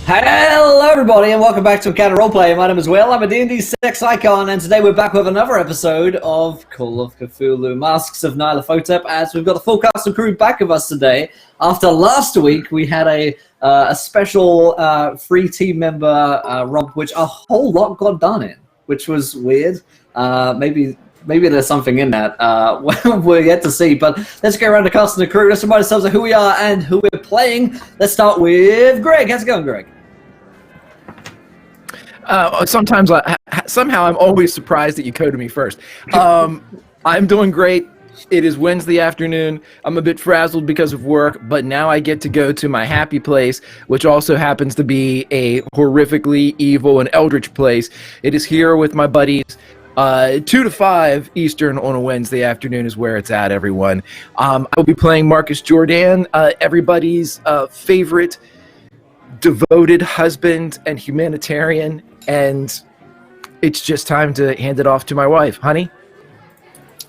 Hello everybody and welcome back to Encounter Roleplay. My name is Will, I'm a D&D 6 icon, and today we're back with another episode of Call of Cthulhu, Masks of Nyarlathotep, as we've got the full cast and crew back with us today. After last week we had a special free team member romp, which a whole lot got done in, which was weird. Maybe there's something in that. We're yet to see, but let's get around to cast and the crew. Let's remind ourselves of who we are and who we're playing. Let's start with Greg. How's it going, Greg? Somehow I'm always surprised that you coded me first. I'm doing great. It is Wednesday afternoon. I'm a bit frazzled because of work, but now I get to go to my happy place, which also happens to be a horrifically evil and eldritch place. It is here with my buddies. 2 to 5 Eastern on a Wednesday afternoon is where it's at, everyone. I will be playing Marcus Jordan, everybody's favorite devoted husband and humanitarian, and it's just time to hand it off to my wife. Honey?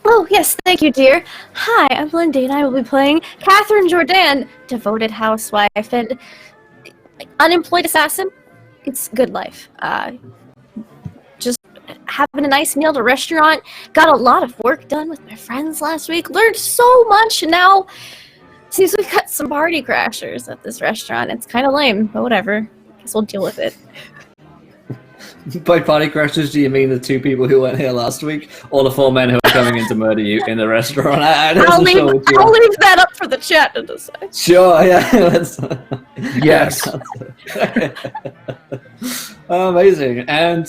Oh, yes, thank you, dear. Hi, I'm Lindy, and I will be playing Catherine Jordan, devoted housewife and unemployed assassin. It's good life. Just having a nice meal at a restaurant, got a lot of work done with my friends last week, learned so much, and now seems we've got some party crashers at this restaurant. It's kind of lame, but whatever. Guess we'll deal with it. By party crashers, do you mean the 2 people who weren't here last week, or the 4 men who are coming in to murder you in the restaurant? I'll leave that up for the chat to decide. Sure, yeah. Yes. Amazing. And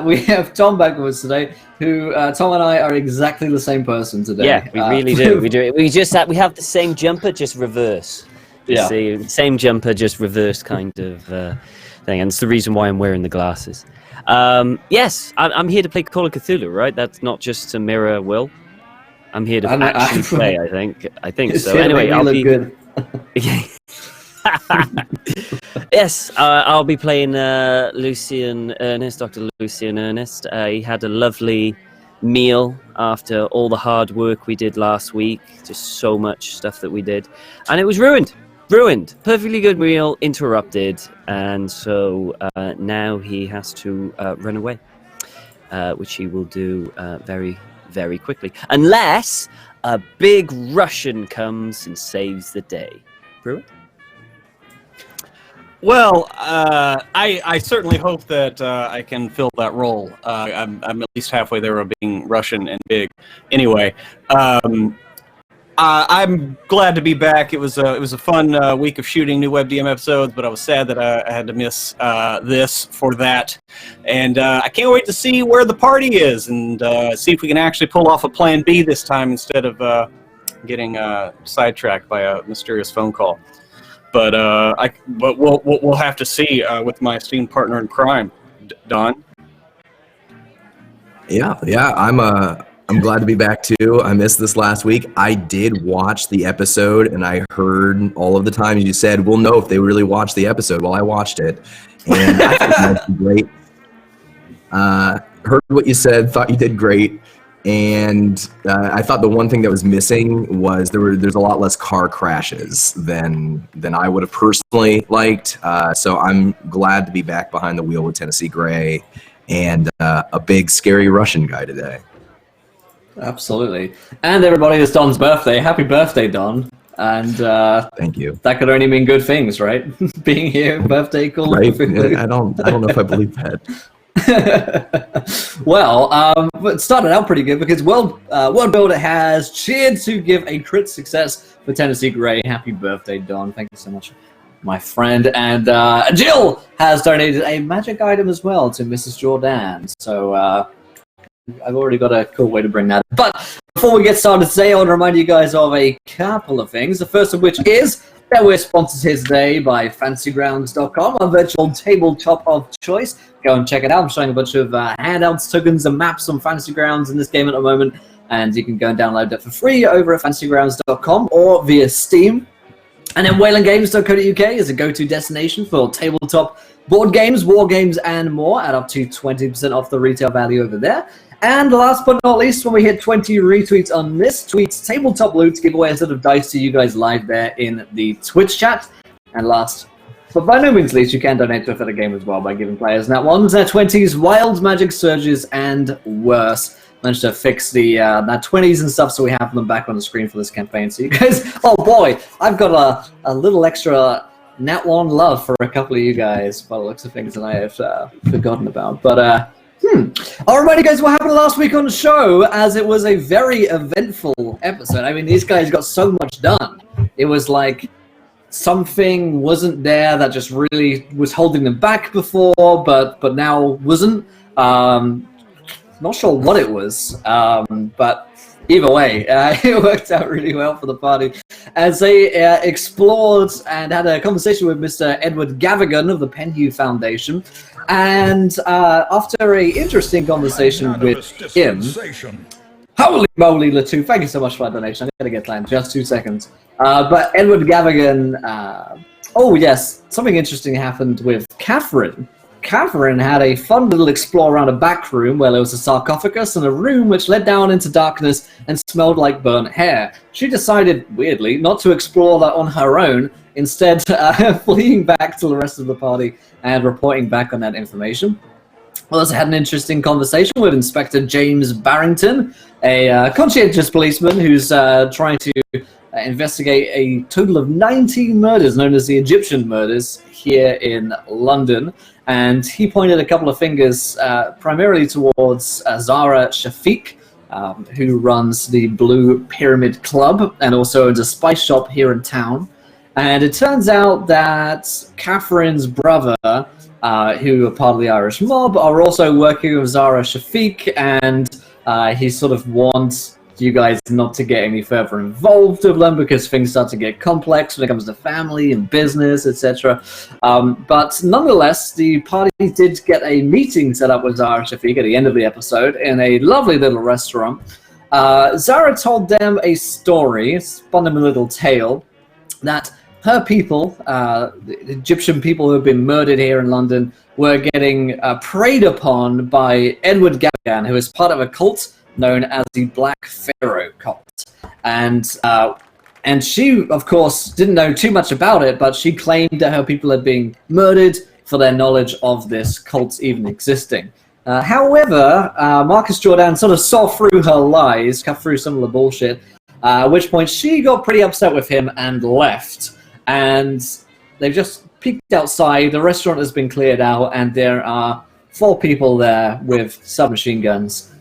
we have Tom back with us today, who Tom and I are exactly the same person today. Yeah, we really do. We do. We have the same jumper, just reverse. See, same jumper, just reverse kind of thing. And it's the reason why I'm wearing the glasses. Yes, I'm here to play Call of Cthulhu, right? That's not just to mirror Will. I'm here to actually play, I think so. Anyway, I'll be good. Yes, I'll be playing Lucian Ernest, Dr. Lucian Ernest. He had a lovely meal after all the hard work we did last week. Just so much stuff that we did. And it was ruined. Perfectly good meal, interrupted. And so now he has to run away, which he will do very, very quickly. Unless a big Russian comes and saves the day. Brewer? Well, I certainly hope that I can fill that role. I'm at least halfway there of being Russian and big. Anyway, I'm glad to be back. It was a fun week of shooting new WebDM episodes, but I was sad that I had to miss this for that. And I can't wait to see where the party is and see if we can actually pull off a plan B this time instead of getting sidetracked by a mysterious phone call. But we'll have to see with my esteemed partner in crime, Don. Yeah, I'm glad to be back too. I missed this last week. I did watch the episode, and I heard all of the times you said, "We'll know if they really watched the episode." Well, I watched it, and I thought you did great. Heard what you said, thought you did great. And I thought the one thing that was missing was there's a lot less car crashes than I would have personally liked. So I'm glad to be back behind the wheel with Tennessee Gray and a big scary Russian guy today. Absolutely. And everybody, it's Don's birthday. Happy birthday, Don. And thank you. That could only mean good things, right? Being here, birthday call. Right. I don't know if I believe that. Well, it started out pretty good because World Builder has cheered to give a crit success for Tennessee Gray. Happy birthday, Don. Thank you so much, my friend. And Jill has donated a magic item as well to Mrs. Jordan. So I've already got a cool way to bring that up. But before we get started today, I want to remind you guys of a couple of things. The first of which is that we're sponsored here today by fancygrounds.com, our virtual tabletop of choice. Go and check it out. I'm showing a bunch of handouts, tokens, and maps on Fantasy Grounds in this game at the moment, and you can go and download that for free over at fancygrounds.com or via Steam. And then whalingames.co.uk is a go-to destination for tabletop board games, war games, and more, at up to 20% off the retail value over there. And last but not least, when we hit 20 retweets on this tweet's tabletop loot, give away a set of dice to you guys live there in the Twitch chat. And last But by no means least, you can donate to a further game as well by giving players nat 1s, nat 20s, wild magic surges, and worse. Managed to fix the nat 20s and stuff, so we have them back on the screen for this campaign. So you guys, oh boy, I've got a little extra nat 1 love for a couple of you guys by the looks of things that I have forgotten about. But alrighty, guys, what happened last week on the show? As it was a very eventful episode. I mean, these guys got so much done. It was like something wasn't there that just really was holding them back before, but now wasn't. Not sure what it was, but either way, it worked out really well for the party as they explored and had a conversation with Mr. Edward Gavigan of the Penhew Foundation. And after an interesting conversation with him, holy moly, Latu, thank you so much for that donation. I'm going to get that in just 2 seconds. But Edward Gavigan, oh yes, something interesting happened with Catherine. Catherine had a fun little explore around a back room where there was a sarcophagus and a room which led down into darkness and smelled like burnt hair. She decided, weirdly, not to explore that on her own, instead fleeing back to the rest of the party and reporting back on that information. We also had an interesting conversation with Inspector James Barrington, a conscientious policeman who's trying to investigate a total of 19 murders known as the Egyptian murders here in London. And he pointed a couple of fingers primarily towards Zara Shafiq, who runs the Blue Pyramid Club and also owns a spice shop here in town. And it turns out that Catherine's brother, who are part of the Irish mob, are also working with Zara Shafiq, and he sort of wants you guys not to get any further involved with them because things start to get complex when it comes to family and business, etc. But nonetheless, the party did get a meeting set up with Zara Shafiq at the end of the episode in a lovely little restaurant. Zara told them a story, spun them a little tale, that her people, the Egyptian people who have been murdered here in London, were getting preyed upon by Edward Gavigan, who is part of a cult known as the Black Pharaoh cult. And she, of course, didn't know too much about it, but she claimed that her people had been murdered for their knowledge of this cult even existing. However, Marcus Jordan sort of saw through her lies, cut through some of the bullshit, at which point she got pretty upset with him and left. And they've just peeked outside, the restaurant has been cleared out, and there are 4 people there with submachine guns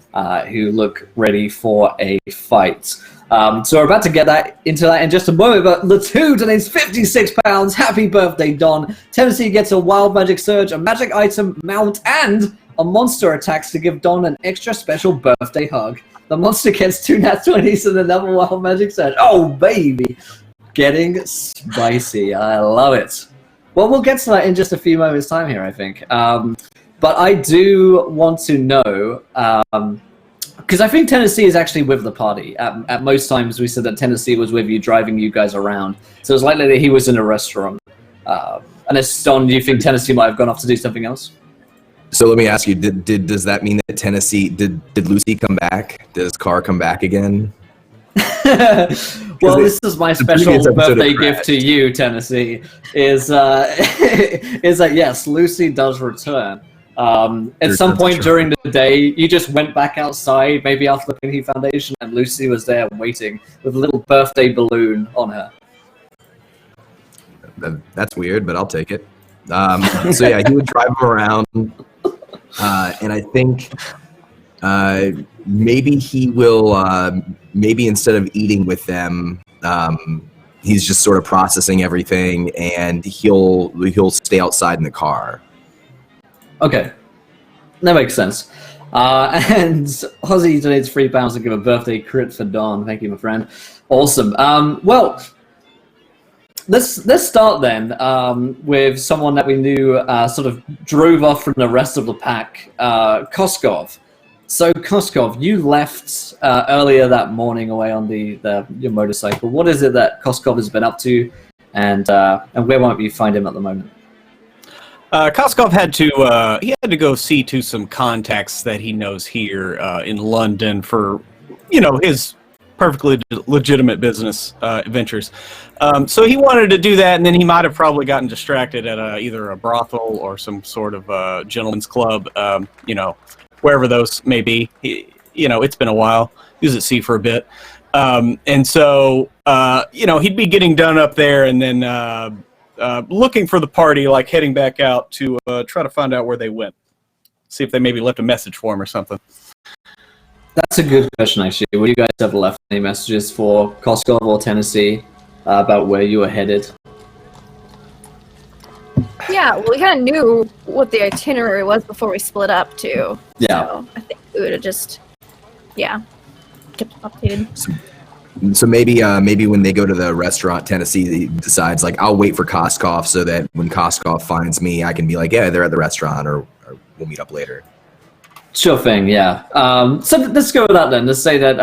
who look ready for a fight. So we're about to get into that in just a moment, but Latu donates £56. Happy birthday, Don. Tennessee gets a wild magic surge, a magic item, mount, and a monster attacks to give Don an extra special birthday hug. The monster gets 2 nat 20s and another wild magic surge. Oh, baby. Getting spicy. I love it. Well, we'll get to that in just a few moments' time here, I think. But I do want to know, because I think Tennessee is actually with the party. At most times, we said that Tennessee was with you, driving you guys around. So it's likely that he was in a restaurant. Unless, Don, do you think Tennessee might have gone off to do something else? So let me ask you: does that mean that Tennessee did Lucy come back? Does Carr come back again? Well, this is my special birthday gift to you, Tennessee. Is that yes, Lucy does return. At some point during the day, you just went back outside, maybe after the Penhew Foundation, and Lucy was there waiting with a little birthday balloon on her. That's weird, but I'll take it. So yeah, he would drive them around, and I think maybe he will. Maybe instead of eating with them, he's just sort of processing everything, and he'll stay outside in the car. Okay, that makes sense. And Ozzy donates £3 to give a birthday crit for Dawn. Thank you, my friend. Awesome. Well, let's start then with someone that we knew sort of drove off from the rest of the pack, Koskov. So, Koskov, you left earlier that morning away on your motorcycle. What is it that Koskov has been up to, and where might we find him at the moment? Koskov had to go see to some contacts that he knows here in London for, his perfectly legitimate business ventures. So he wanted to do that, and then he might have probably gotten distracted at either a brothel or some sort of gentleman's club, wherever those may be. It's been a while. He was at sea for a bit. And so, he'd be getting done up there and then looking for the party, like heading back out to try to find out where they went. See if they maybe left a message for him or something. That's a good question, actually. Would you guys ever left any messages for Koskov or Tennessee about where you were headed? Yeah, well, we kind of knew what the itinerary was before we split up, too. Yeah. So I think we would have just, kept updated. So maybe when they go to the restaurant, Tennessee decides, like, I'll wait for Koskov so that when Koskov finds me, I can be like, yeah, they're at the restaurant, or we'll meet up later. Sure thing, yeah. So let's go with that then. Let's say that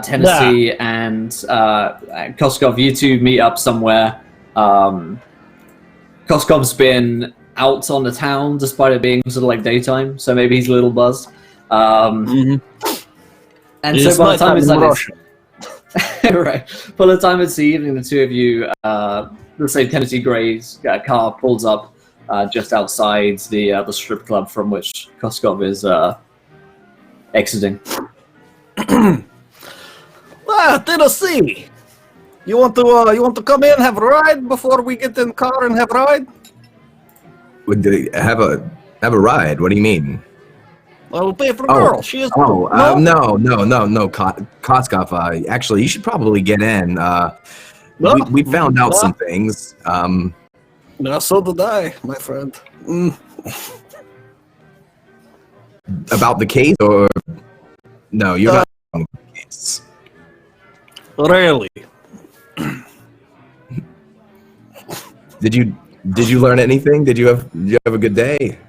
Tennessee and Koskov, you two meet up somewhere. Koskov's been out on the town despite it being sort of like daytime, so maybe he's a little buzzed. And so by the time it's like this, right, by the time it's the evening, the two of you, let's say Tennessee Gray's car pulls up just outside the strip club from which Koskov is exiting. Tennessee, you want to come in, have a ride before we get in the car and have a ride? Would they have a ride? What do you mean? I'll pay for the girl. She is. No. Koskov, actually, you should probably get in. We found out some things. So did I, my friend. About the case, or no? You're not on the case. Really? Did you learn anything? Did you have a good day?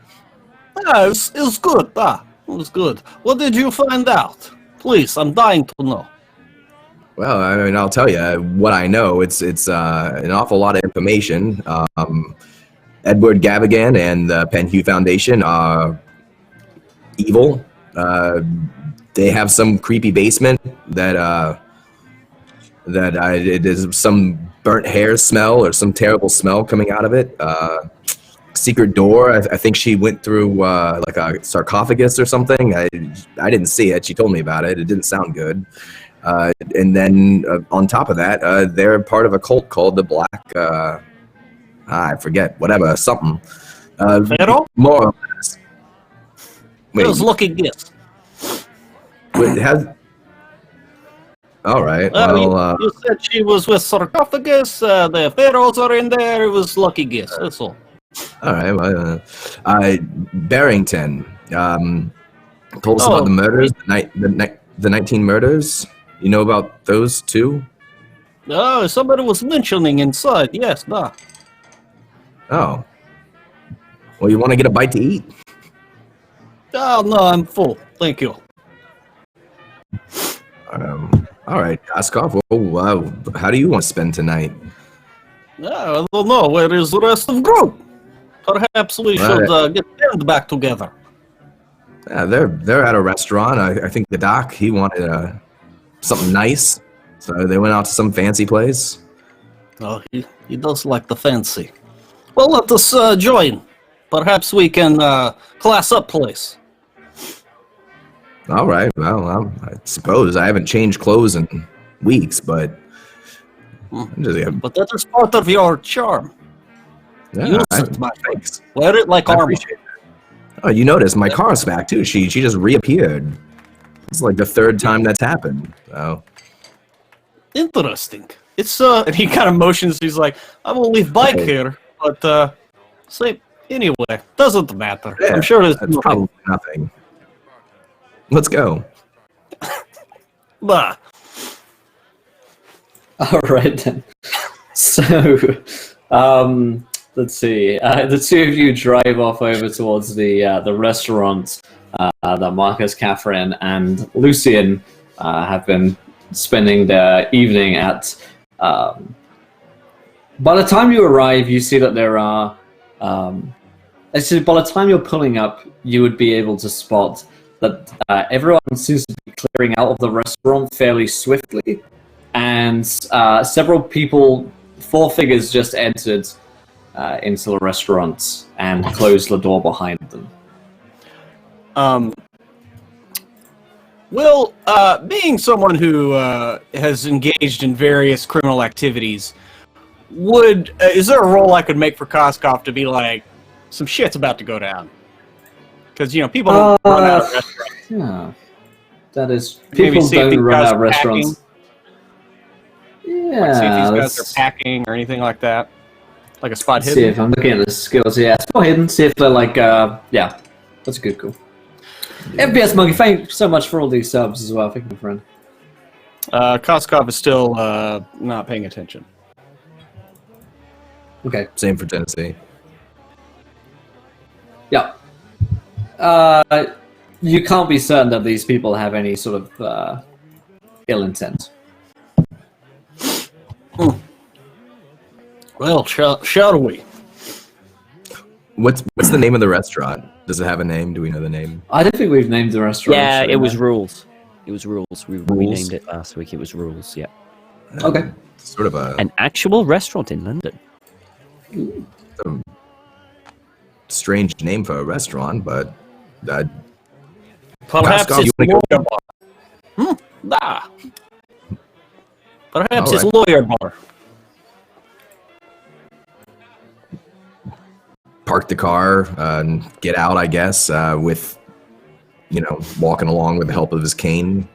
Yeah, it was good. It was good. What did you find out? Please, I'm dying to know. Well, I mean, I'll tell you what I know. It's an awful lot of information. Edward Gavigan and the Penhue Foundation are evil. They have some creepy basement that it is some burnt hair smell or some terrible smell coming out of it. Secret door. I think she went through like a sarcophagus or something. I didn't see it. She told me about it. It didn't sound good. And then on top of that, they're part of a cult called the Black. I forget. Whatever. Something. Pharaoh? More or less. It was looking this. Wait, all right. Well, you said she was with sarcophagus. The pharaohs are in there. It was lucky guess. That's all. All right. Well, Barrington told us about the murders, the 19 murders. You know about those too? Oh, somebody was mentioning inside. Yes, nah. Oh. Well, you want to get a bite to eat? Oh, no, I'm full. Thank you. All right, Koskov. Well, how do you want to spend tonight? I don't know. Where is the rest of the group? Perhaps we should get them back together. Yeah, they're at a restaurant. I think the doc, he wanted something nice, so they went out to some fancy place. Oh, he does like the fancy. Well, let us join. Perhaps we can class up place. All right. Well, I suppose I haven't changed clothes in weeks, but But that is part of your charm. Yeah, Use it, my friend. thanks. Wear it like I armor. appreciate that. Oh, you noticed my car's back too. She just reappeared. It's like the third time that's happened. So Interesting. It's and he kind of motions. He's like, I will leave bike here, but say anyway, doesn't matter. yeah, I'm sure there's that's probably nothing. Let's go. Bah. All right then. So, let's see. The two of you drive off over towards the restaurant that Marcus, Catherine, and Lucian have been spending their evening at. By the time you arrive, you see that there are. Actually, by the time you're pulling up, you would be able to spot that everyone seems to be clearing out of the restaurant fairly swiftly, and several people, 4 figures, just entered into the restaurant and closed the door behind them. Will, being someone who has engaged in various criminal activities, is there a role I could make for Koskov to be like, some shit's about to go down? Because, people don't run out of restaurants. Yeah, that is... Maybe People see if don't these run guys out of are restaurants. packing. Yeah, See if these let's guys are packing or anything like that. Like a spot see hidden. if I'm looking at the skills. Yeah, spot hidden. See if they're like, yeah, that's good, cool. FPS Monkey, thank you so much for all these subs as well. Thank you, my friend. Koskov is still not paying attention. Okay, Same for Tennessee. yeah. You can't be certain that these people have any sort of ill intent. Well, shall we? What's the name of the restaurant? Does it have a name? Do we know the name? I don't think we've named the restaurant. Yeah, actually, it was no. Rules. It was Rules. We Rules? named it last week. It was Rules, yeah. Okay. Sort of a An actual restaurant in London. strange name for a restaurant, but Perhaps Koskov, it's you wanna lawyer bar. Perhaps All it's right. lawyer bar. park the car and get out, I guess, with, walking along with the help of his cane.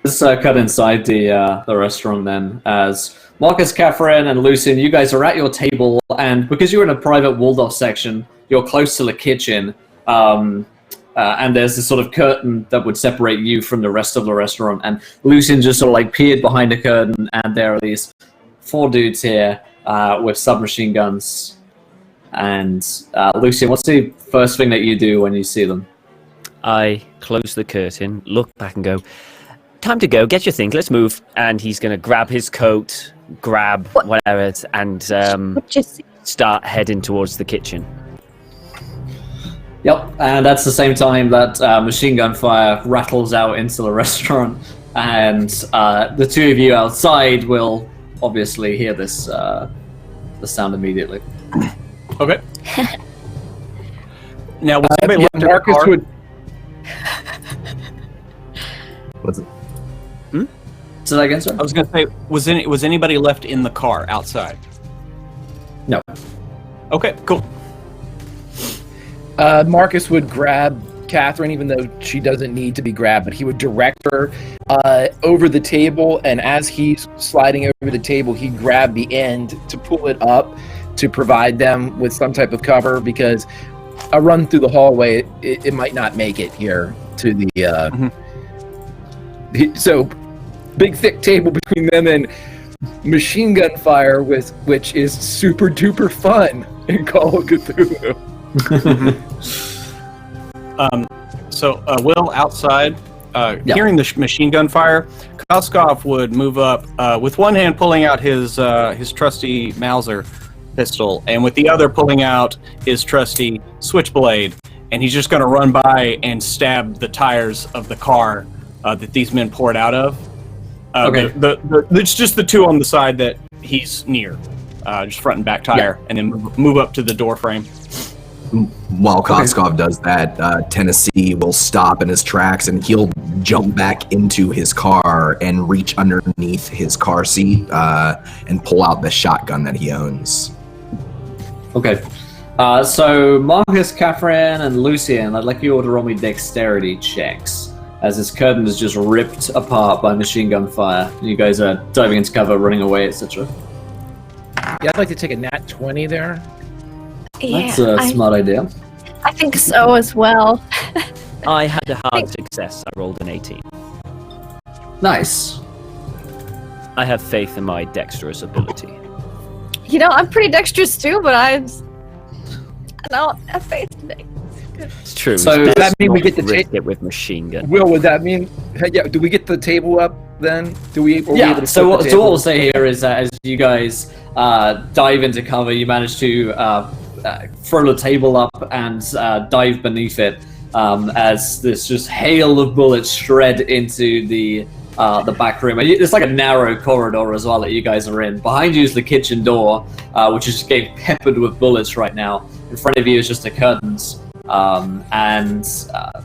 Let's cut inside the restaurant then, as Marcus, Catherine, and Lucian, you guys are at your table, and because you're in a private walled-off section, you're close to the kitchen, and there's this sort of curtain that would separate you from the rest of the restaurant, and Lucian just sort of like peered behind the curtain, and there are these 4 dudes here with submachine guns. And Lucian, what's the first thing that you do when you see them? I close the curtain, look back and go, time to go, get your things, let's move. And he's going to grab his coat, grab whatever, and start heading towards the kitchen. Yep, and that's the same time that machine gun fire rattles out into the restaurant, and the 2 of you outside will obviously hear this the sound immediately. Okay. Now, was anybody left in the Marcus car? would. What's it? Say that again, sir? I was going to say, was anybody left in the car outside? No. Okay, cool. Marcus would grab Catherine, even though she doesn't need to be grabbed, but he would direct her over the table, and as he's sliding over the table, he'd grab the end to pull it up to provide them with some type of cover, because a run through the hallway, it might not make it here to the... So, big thick table between them and machine gun fire, which is super duper fun in Call of Cthulhu. So Will outside, hearing the machine gun fire, Koskov would move up with one hand pulling out his trusty Mauser pistol, and with the other pulling out his trusty switchblade, and he's just going to run by and stab the tires of the car that these men poured out of. Okay. It's just the 2 on the side that he's near, just front and back tire, and then move up to the door frame. While Koskov does that, Tennessee will stop in his tracks and he'll jump back into his car and reach underneath his car seat and pull out the shotgun that he owns. Okay. So Marcus, Catherine, and Lucian, I'd like you all to roll me dexterity checks, as this curtain is just ripped apart by machine gun fire. You guys are diving into cover, running away, etc. Yeah, I'd like to take a nat 20 there. That's a smart idea. I think so as well. I had a hard success. I rolled an 18. Nice. I have faith in my dexterous ability. You know, I'm pretty dexterous too, but I don't have faith today. It's true. So it's does that best mean we not get the to risk it with machine gun? Will, would that mean... Yeah, do we get the table up then? Are we able Yeah, to so flip what the table? we'll say here is that as you guys dive into cover, you manage to throw the table up and dive beneath it. as this just hail of bullets shred into the back room. It's like a narrow corridor as well that you guys are in. Behind you is the kitchen door, which is getting peppered with bullets right now. In front of you is just the curtains, and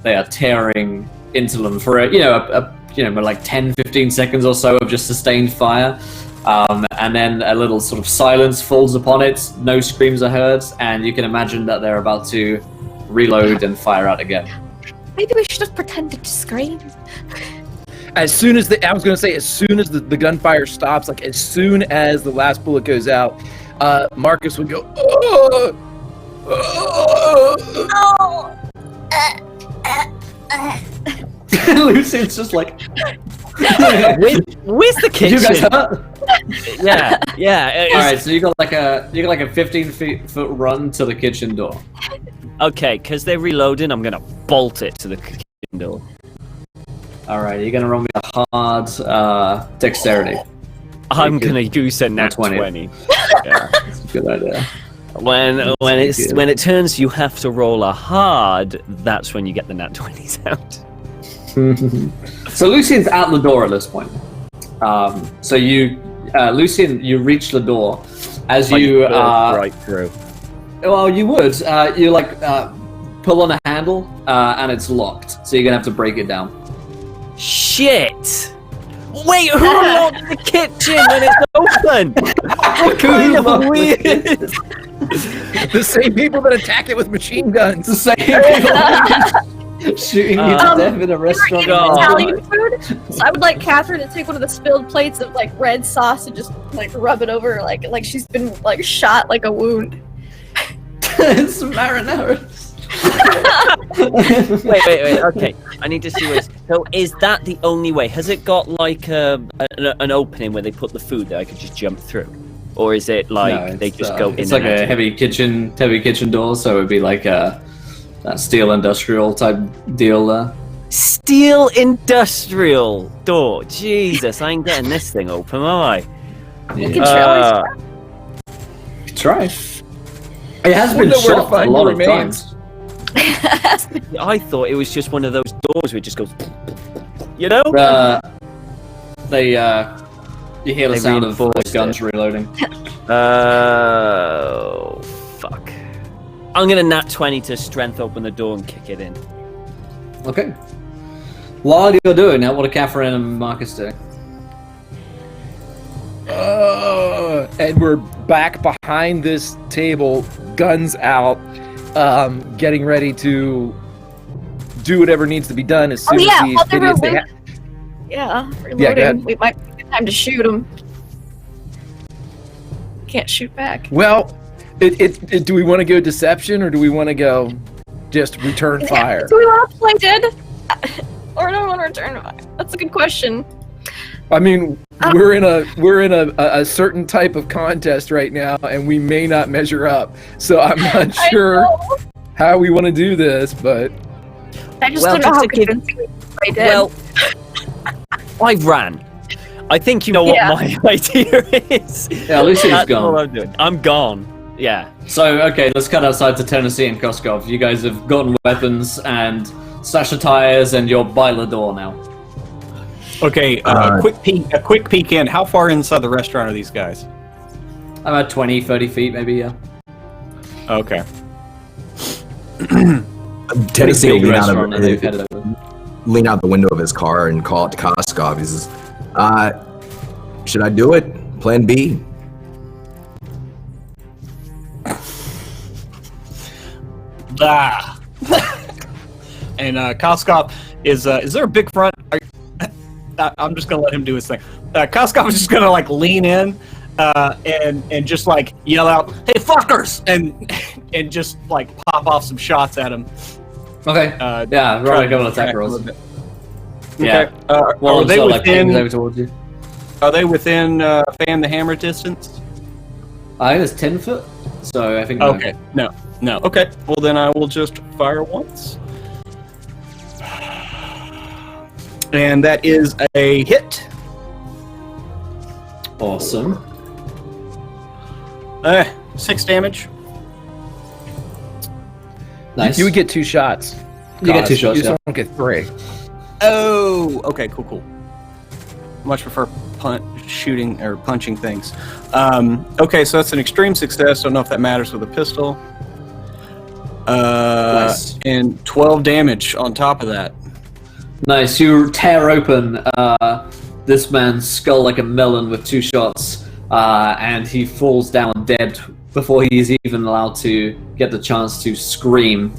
they are tearing into them for like 10-15 seconds or so of just sustained fire. And then a little sort of silence falls upon it. No screams are heard, and you can imagine that they're about to reload and fire out again. Maybe we should just pretend to scream. As soon as the gunfire stops, like as soon as the last bullet goes out, Marcus would go, "Oh, oh." No. Lucian's just like, Where's the kitchen? you guys hurt? Yeah. All right, so you got like a 15-foot run to the kitchen door. Okay, because they're reloading, I'm gonna bolt it to the kitchen door. All right, you're gonna roll me a hard dexterity. I'm gonna use a nat 20. 20. Yeah. That's a good idea. When it turns, you have to roll a hard. That's when you get the nat 20s out. So Lucian's out the door at this point. So Lucian, you reach the door as you right through. Well, you would. You pull on a handle and it's locked. So you're gonna have to break it down. Shit! Wait, who unlocked the kitchen when it's open? Kind of weird. The same people that attacked it with machine guns. The same people shooting you to death in a restaurant. Italian food. So I would like Catherine to take one of the spilled plates of like red sauce and just like rub it over like she's been like shot like a wound. It's marinara. Wait. Okay, I need to see this. So, is that the only way? Has it got like an opening where they put the food that I could just jump through, or is it like they just go in? It's like a heavy kitchen door, so it'd be like that steel industrial type deal there. Steel industrial door. Jesus, I ain't getting this thing open, am I? You can always Try. It has been shot a lot of times. I thought it was just one of those doors where it just goes, you know? You hear the sound of guns reloading. Oh, fuck. I'm gonna nat 20 to strength open the door and kick it in. Okay. While you're doing that, what are Catherine and Marcus doing? And we're back behind this table, guns out, getting ready to do whatever needs to be done as soon as these idiots reloading. Yeah, we might take time to shoot them. Can't shoot back. Well, do we want to go deception or do we want to go just return fire? Do we want to play dead? Or do we want to return fire? That's a good question. I mean, we're in a certain type of contest right now, and we may not measure up. So I'm not sure how we want to do this, but I just don't know how convincing we play dead. Well, I ran. I think you know what my idea is. Yeah, Lucy's That's gone. all I'm doing. I'm gone. Yeah. So, okay, let's cut outside to Tennessee and Koskov. You guys have gotten weapons and slasher tires, and you're by the door now. Okay, a quick peek in. How far inside the restaurant are these guys? About 20, 30 feet, maybe, yeah. Okay. Tennessee will Big lean out, restaurant that they've headed over. lean out the window of his car and call it to Koskov. He says, should I do it? Plan B? Ah. And Koskov is there a big front? I'm just gonna let him do his thing. Koskov is just gonna like lean in and just like yell out, "Hey fuckers!" and just like pop off some shots at him. Okay. Yeah, right. Go on attack rolls. Yeah. Okay. Are they within? Over towards you. Are they within fan the hammer distance? I think it's 10 foot. So I think. Okay. No. Okay. Well, then I will just fire once. And that is a hit. Awesome. 6 damage. Nice. You would get 2 shots. You get 2 shots. You Yeah. just won't get 3. Oh, okay, cool. Much prefer shooting or punching things. Okay, so that's an extreme success. Don't know if that matters with a pistol. Nice. And 12 damage on top of that. Nice. You tear open this man's skull like a melon with 2 shots, and he falls down dead before he's even allowed to get the chance to scream.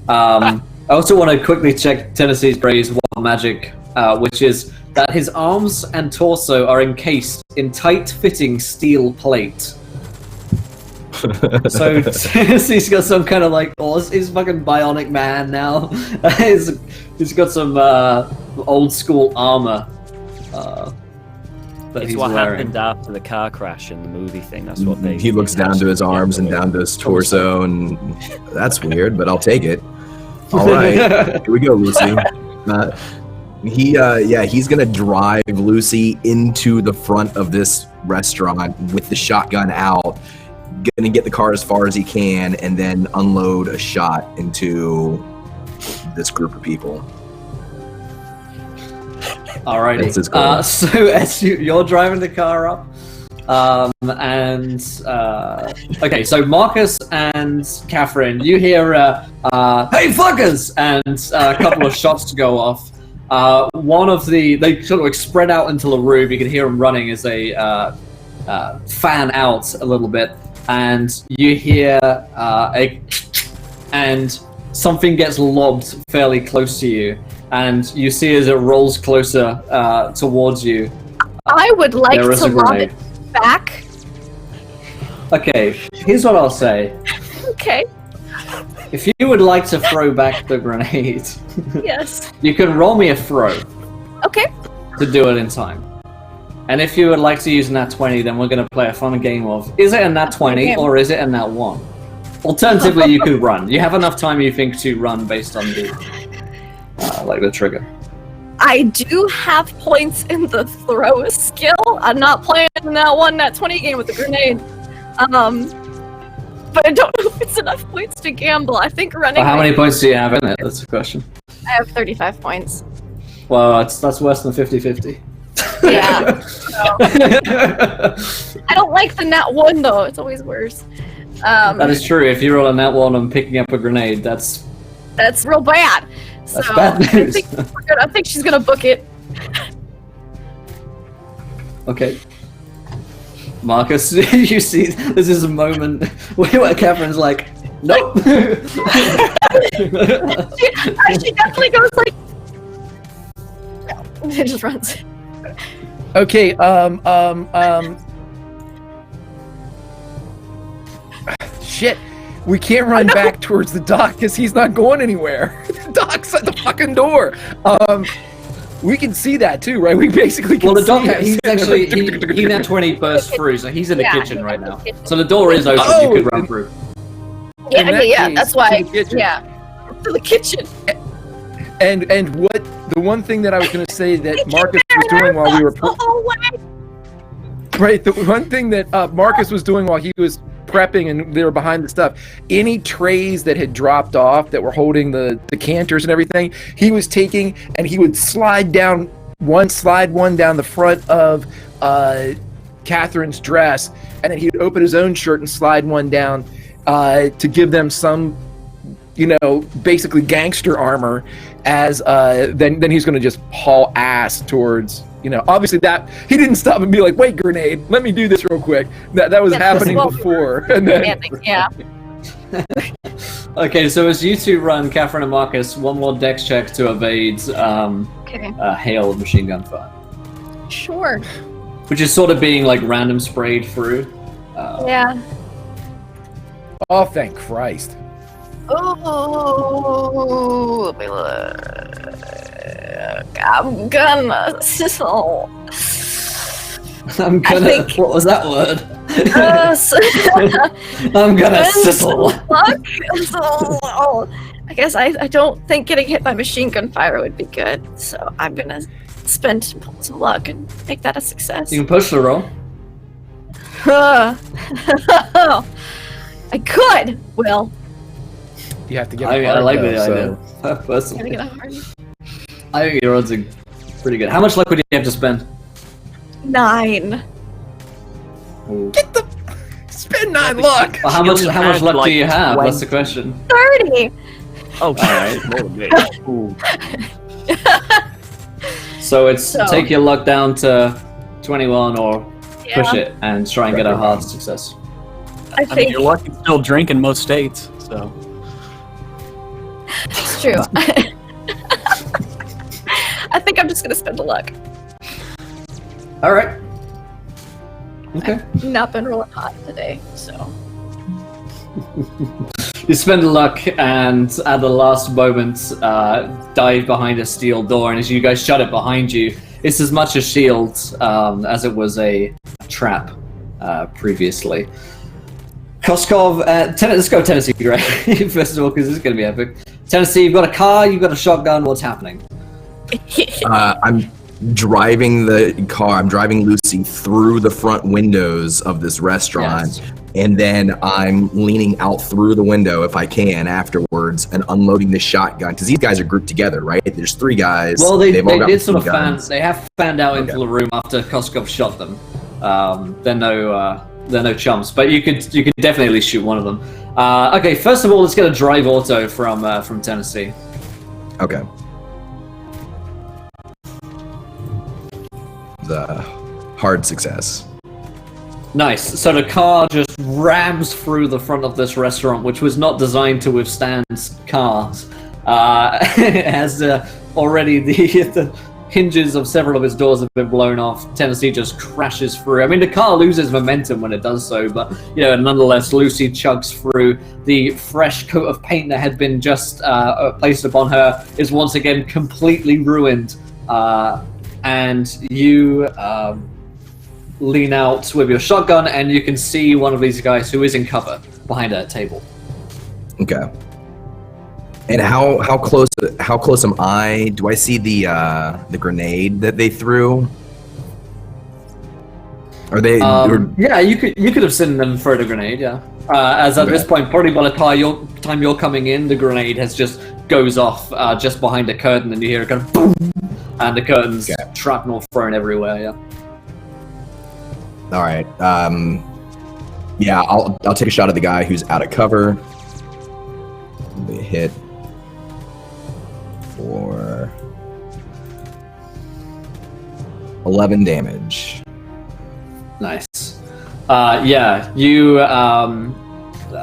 I also want to quickly check Tennessee Gray's wild magic, which is that his arms and torso are encased in tight-fitting steel plate. So Tennessee's got some kind of like, he's fucking bionic man now. he's got some old school armor that It's he's what wearing. happened after the car crash in the movie thing. That's what they. He looks down to his arms and down to his torso, and that's weird, but I'll take it. All right, here we go, Lucy. He's gonna drive Lucy into the front of this restaurant with the shotgun out. Gonna get the car as far as he can, and then unload a shot into this group of people. Alrighty. That's his goal. So as you're driving the car up, okay, so Marcus and Catherine, you hear "Hey fuckers!" and a couple of shots go off. They sort of like spread out into the room. You can hear them running as they fan out a little bit, and you hear and something gets lobbed fairly close to you, and you see as it rolls closer towards you. I would like There is to a lob grenade. it back. Okay, here's what I'll say. Okay. If you would like to throw back the grenade, Yes. you can roll me a throw Okay. to do it in time. And if you would like to use a nat 20, then we're going to play a fun game of, is it a nat 20 or is it a nat 1? Alternatively, you could run. You have enough time, you think, to run based on the the trigger. I do have points in the throw skill. I'm not playing in that one nat 20 game with the grenade. But I don't know if it's enough points to gamble. I think running. Well, how many points do you have in it? That's the question. I have 35 points. Well, that's worse than 50-50. Yeah. I don't like the nat 1 though. It's always worse. That is true. If you roll a nat 1 on picking up a grenade, that's real bad. That's So bad news. I think she's gonna book it. okay. Marcus, you see, this is a moment where Catherine's like, nope. she definitely goes like, no. It just runs. Okay, shit. We can't run back towards the dock because he's not going anywhere. The dock's at the fucking door. We can see that too, right? We basically can Well, the dock, see him he's sitting actually, there. he nat 20 burst through, so he's in the Yeah, kitchen he's right in the now. kitchen. So the door is open, Oh, you could run through. Yeah, In that yeah, case, that's why. to the kitchen. Yeah, to the kitchen. And what the one thing that I was going to say that Marcus was doing while we were the whole way. right, the one thing that Marcus was doing while he was prepping and they were behind the stuff, any trays that had dropped off that were holding the decanters and everything, he was taking and he would slide one down the front of Catherine's dress, and then he'd open his own shirt and slide one down to give them some, basically gangster armor. As then he's going to just haul ass towards, obviously that he didn't stop and be like, wait, grenade, let me do this real quick. That was happening before. And then, Yeah. Okay, so as you two run, Catherine and Marcus, one more dex check to evade Okay. hail of machine gun fire, Sure. which is sort of being like random sprayed through. Yeah. oh, thank Christ. Oh, let me look. I'm gonna sizzle. I'm gonna. think- What was that word? Uh, I'm gonna sizzle. So, I guess I don't think getting hit by machine gun fire would be good, so I'm gonna spend some luck and make that a success. You can push the roll. I could, Will. You have to get. I hard, like though, the so- idea. Personally, Gotta get a hard. I think your odds are pretty good. How much luck would you have to spend? 9. Spend 9 luck. Well, how much had, luck like, do you have? 20. That's the question. 30. Oh, All right. more than me. Ooh. So it's So- take your luck down to 21 or push Yeah. it and try and get a hard success. I I mean, think you're lucky to still drink in most states, so. it's true. I think I'm just gonna spend the luck. All right. Okay. Not been rolling hot today, so. You spend luck and at the last moment dive behind a steel door, and as you guys shut it behind you, it's as much a shield as it was a trap previously. Koskov, let's go Tennessee, Gray, first of all, because this is going to be epic. Tennessee, you've got a car, you've got a shotgun, what's happening? I'm driving the car. I'm driving Lucy through the front windows of this restaurant, Yes. and then I'm leaning out through the window if I can afterwards and unloading the shotgun because these guys are grouped together, right? There's 3 guys. Well, they They've all got did sort of machine guns. they have fanned out into Okay. the room after Koskov shot them. They're no chumps, but you could definitely at least shoot one of them. Okay, first of all, let's get a drive auto from Tennessee. Okay. The hard success. Nice. So the car just rams through the front of this restaurant, which was not designed to withstand cars. It has already the hinges of several of its doors have been blown off. Tennessee just crashes through. I mean, the car loses momentum when it does so, but nonetheless, Lucy chugs through. The fresh coat of paint that had been just placed upon her is once again completely ruined, and you lean out with your shotgun, and you can see one of these guys who is in cover behind a table. Okay. And how close am I? Do I see the grenade that they threw? Are they? Yeah, you could have seen them throw the grenade. Yeah, as at this point, probably by the time you're coming in, the grenade has just goes off just behind a curtain, and you hear it kind of boom, and the curtain's shrapnel thrown everywhere. Yeah. All right. Yeah, I'll take a shot at the guy who's out of cover. They hit for 11 damage. Nice. Yeah, you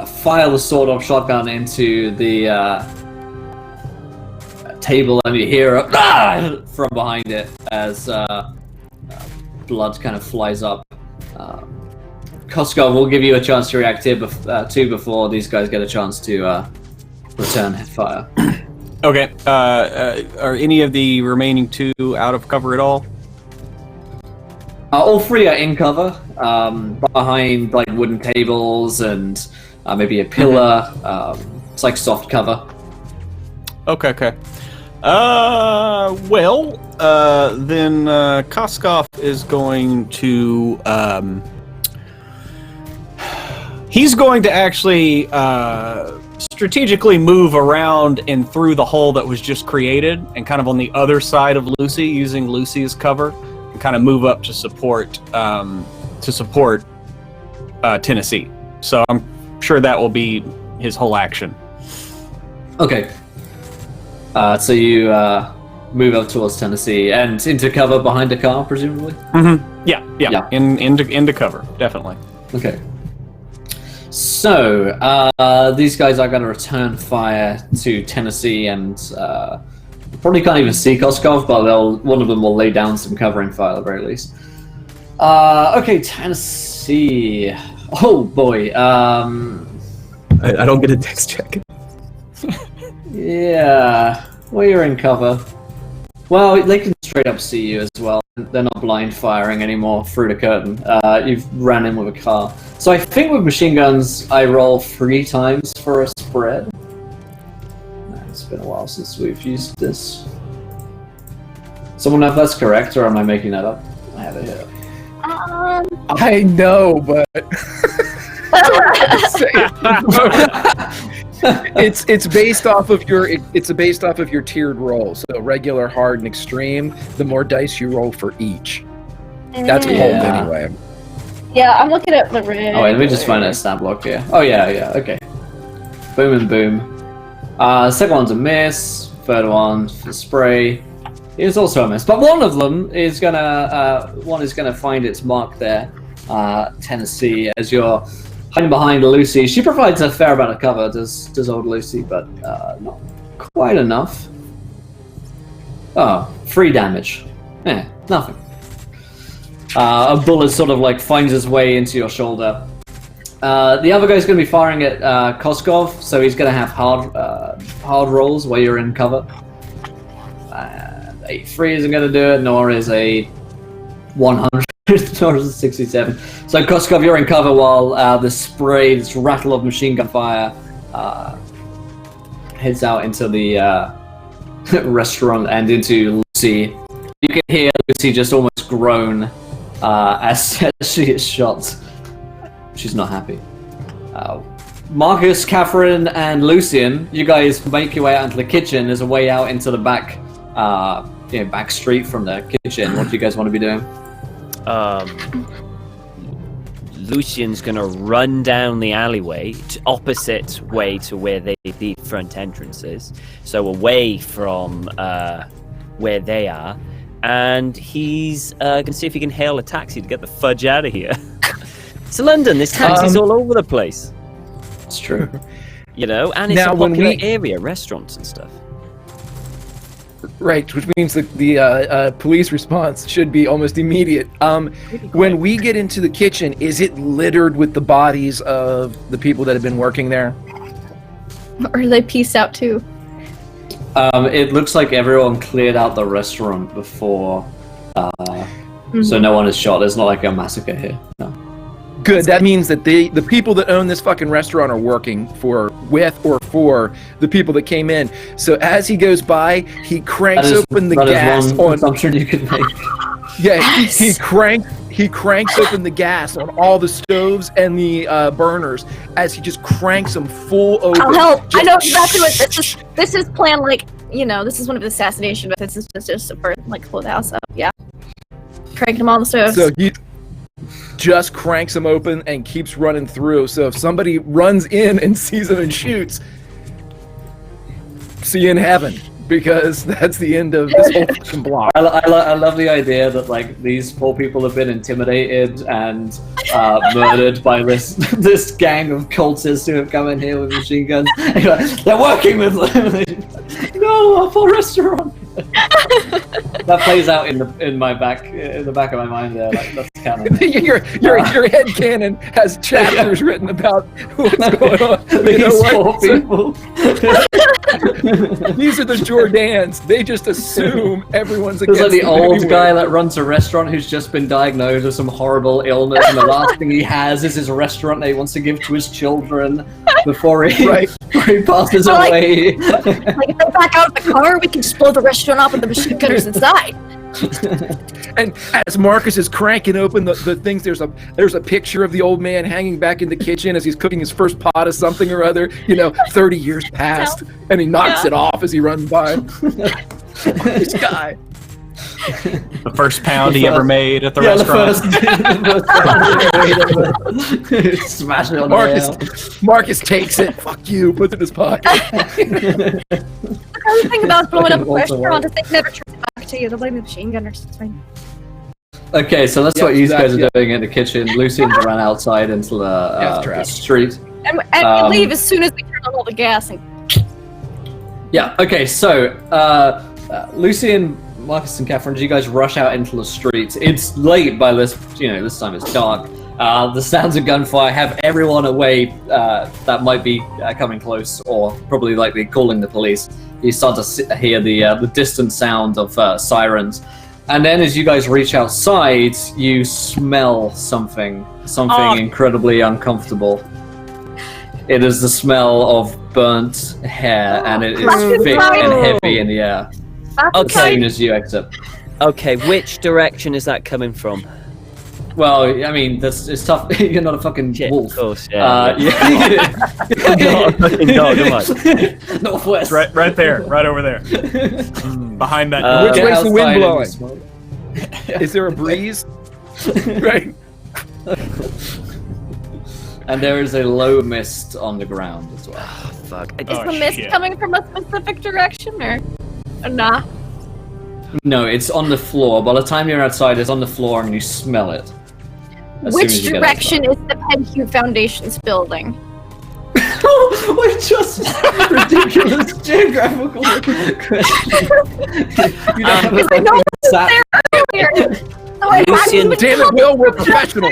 fire the sawed-off shotgun into the table, and you hear a from behind it as blood kind of flies up. Koskov, we'll give you a chance to react here too before these guys get a chance to return fire. Okay. Are any of the remaining 2 out of cover at all? All 3 are in cover, behind like wooden tables and maybe a pillar. It's like soft cover. Okay. Then Koskov is going to he's going to actually strategically move around and through the hole that was just created, and kind of on the other side of Lucy, using Lucy as cover, and kind of move up to support Tennessee. So I'm sure that will be his whole action. Okay. So you move up towards Tennessee and into cover behind a car, presumably? Mm-hmm. Yeah. Into cover, definitely. Okay. So, these guys are going to return fire to Tennessee, and probably can't even see Koskov, but one of them will lay down some covering fire at the very least. Okay, Tennessee. Oh boy. I don't get a dex check. Yeah. Well, you're in cover. Well, they can straight up see you as well. They're not blind firing anymore through the curtain. You've ran in with a car. So I think with machine guns, I roll 3 times for a spread. It's been a while since we've used this. Someone know if that's correct, or am I making that up? I have it here. I know, but It's based off of your tiered roll. So regular, hard, and extreme. The more dice you roll for each. That's cold anyway. Yeah, I'm looking at the red. Oh wait, let me just find a stat block here. Oh yeah, okay. Boom and boom. Second one's a miss. Third one's for spray. It's also a miss, but one of them is gonna find its mark there. Tennessee, as you're hiding behind Lucy. She provides a fair amount of cover, does old Lucy, but not quite enough. Oh, 3 damage. Nothing. A bullet sort of like finds its way into your shoulder. The other guy's going to be firing at Koskov, so he's going to have hard rolls while you're in cover. 8-3 isn't going to do it, nor is a 100, nor is a 67. So Koskov, you're in cover while this rattle of machine gun fire heads out into the restaurant and into Lucy. You can hear Lucy just almost groan as she is shot. She's not happy. Marcus, Catherine, and Lucian, you guys make your way out into the kitchen. There's a way out into the back, back street from the kitchen. What do you guys want to be doing? Lucian's gonna run down the alleyway, opposite way to where the front entrance is, so away from where they are, and he's gonna see if he can hail a taxi to get the fudge out of here. It's London. There's taxis all over the place. It's true. And it's a popular area, restaurants and stuff. Right, which means that the police response should be almost immediate. When we get into the kitchen, is it littered with the bodies of the people that have been working there? Or are they pieced out too? It looks like everyone cleared out the restaurant before, so no one is shot. There's not like a massacre here. No. Good. That means that the people that own this fucking restaurant are working with or for the people that came in. So as he goes by, he cranks open the gas on. Assumption you could make. Yeah, Yes. he cranks open the gas on all the stoves and the burners as he just cranks them full open. I'll help. I know exactly what this is planned. This is one of the assassination methods. It's just for blow the house up. Yeah, cranking them on the stoves. So he just cranks them open and keeps running through. So if somebody runs in and sees him and shoots, see you in heaven, because that's the end of this whole fucking block. I love the idea that these 4 people have been intimidated and murdered by this gang of cultists who have come in here with machine guns. They're working with them. No, a full restaurant. That plays out in the back of my mind there. That's kind of your head canon has chapters written about what's going on. these 4 people. These are the Jordans. They just assume everyone's against There's the them old anyway. guy that runs a restaurant who's just been diagnosed with some horrible illness, and the last thing he has is his restaurant that he wants to give to his children before he passes away. If they back out of the car, we can just blow the restaurant up with the machine gunners inside. And as Marcus is cranking open the things, there's a picture of the old man hanging back in the kitchen as he's cooking his first pot of something or other. 30 years passed, and he knocks it off as he runs by. This guy. The first pound he ever made at the restaurant. Smash it on the Marcus takes it. Fuck you. Puts it in his pocket. The other thing about blowing up a restaurant is they never turn it back to you. They'll blame the machine gunners. It's fine. Okay, so that's what you guys are doing in the kitchen. Lucian's run outside into the street. And we leave as soon as we turn on all the gas. Yeah, okay, so Lucian, Marcus, and Catherine, you guys rush out into the street. It's late by this time it's dark. The sounds of gunfire have everyone away that might be coming close, or probably likely calling the police. You start to hear the distant sound of sirens. And then as you guys reach outside, you smell something incredibly uncomfortable. It is the smell of burnt hair, and it is thick and heavy in the air. As soon as you exit. Okay, which direction is that coming from? Well, I mean, it's tough. You're not a fucking Shit, wolf. of course, yeah. Yeah. Not a fucking dog, am I? Northwest. Right there, right over there, behind that. Uh, Which Get way's the wind outside and blowing? smell Is there a breeze? Right. And there is a low mist on the ground as well. Fuck. Is the mist shit. coming from a specific direction, or nah? No, it's on the floor. By the time you're outside, it's on the floor and you smell it. as soon Which as you get direction is the Penhue Foundation's building? outside. Wait, just ridiculous geographical question. You don't have a Because I know fucking sat. Earlier, so I Lucian, Damn it, Will, we're professional.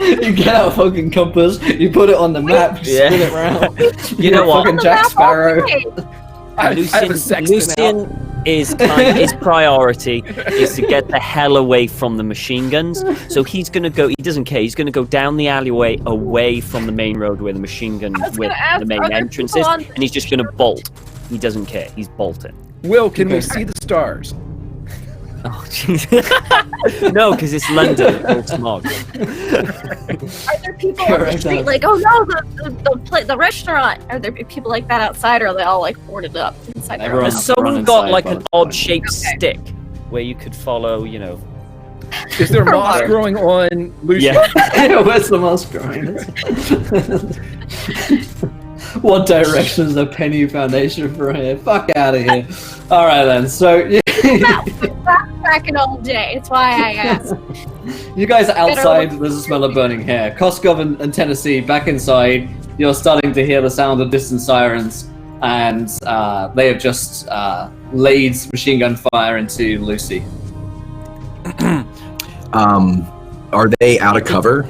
You get out a fucking compass, you put it on the map, you Yeah. spin it around. You know what? Fucking Jack Sparrow. I have a sextant out. Lucian his priority is to get the hell away from the machine guns. So he's gonna go. He doesn't care. He's gonna go down the alleyway away from the main road where the machine gun, I was where gonna ask, the main are there entrance people is, on- and he's just gonna bolt. He doesn't care. He's bolting. Will, can we see the stars? Oh jeez. No, because it's London. It's all smog. Are there people on the Correct. street like, oh no, the restaurant? Are there people like that outside, or are they all like boarded up inside their Everyone's Has house? someone running got inside like by an the odd-shaped Okay. stick where you could follow? You know. Is there moss Water. growing on Lucian? Yeah, where's the mouse growing? What direction is the Penny Foundation for here? Fuck out of here. Alright then, so Backtracking all day. That's why I asked. you guys are outside, there's a smell of burning hair. Koskov and Tennessee back inside, you're starting to hear the sound of distant sirens, and they have just laid machine gun fire into Lucy. Are they out of cover?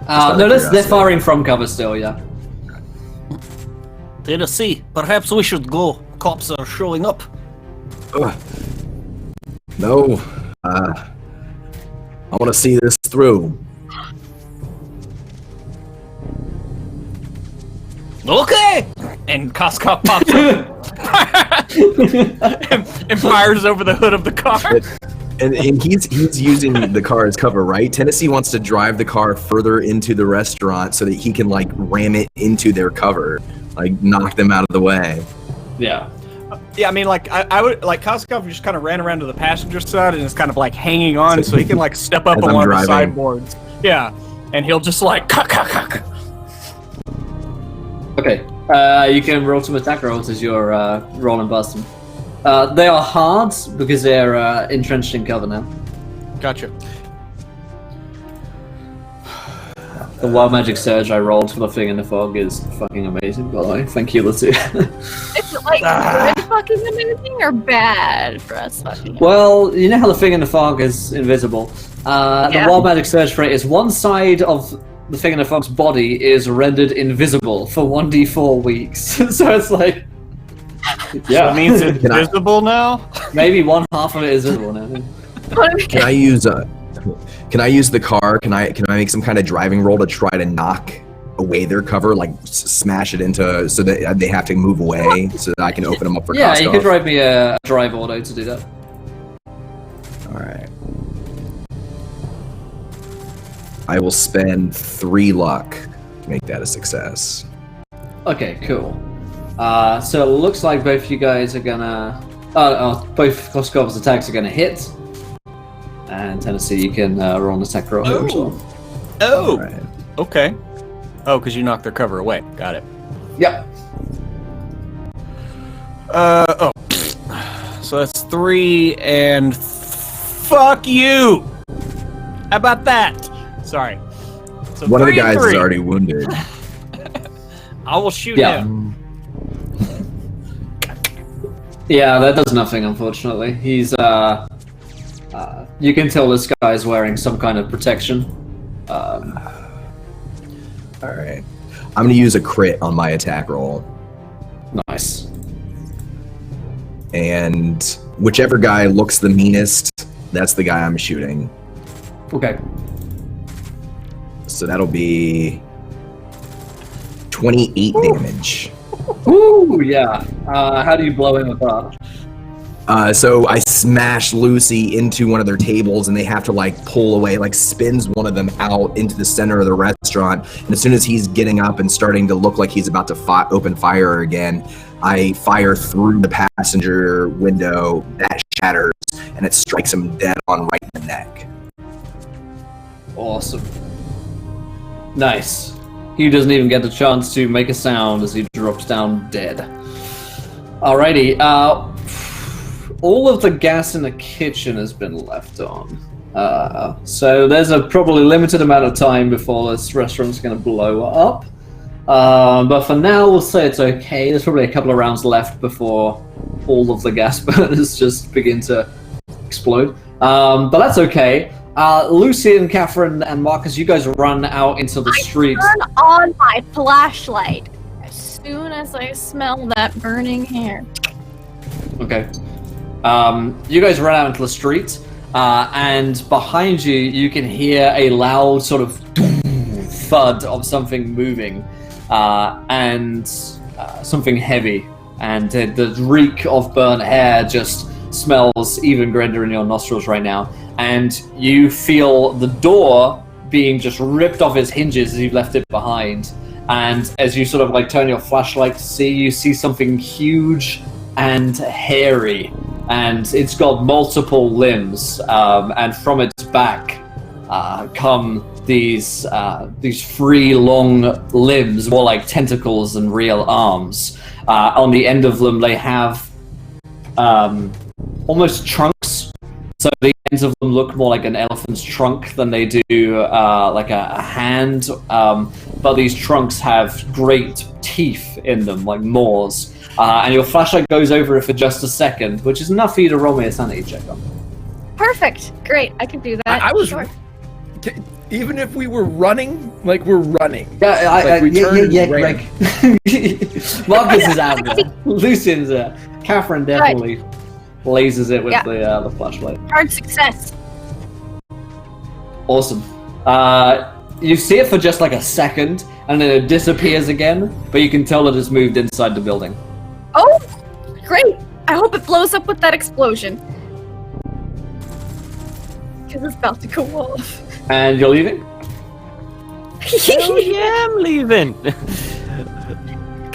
No, they're firing from cover still, yeah. Tennessee, perhaps we should go. Cops are showing up. Ugh. No. I want to see this through. Okay. And Koskov pops up and fires over the hood of the car. And he's using the car as cover, right? Tennessee wants to drive the car further into the restaurant so that he can like ram it into their cover, like knock them out of the way. Yeah. Yeah, I mean, like I would like Koskov just kind of ran around to the passenger side and is kind of like hanging on so he can like step up As on I'm one of the driving. sideboards. Yeah, and he'll just like Okay, you can roll some attack rolls as you're rolling past them. They are hard because they're entrenched in cover now. Gotcha. The wild magic surge I rolled for the thing in the fog is fucking amazing, by the way. Thank you, Lucy. Is it like good fucking amazing or bad for us fucking? Well, you know how the thing in the fog is invisible. The Yeah. wild magic surge for it is one side of the thing in the fog's body is rendered invisible for 1d4 weeks. So it's like, So yeah, it means it's Can I- visible now. maybe one half of it is visible now. Can I use the car? Can I make some kind of driving roll to try to knock away their cover, like smash it into so that they have to move away, so that I can open them up for Yeah, Koskov? you could write me a drive auto to do that. All right. I will spend 3 luck to make that a success. Okay, cool. So it looks like both you guys are gonna... both Koskov's attacks are gonna hit. And Tennessee, you can roll an attack roll here as well. Oh. All right. Okay. Oh, because you knocked their cover away. Got it. Yep. Oh. So that's 3 and fuck you. How about that? Sorry. So One of the 3 and guys 3. is already wounded. I will shoot Yeah. him. Yeah, that does nothing, unfortunately. He's, you can tell this guy's wearing some kind of protection. All right. I'm going to use a crit on my attack roll. Nice. And whichever guy looks the meanest, that's the guy I'm shooting. Okay. So that'll be 28 damage. Ooh, yeah. How do you blow him apart? So I smash Lucy into one of their tables, and they have to like pull away, like spins one of them out into the center of the restaurant. And as soon as he's getting up and starting to look like he's about to open fire again, I fire through the passenger window. That shatters, and it strikes him dead on right in the neck. Awesome. Nice. He doesn't even get the chance to make a sound as he drops down dead. Alrighty, all of the gas in the kitchen has been left on. So there's a probably limited amount of time before this restaurant's going to blow up. But for now, we'll say it's okay. There's probably a couple of rounds left before all of the gas burners just begin to explode. But that's okay. Lucy and Catherine and Marcus, you guys run out into the street. I turn on my flashlight as soon as I smell that burning hair. Okay. You guys run out into the street, and behind you, you can hear a loud sort of thud of something moving, and something heavy, and the reek of burnt hair just smells even greater in your nostrils right now. And you feel the door being just ripped off its hinges as you've left it behind. And as you sort of like turn your flashlight to see, you see something huge and hairy. And it's got multiple limbs. And from its back come these free long limbs, more like tentacles than real arms. On the end of them, they have almost trunks. So the ends of them look more like an elephant's trunk than they do like a hand. But these trunks have great teeth in them, like maws. And your flashlight goes over it for just a second, which is enough for you to roll me a sanity check on. Perfect. Great. I can do that. I was Sure. even if we were running, like we're running. Yeah, we turned and ran. like Marcus is out there. Lucian's there. Catherine definitely blazes it with the flashlight. Hard success. Awesome. You see it for just like a second, and then it disappears again, but you can tell that it's moved inside the building. Oh, great. I hope it blows up with that explosion. Because it's about to go off. And you're leaving? Oh yeah, I'm leaving.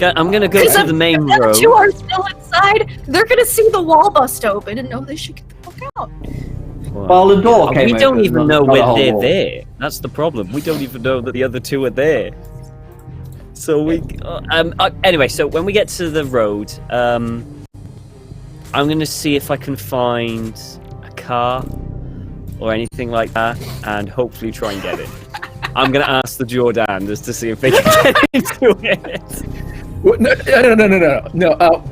I'm gonna go to the main road. If you are still inside, they're gonna see the wall bust open and know they should get the fuck out. Well, the door came We don't open, even not know the when whole they're wall. there. That's the problem. We don't even know that the other two are there. So anyway, so when we get to the road, I'm gonna see if I can find a car or anything like that, and hopefully try and get it. I'm gonna ask the Jordan just to see if they can get into it. What? No.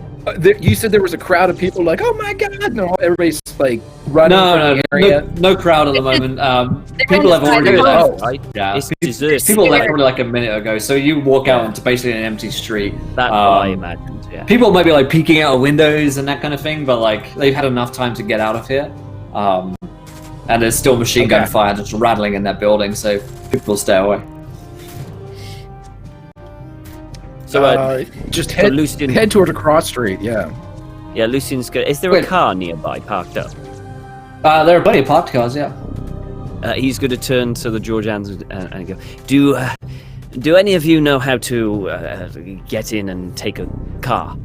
You said there was a crowd of people like, oh my god, no, everybody's like running from the area. No crowd at the moment. People have already left. Yeah, It's deserted. people left probably like a minute ago. So you walk out into basically an empty street. That's what I imagined. Yeah. People might be like peeking out of windows and that kind of thing, but like they've had enough time to get out of here. And there's still machine gun fire just rattling in that building, so people stay away. So just head towards a cross street. Yeah. Yeah, Lucian's good. Is there a car nearby parked up? There are plenty of parked cars, yeah. He's going to turn to the Georgians and go, Do any of you know how to get in and take a car?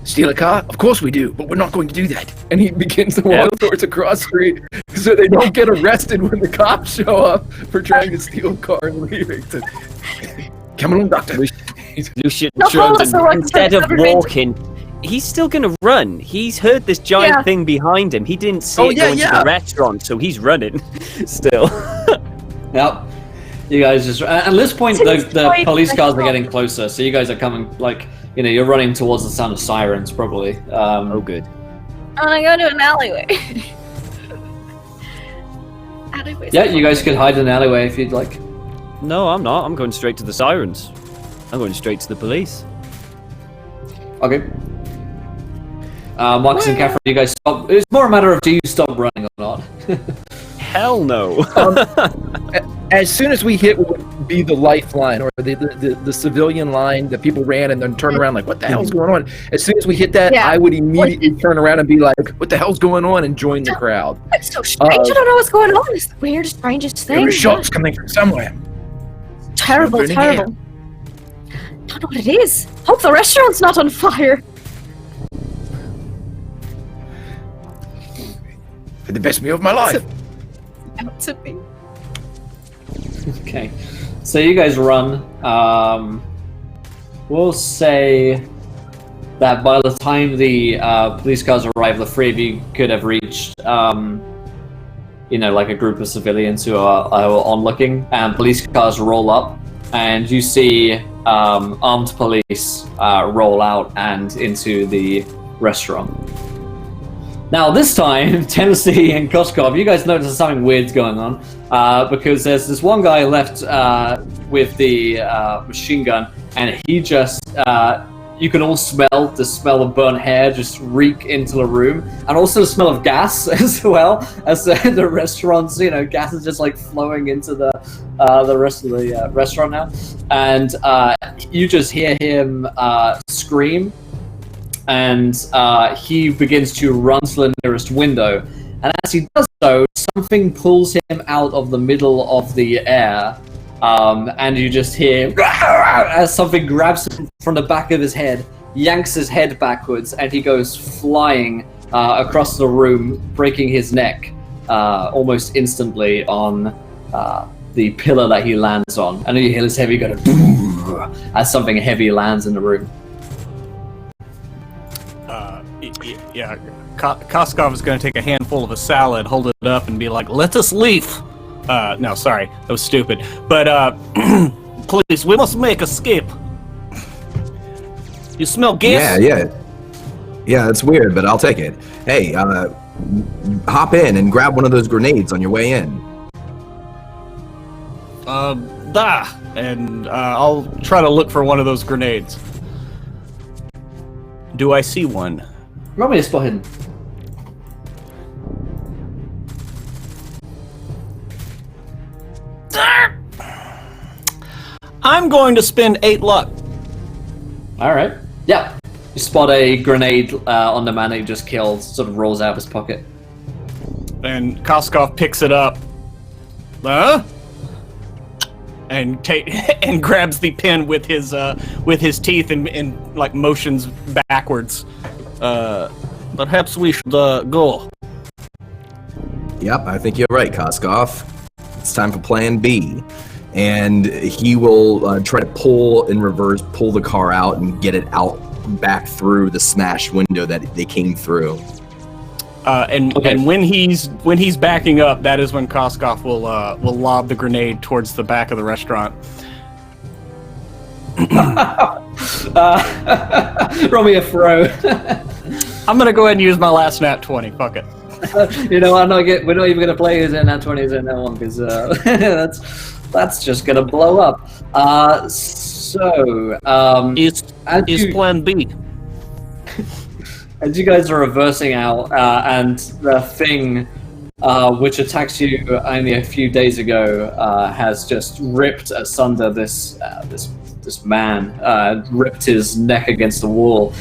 Steal a car? Of course we do, but we're not going to do that. And he begins to walk towards a cross street so they don't get arrested when the cops show up for trying to steal a car and leaving. Come on, doctor. Lucian turns and instead of walking, he's still going to run. He's heard this giant thing behind him. He didn't see it going to the restaurant, so he's running still. Yep. You guys just... At this point, the police cars are getting closer, so you guys are coming, like... You know, you're running towards the sound of sirens, probably. Oh, good. I'm gonna go to an alleyway. Yeah, you guys could hide in an alleyway if you'd like. No, I'm not. I'm going straight to the sirens. I'm going straight to the police. Okay. Marcus and Catherine, you guys stop. It's more a matter of do you stop running or not. Hell no. As soon as we hit what would be the lifeline or the civilian line that people ran and then turn around like, what the hell's going on? As soon as we hit that, Yeah. I would immediately turn around and be like, what the hell's going on? And join the crowd. It's so strange. I don't know what's going on. It's the weirdest, strangest thing. There were shots coming from somewhere. Terrible, Burning terrible. Don't know what it is. Hope the restaurant's not on fire. Had the best meal of my life. To be. Okay, so you guys run. We'll say that by the time the police cars arrive, the three of you could have reached, like a group of civilians who are onlooking, and police cars roll up, and you see armed police roll out and into the restaurant. Now, this time, Tennessee and Koskov, you guys notice something weird's going on, because there's this one guy left with the machine gun, and he just, you can all smell the smell of burnt hair just reek into the room, and also the smell of gas as well, as the restaurant's, gas is just like flowing into the rest of the restaurant now, and you just hear him scream. And he begins to run to the nearest window. And as he does so, something pulls him out of the middle of the air. And you just hear as something grabs him from the back of his head, yanks his head backwards, and he goes flying across the room, breaking his neck almost instantly on the pillar that he lands on. And then you hear this heavy go as something heavy lands in the room. Yeah, Koskov is going to take a handful of a salad, hold it up, and be like, "Let us leave." No, sorry, that was stupid. But please, we must make escape. You smell gas? Yeah, that's weird, but I'll take it. Hey, hop in and grab one of those grenades on your way in. And I'll try to look for one of those grenades. Do I see one? Roll me a spot hidden. I'm going to spend 8 luck. All right. Yeah. You spot a grenade on the man that you just killed, sort of rolls out of his pocket. And Koskov picks it up. And and grabs the pin with his teeth and like motions backwards. Perhaps we should go. Yep, I think you're right, Koskov. It's time for Plan B. And he will try to pull in reverse, pull the car out, and get it out back through the smashed window that they came through. And when he's backing up, that is when Koskov will lob the grenade towards the back of the restaurant. Roll me a throw. I'm gonna go ahead and use my last nat 20. Fuck it. We're not even gonna play his nat 20s in that one because that's just gonna blow up. Is Plan B? As you guys are reversing out, and the thing which attacks you only a few days ago has just ripped asunder this man, ripped his neck against the wall.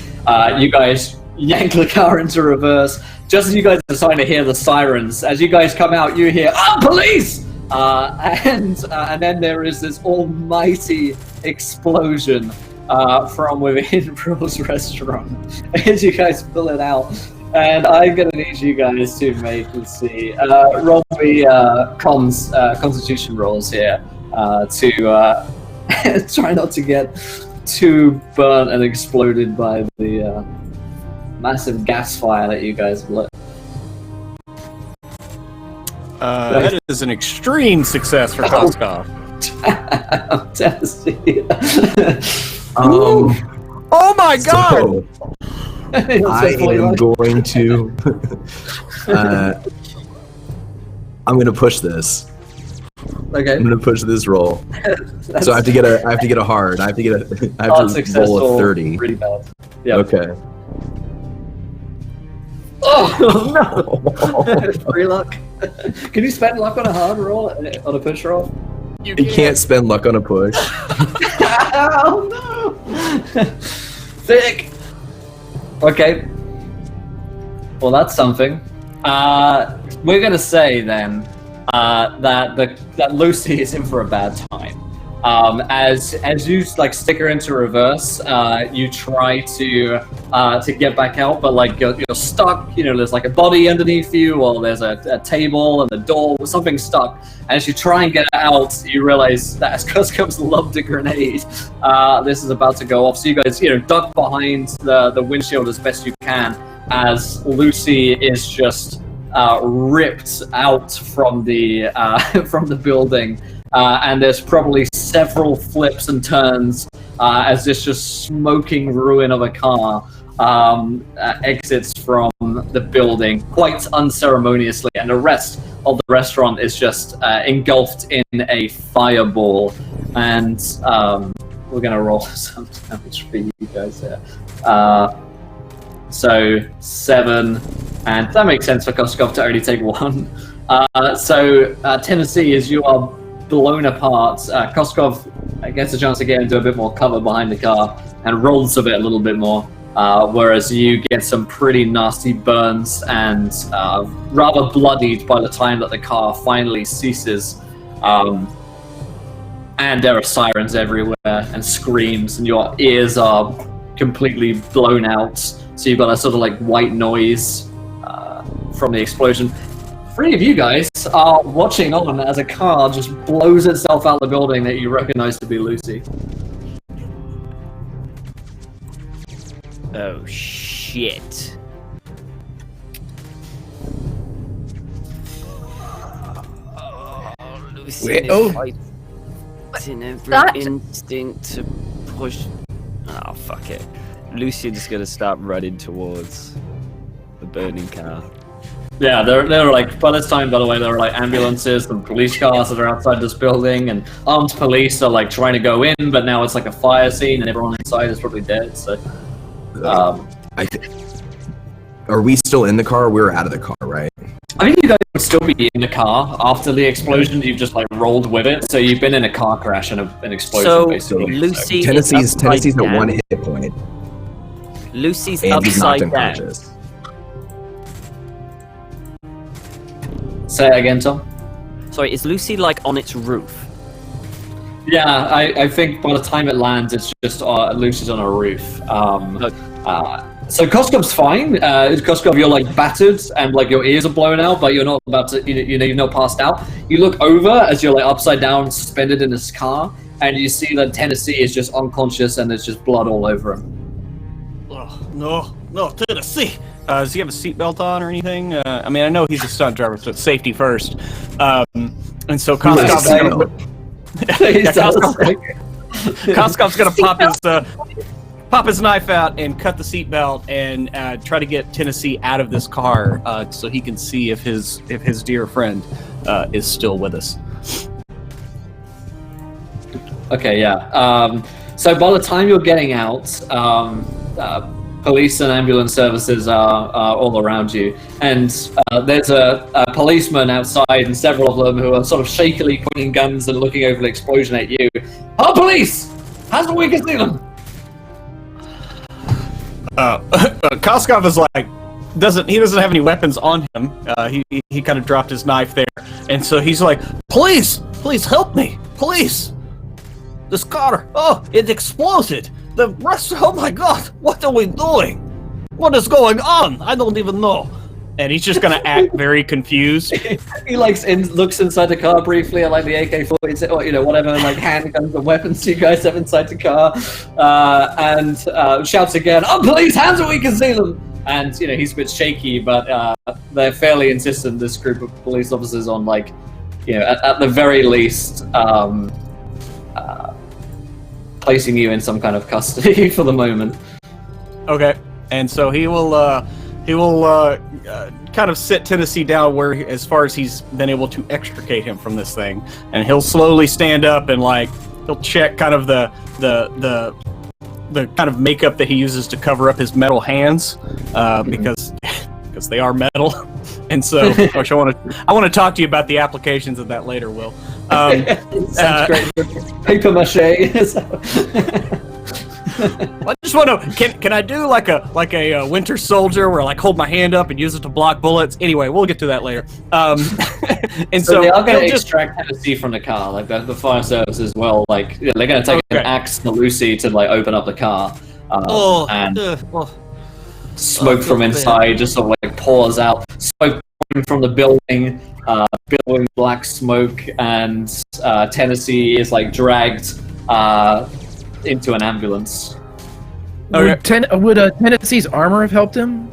You guys yank the car into reverse. Just as you guys are starting to hear the sirens, as you guys come out, you hear, police! And then there is this almighty explosion from within Bill's restaurant as you guys pull it out. And I'm gonna need you guys to make, let's see, roll me constitution rolls here to try not to get too burnt and exploded by the massive gas fire that you guys lit. That is an extreme success for Koskov. Tennessee. Oh my god! I am going to. I'm going to push this. Okay. I'm going to push this roll. So I have to get a hard. I have to roll a 30. Pretty bad. Yeah. Okay. Oh no! Free luck. Can you spend luck on a hard roll, on a push roll? You can't spend luck on a push. Oh no! Thick. Okay. Well, that's something. We're gonna say then that Lucy is in for a bad time. As you like stick her into reverse, you try to get back out, but like you're stuck. You know, there's like a body underneath you, or there's a table and the door, something's stuck. And as you try and get out, you realize that as Cuscum's loved a grenade, this is about to go off. So you guys, duck behind the windshield as best you can, as Lucy is just ripped out from the building. And there's probably several flips and turns as this just smoking ruin of a car exits from the building quite unceremoniously, and the rest of the restaurant is just engulfed in a fireball. And we're gonna roll some damage for you guys here. So 7, and that makes sense for Koskov to only take 1. So Tennessee, as you are blown apart, Koskov gets a chance to get into a bit more cover behind the car and rolls of it a little bit more, whereas you get some pretty nasty burns and rather bloodied by the time that the car finally ceases. And there are sirens everywhere and screams, and your ears are completely blown out, so you've got a sort of like white noise from the explosion. 3 of you guys are watching on as a car just blows itself out of the building that you recognize to be Lucy. Oh shit. Oh, Lucy is fighting every instinct to push. Oh, fuck it. Lucian's gonna start running towards the burning car. Yeah, there are like, by this time, by the way, there are like ambulances and police cars that are outside this building, and armed police are like trying to go in, but now it's like a fire scene and everyone inside is probably dead, so... Are we still in the car? We're out of the car, right? I think you guys would still be in the car after the explosion. You've just like rolled with it, so you've been in a car crash and an explosion, so basically. Lucy Tennessee's at down. 1 hit point. Lucy's And he's knocked upside down. unconscious. Say it again, Tom. Sorry, is Lucy like on its roof? Yeah, I think by the time it lands, it's just Lucy's on a roof. So Koskov's fine. Koskov, you're like battered and like your ears are blown out, but you're not about to, you've not passed out. You look over as you're like upside down, suspended in this car, and you see that Tennessee is just unconscious and there's just blood all over him. Oh, no, Tennessee. Does he have a seatbelt on or anything? I mean, I know he's a stunt driver, so it's safety first. And so Koskov's gonna pop his knife out and cut the seatbelt and try to get Tennessee out of this car so he can see if his dear friend is still with us. Okay, yeah. So by the time you're getting out, police and ambulance services are all around you, and there's a policeman outside and several of them who are sort of shakily pointing guns and looking over the explosion at you. Oh, police! How's we can see them? Koskov is like, he doesn't have any weapons on him. He kind of dropped his knife there, and so he's like, please help me, please. This car, it exploded. The rest, oh my god, what are we doing? What is going on? I don't even know. And he's just gonna act very confused. He looks inside the car briefly at like the AK-47 or whatever like handguns and weapons you guys have inside the car, and shouts again, "Oh, police, hands so we can see them!" And he's a bit shaky, but they're fairly insistent. This group of police officers on like, at the very least, placing you in some kind of custody for the moment. Okay, and so he will kind of sit Tennessee down where, as far as he's been able to extricate him from this thing, and he'll slowly stand up and like he'll check kind of the kind of makeup that he uses to cover up his metal hands, because they are metal, And so, gosh, I want to talk to you about the applications of that later, Will. Sounds great. Paper mache. I just want to. Can I do like a Winter Soldier where I like hold my hand up and use it to block bullets? Anyway, we'll get to that later. And so they are going to extract Tennessee from the car, like the fire service as well. Like they're going to take an axe to Lucy to like open up the car, and smoke from inside just sort of like pours out. Smoke from the building, billowing black smoke, and Tennessee is like dragged into an ambulance. Would Tennessee's armor have helped him?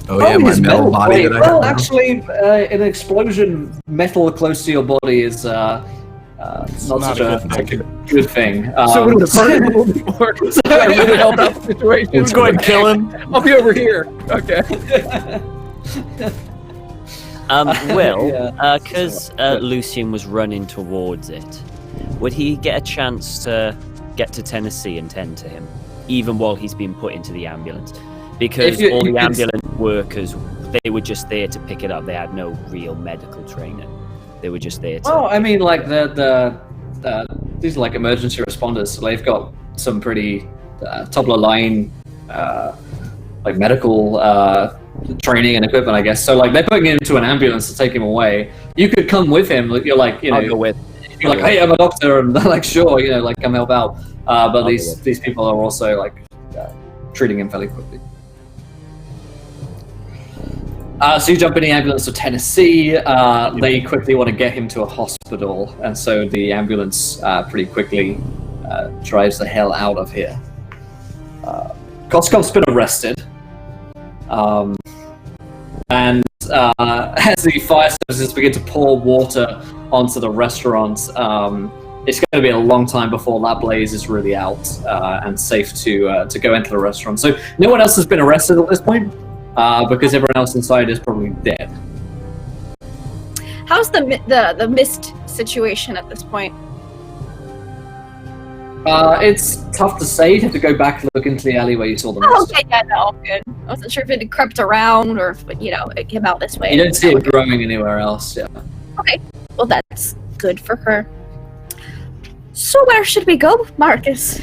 Oh yeah, my his metal body that I have. Well, now. actually, an explosion, metal close to your body is not such a good thing. So it would have hurt him a little bit more. So I really helped out the situation. Let's go ahead and kill him. I'll be over here. Okay. Will, because Lucian was running towards it, would he get a chance to get to Tennessee and tend to him, even while he's being put into the ambulance? Because all the ambulance workers, they were just there to pick it up. They had no real medical training. They were just there to... Well, I mean, like, these are like emergency responders, so they've got some pretty top-of-the-line, like, medical training and equipment, I guess. So, like, they're putting him into an ambulance to take him away. You could come with him. You're like, you know... I'll go with. You're like, hey, I'm a doctor, and they're like, sure, you know, like, come help out. But these people are also, like, treating him fairly quickly. So you jump in the ambulance to Tennessee. They quickly want to get him to a hospital, and so the ambulance pretty quickly drives the hell out of here. Koskov's been arrested, and as the fire services begin to pour water onto the restaurant, it's going to be a long time before that blaze is really out and safe to go into the restaurant. So no one else has been arrested at this point. Because everyone else inside is probably dead. How's the mist situation at this point? It's tough to say. You have to go back and look into the alley where you saw the mist. Oh, okay, yeah, no, good. I wasn't sure if it had crept around or if, you know, it came out this way. You don't see it growing anywhere else, yeah. Okay, well, that's good for her. So where should we go, Marcus?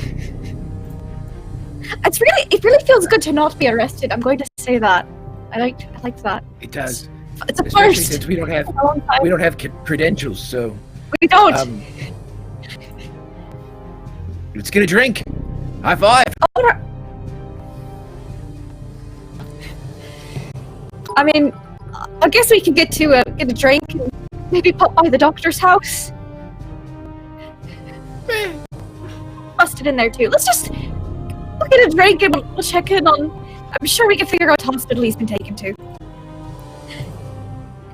It really feels good to not be arrested. I'm going to say that. I like that. It does. It's a Especially first. since we don't have credentials, so We don't. Let's get a drink. High five. I mean, I guess we could get a drink and maybe pop by the doctor's house. Busted in there too. Let's just get a drink and we'll check in on. I'm sure we can figure out what hospital he's been taken to.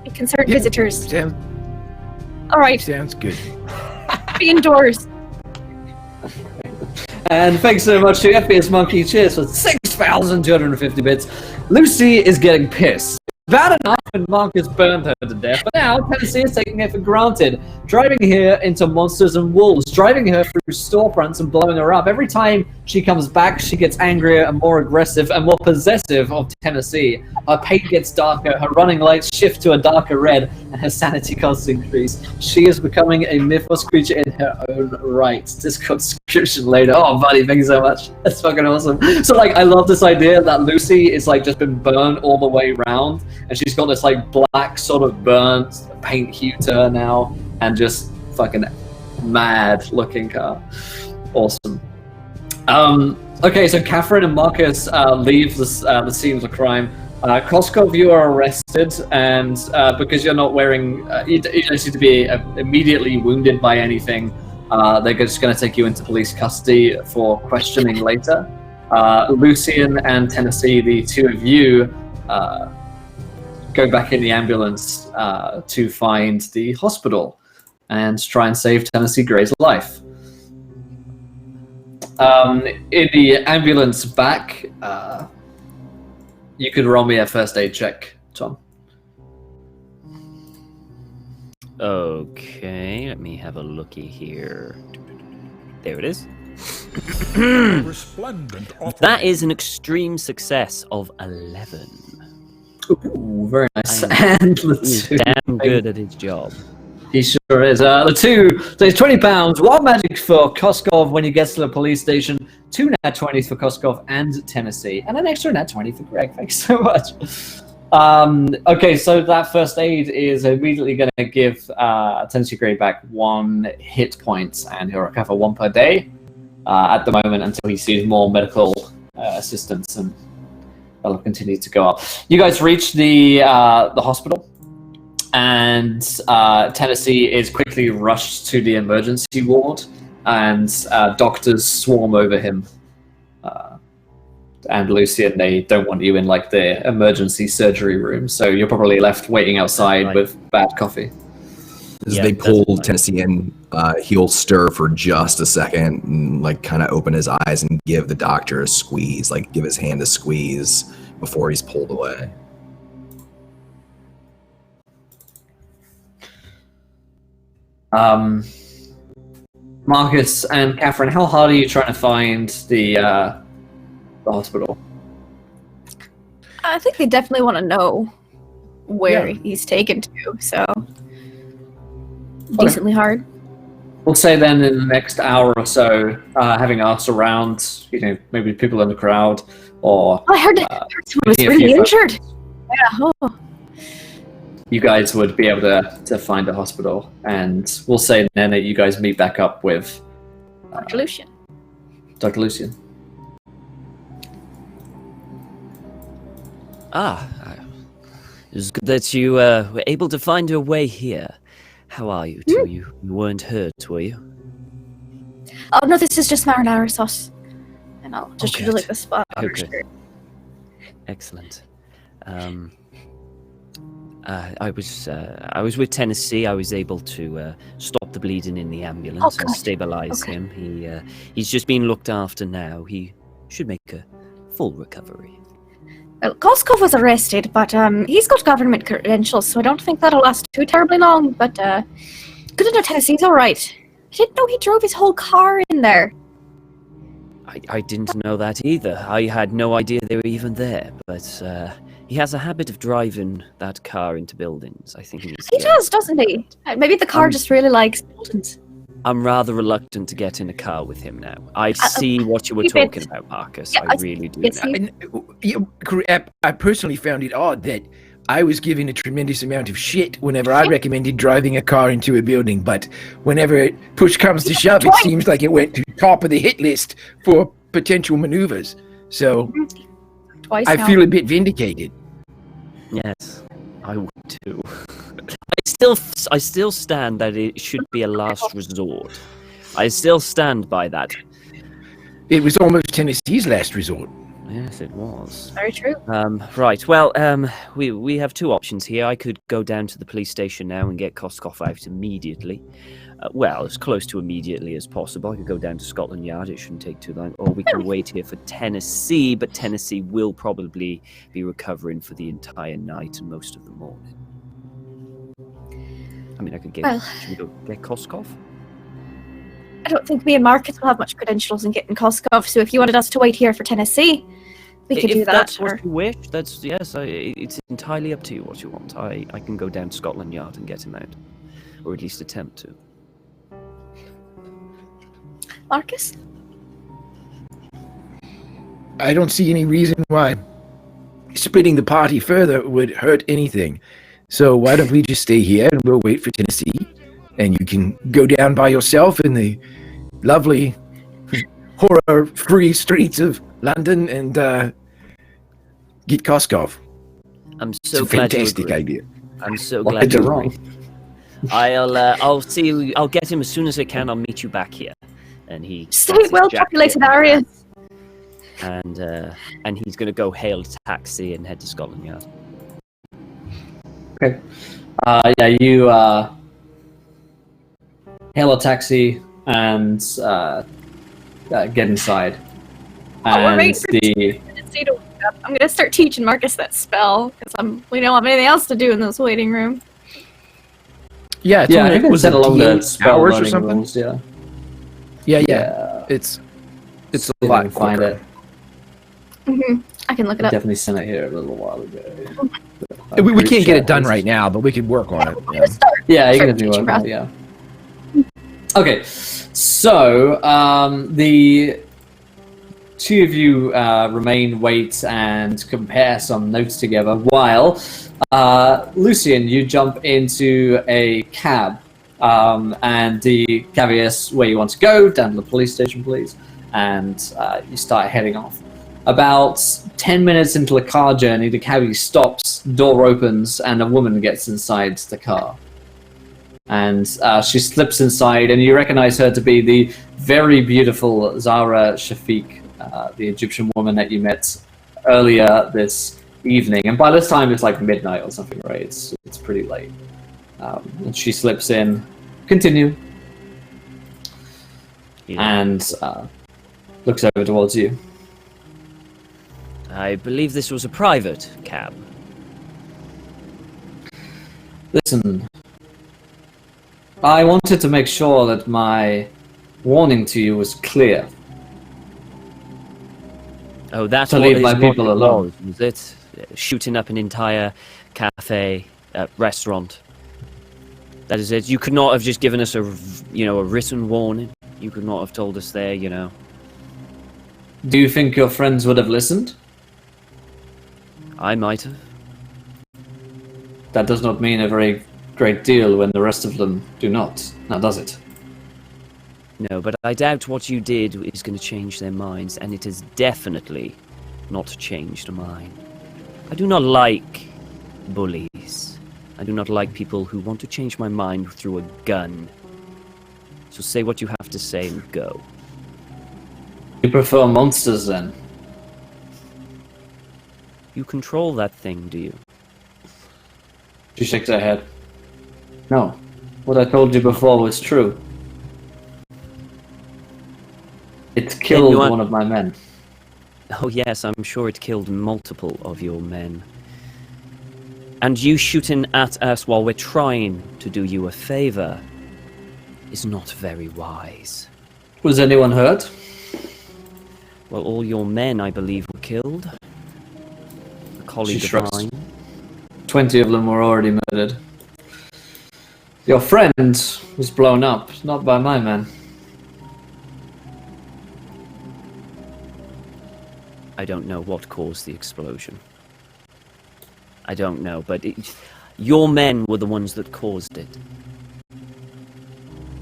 And concerned visitors. All right. Sounds good. Be indoors. And thanks so much to FPS Monkey. Cheers for 6,250 bits. Lucy is getting pissed. Bad enough when Marcus burned her to death, but now Tennessee is taking it for granted, driving her into monsters and wolves, driving her through storefronts and blowing her up. Every time she comes back, she gets angrier and more aggressive and more possessive of Tennessee. Her paint gets darker, her running lights shift to a darker red, and her sanity costs increase. She is becoming a mythos creature in her own right. Discord description later. Oh, buddy, thank you so much. That's fucking awesome. So, like, I love this idea that Lucy is, like, just been burned all the way around, and she's got this, like, black sort of burnt paint hue to her now, and just fucking mad looking car. Awesome. Okay, so Catherine and Marcus leave the scene of the crime. Koskov, you are arrested, and because you're not wearing, you don't seem to be immediately wounded by anything, they're just going to take you into police custody for questioning later. Lucian and Tennessee, the two of you, go back in the ambulance to find the hospital and try and save Tennessee Gray's life. In the ambulance back, you could roll me a first aid check, Tom. Okay, let me have a looky here. There it is. That is an extreme success of 11. Ooh, very nice. I- And He's Latu, damn good at his job. he sure is. Latu says £20. Wild magic for Koskov when he gets to the police station. 2 nat 20s for Koskov and Tennessee, and an extra nat 20 for Greg. Thanks so much. Okay, so that first aid is immediately going to give Tennessee Grey back 1 hit point, and he'll recover 1 per day at the moment until he sees more medical assistance, and that'll continue to go up. You guys reach the hospital, and Tennessee is quickly rushed to the emergency ward, and doctors swarm over him. And Lucian, they don't want you in like the emergency surgery room, so you're probably left waiting outside with bad coffee. As Yeah, they pull that's fine. Tennessee in, he'll stir for just a second and like kind of open his eyes and give the doctor a squeeze, like give his hand a squeeze before he's pulled away. Marcus and Catherine, how hard are you trying to find the hospital? I think they definitely want to know where Yeah. he's taken to, so decently hard. We'll say then in the next hour or so, having asked around, maybe people in the crowd, or Oh, I heard someone was making a really few injured. Yeah. Oh. you guys would be able to find a hospital, and we'll say then that you guys meet back up with Dr. Lucian. Dr. Lucian. It's good that you were able to find your way here. How are you two? You weren't hurt, were you? Oh no, this is just marinara sauce. And I'll just Okay. do like the spot on her Okay. shirt. Excellent. I was with Tennessee. I was able to stop the bleeding in the ambulance and good. stabilize Okay. him. He's just being looked after now. He should make a full recovery. Well, Koskov was arrested, but he's got government credentials, so I don't think that'll last too terribly long. But good to know Tennessee's all right. I didn't know he drove his whole car in there. I didn't know that either. I had no idea they were even there. But he has a habit of driving that car into buildings. I think He does, doesn't he? Maybe the car Um, just really likes buildings. I'm rather reluctant to get in a car with him now. I see what you were you bet. talking about, Marcus. Yeah, I really do. yes, now. I personally found it odd that I was given a tremendous amount of shit whenever I recommended driving a car into a building, but whenever push comes to shove, it seems like it went to top of the hit list for potential maneuvers. So Twice I now. feel a bit vindicated. Yes, I would too. I still stand that it should be a last resort. I still stand by that. It was almost Tennessee's last resort. Yes, it was. Very true. Right. Well, we have 2 options here. I could go down to the police station now and get Koskov out immediately. Well, as close to immediately as possible. I could go down to Scotland Yard. It shouldn't take too long. Or we can wait here for Tennessee, but Tennessee will probably be recovering for the entire night and most of the morning. I mean, I could get. Well- Should we go get Koskov? I don't think me and Marcus will have much credentials in getting Koskov, so if you wanted us to wait here for Tennessee, we could do If that. that's Or... what you wish, that's yes. It's entirely up to you what you want. I can go down to Scotland Yard and get him out, or at least attempt to. Marcus? I don't see any reason why splitting the party further would hurt anything. So why don't we just stay here and we'll wait for Tennessee, and you can go down by yourself in the lovely horror-free streets of London and get Koskov. I'm It's so a glad you fantastic agree. idea. I'm so What glad did you you wrong? agree. I'll see you. I'll get him as soon as I can. I'll meet you back here, and he Stay gets his well-populated jacket areas. and he's gonna go hail a taxi and head to Scotland Yard. Okay. Yeah, you hail a taxi and get inside. While we're And waiting for Tennessee to wake up, I'm gonna start teaching Marcus that spell because we don't have anything else to do in this waiting room. Yeah, it's yeah, I only, think it was said it along the D8 spell hours or learning something? rules, yeah. Yeah. It's See a if I lot can find quicker. it. I can look it I up. definitely sent it here a little while ago. We can't get it done Shadows. right now, but we could work on it. Yeah. Yeah, you Start can do teaching it. process. Yeah. Okay, so the two of you remain, wait, and compare some notes together. While Lucian, you jump into a cab, and the cab asks where you want to go, down to the police station, please, and you start heading off. About 10 minutes into the car journey, the cabbie stops, door opens, and a woman gets inside the car. And she slips inside, and you recognize her to be the very beautiful Zara Shafiq, the Egyptian woman that you met earlier this evening. And by this time, it's like midnight or something, right? It's pretty late. And she slips in. Continue. And looks over towards you. I believe this was a private cab. Listen, I wanted to make sure that my warning to you was clear. Oh, that's To what leave is my what people it alone. was it? Shooting up an entire cafe, restaurant. That is it. You could not have just given us a written warning. You could not have told us there, Do you think your friends would have listened? I might have. That does not mean a very great deal when the rest of them do not, now does it? No, but I doubt what you did is going to change their minds, and it has definitely not changed mine. I do not like bullies. I do not like people who want to change my mind through a gun. So say what you have to say and go. You prefer monsters then? You control that thing, do you? She shakes her head. No, what I told you before was true. It killed one of my men. Oh yes, I'm sure it killed multiple of your men. And you shooting at us while we're trying to do you a favor is not very wise. Was anyone hurt? Well, all your men, I believe, were killed. A colleague of shrugs. mine. 20 of them were already murdered. Your friend was blown up, not by my men. I don't know what caused the explosion. I don't know, but your men were the ones that caused it.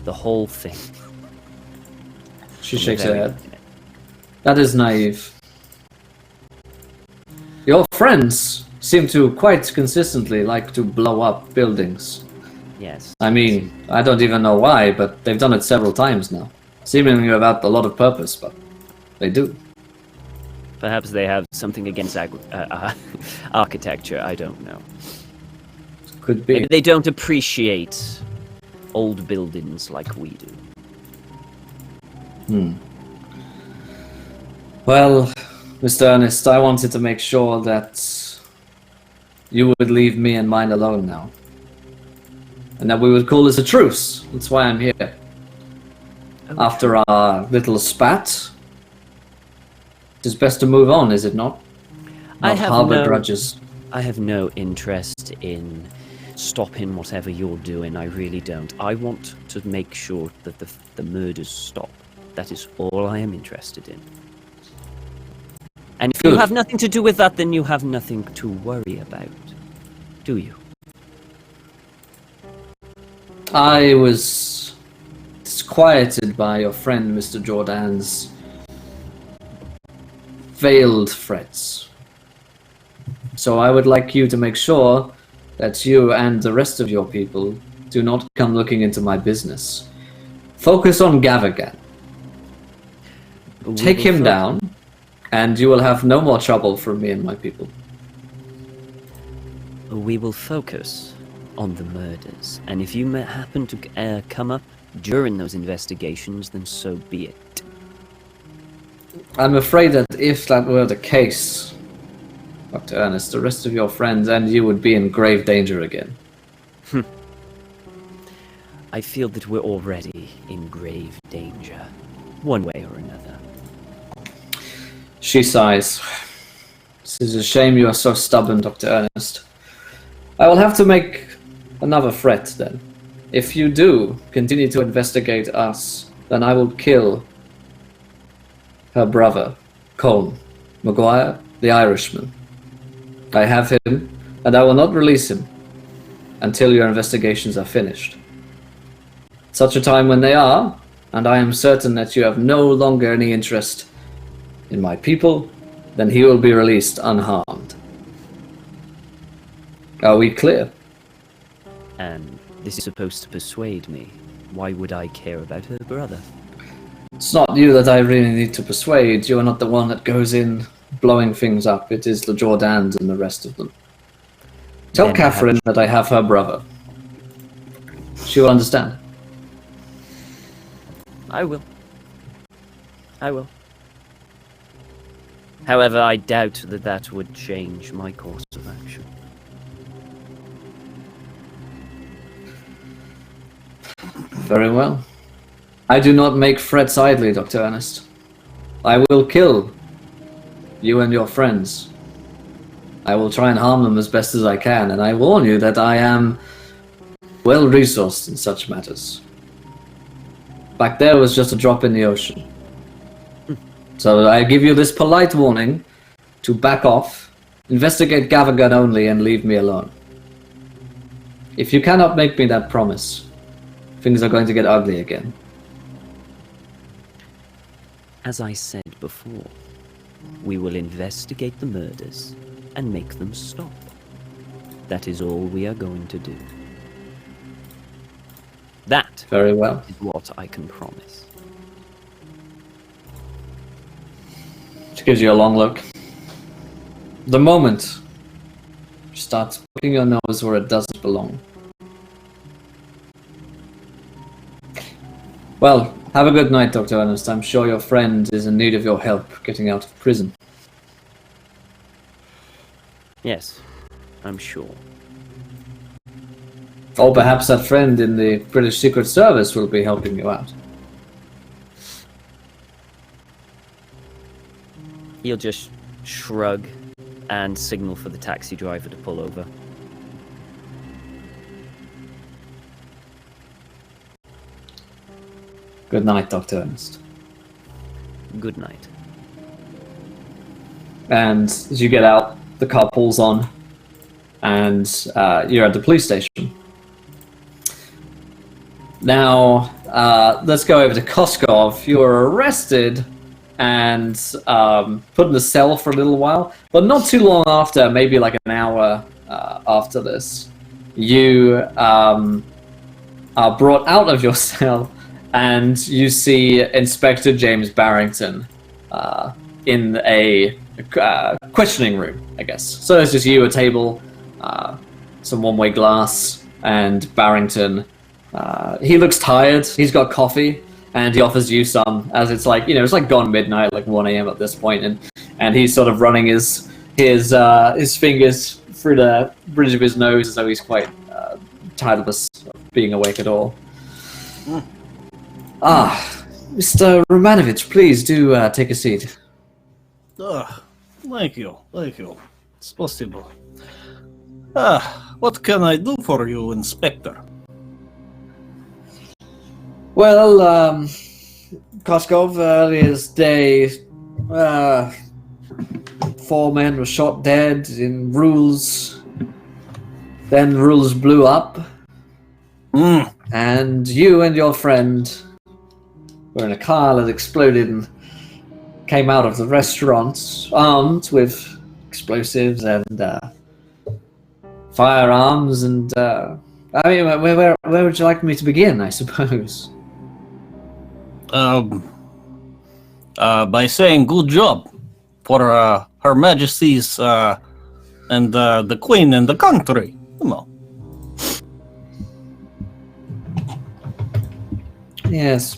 The whole thing. She shakes her head. That is naive. Your friends seem to quite consistently like to blow up buildings. Yes. I mean, I don't even know why, but they've done it several times now. Seemingly without a lot of purpose, but they do. Perhaps they have something against architecture, I don't know. Could be. Maybe they don't appreciate old buildings like we do. Well, Mr. Ernest, I wanted to make sure that you would leave me and mine alone now. And that we would call this a truce. That's why I'm here. After our little spat, it is best to move on, is it not? Not harbor grudges. I have no interest in stopping whatever you're doing. I really don't. I want to make sure that the murders stop. That is all I am interested in. And if you have nothing to do with that, then you have nothing to worry about, do you? I was disquieted by your friend Mr. Jordan's veiled threats. So I would like you to make sure that you and the rest of your people do not come looking into my business. Focus on Gavagan. Take him down, and you will have no more trouble from me and my people. We will focus on the murders, and if you happen to come up during those investigations, then so be it. I'm afraid that if that were the case, Dr. Ernest, the rest of your friends and you would be in grave danger again. I feel that we're already in grave danger, one way or another. She sighs. This is a shame you are so stubborn, Dr. Ernest. I will have to make another threat then. If you do continue to investigate us, then I will kill her brother, Colm Maguire, the Irishman. I have him, and I will not release him until your investigations are finished. Such a time when they are, and I am certain that you have no longer any interest in my people, then he will be released unharmed. Are we clear? And this is supposed to persuade me. Why would I care about her brother? It's not you that I really need to persuade. You are not the one that goes in blowing things up. It is the Jordans and the rest of them. Tell Then Catherine that I have her brother. She will understand. I will. I will. However, I doubt that that would change my course of action. Very well. I do not make threats idly, Dr. Ernest. I will kill you and your friends. I will try and harm them as best as I can, and I warn you that I am well-resourced in such matters. Back there was just a drop in the ocean. So I give you this polite warning to back off, investigate Gavagan only, and leave me alone. If you cannot make me that promise, things are going to get ugly again. As I said before, we will investigate the murders and make them stop. That is all we are going to do. That Very well. is what I can promise. She gives you a long look. The moment you start poking your nose where it doesn't belong. Well, have a good night, Dr. Ernest. I'm sure your friend is in need of your help getting out of prison. Yes, I'm sure. Or perhaps that friend in the British Secret Service will be helping you out. He'll just shrug and signal for the taxi driver to pull over. Good night, Dr. Ernest. Good night. And as you get out, the car pulls on, and you're at the police station. Now, let's go over to Koskov. You were arrested and put in a cell for a little while, but not too long after, maybe like an hour after this, you are brought out of your cell, and you see Inspector James Barrington in a questioning room, I guess. So it's just you, a table, some one-way glass, and Barrington. He looks tired. He's got coffee, and he offers you some. As it's like, it's like gone midnight, like 1 a.m. at this point, and he's sort of running his fingers through the bridge of his nose as though he's quite tired of us being awake at all. Mr. Romanovich, please do take a seat. Thank you. It's possible. What can I do for you, Inspector? Well, Koskov, earlier this day, 4 men were shot dead in Rules. Then Rules blew up. And you and your friend were in a car that exploded and came out of the restaurant armed with explosives and firearms. And I mean, where would you like me to begin, I suppose? By saying good job for Her Majesty's and the Queen and the country. Come on. Yes.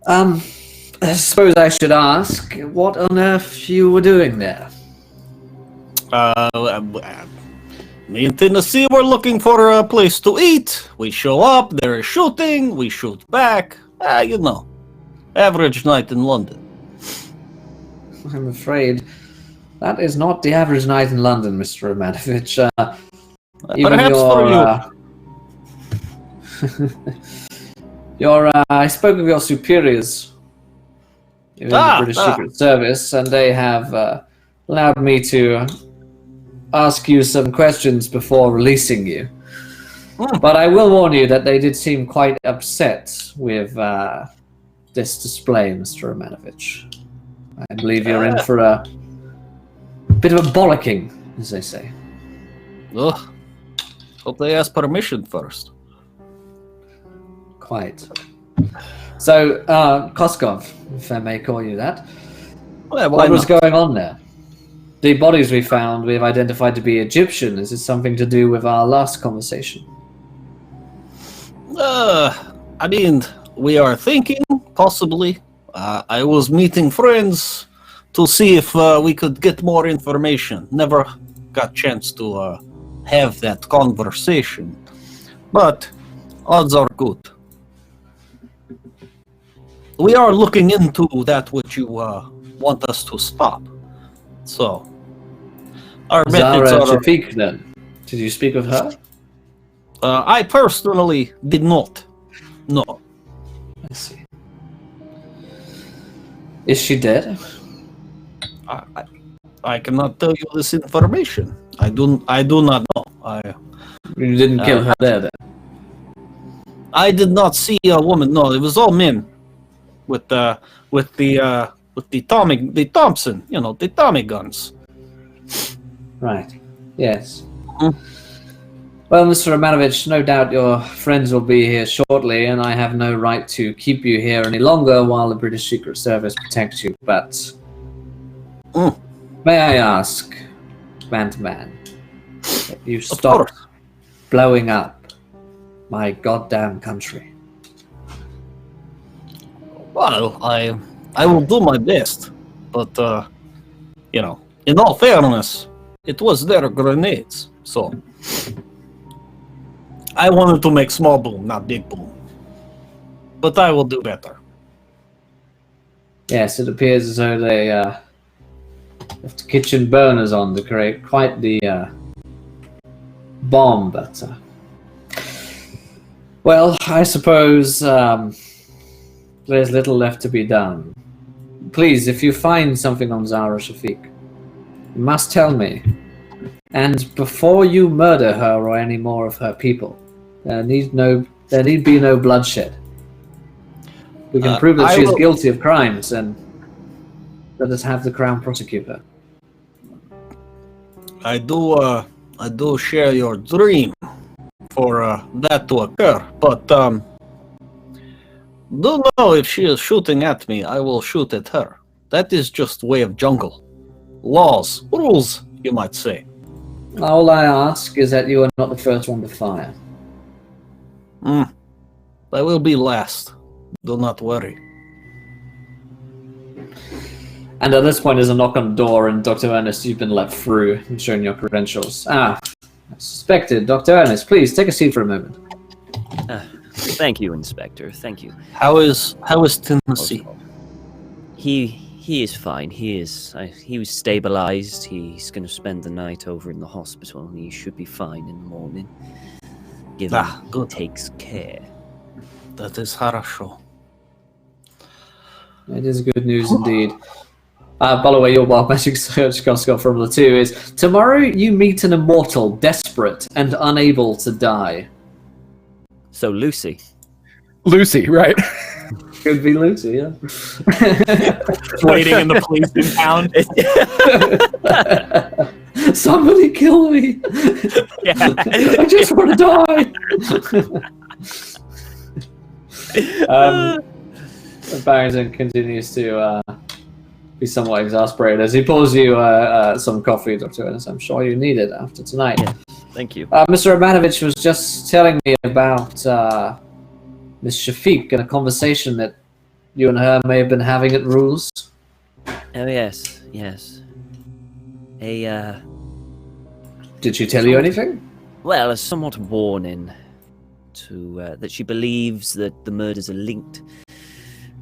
I suppose I should ask, what on earth you were doing there? Me and Tennessee were looking for a place to eat. We show up, there is shooting, we shoot back. Average night in London. I'm afraid that is not the average night in London, Mr. Romanovich. Even Perhaps your I spoke of your superiors in the British Secret Service, and they have allowed me to ask you some questions before releasing you. But I will warn you that they did seem quite upset with this display, Mr. Romanovich. I believe you're in for a bit of a bollocking, as they say. Ugh. Hope they ask permission first. Quite. So, Koskov, if I may call you that, Well, what was going on there? The bodies we found, we've identified to be Egyptian. Is it something to do with our last conversation? I mean, we are thinking, possibly. I was meeting friends to see if we could get more information. Never got chance to have that conversation. But odds are good. We are looking into that which you want us to stop. So, our methods Zara are... Shafiq, then. Did you speak with her? I personally did not. No. I see. Is she dead? I cannot tell you this information. I do not know. You didn't kill her there, then? I did not see a woman. No, it was all men. With the Thompson, the Tommy guns. Right. Yes. Well, Mr. Romanovich, no doubt your friends will be here shortly, and I have no right to keep you here any longer while the British Secret Service protects you, but... May I ask, man to man, that you stop blowing up my goddamn country? Well, I will do my best, but, in all fairness, it was their grenades, so... I wanted to make small boom, not big boom. But I will do better. Yes, it appears as though they left kitchen burners on to create quite the bomb, but... well, I suppose there's little left to be done. Please, if you find something on Zara Shafiq, you must tell me. And before you murder her or any more of her people, there need be no bloodshed. We can prove that she is guilty of crimes, and let us have the Crown prosecute her. I do share your dream for that to occur, but do know if she is shooting at me, I will shoot at her. That is just way of jungle. Laws, rules, you might say. All I ask is that you are not the first one to fire. I will be last. Do not worry. And at this point, there's a knock on the door, and Dr. Ernest, you've been let through and shown your credentials. I suspected. Dr. Ernest, please take a seat for a moment. Thank you, Inspector. Thank you. How is Tennessee? He is fine. He was stabilized. He's going to spend the night over in the hospital, and he should be fine in the morning. Given good. Takes care. That is хорошо. It is good news indeed. By the way, your wild magic search Koskov from the 2 is, tomorrow you meet an immortal, desperate, and unable to die. So Lucy. Lucy, right? Could be Lucy, yeah. Waiting in the police impound. Somebody kill me! Yeah. I just want to die! Barrington continues to be somewhat exasperated as he pours you some coffee, Dr. Ennis. I'm sure you need it after tonight. Yeah. Thank you. Mr. Romanovich was just telling me about Miss Shafiq and a conversation that you and her may have been having at Rules. Oh, yes. Did she tell you anything? Well, a somewhat warning to that she believes that the murders are linked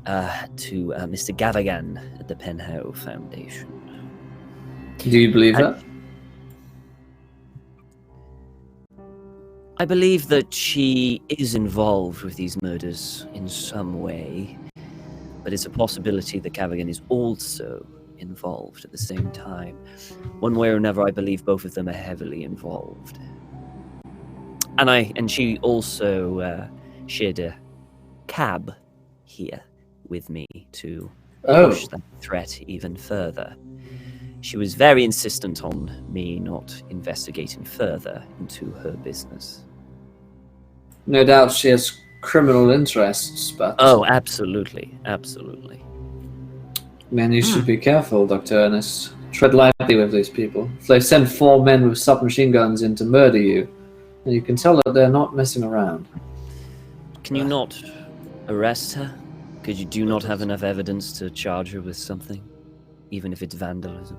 to Mr. Gavagan at the Penhow Foundation. Do you believe that? I believe that she is involved with these murders in some way, but it's a possibility that Gavigan is also involved at the same time. One way or another, I believe both of them are heavily involved. And she also shared a cab here with me to push that threat even further. She was very insistent on me not investigating further into her business. No doubt she has criminal interests, but... Oh, absolutely, absolutely. Man, you should be careful, Dr. Ernest. Tread lightly with these people. If they send 4 men with submachine guns in to murder you, then you can tell that they're not messing around. Can you not arrest her? Because you do not have enough evidence to charge her with something, even if it's vandalism.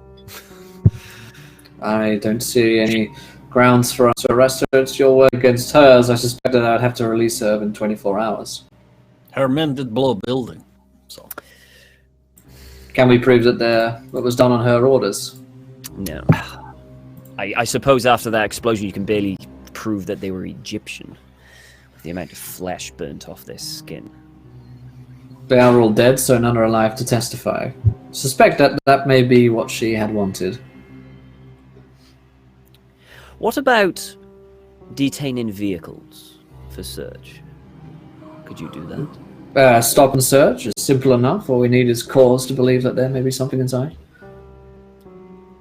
I don't see any grounds for us to arrest her. It's your word against hers. I suspect that I'd have to release her in 24 hours. Her men did blow a building, so... Can we prove that what was done on her orders? No. I suppose after that explosion you can barely prove that they were Egyptian, with the amount of flesh burnt off their skin. They are all dead, so none are alive to testify. Suspect that may be what she had wanted. What about detaining vehicles for search? Could you do that? Stop and search is simple enough. All we need is cause to believe that there may be something inside.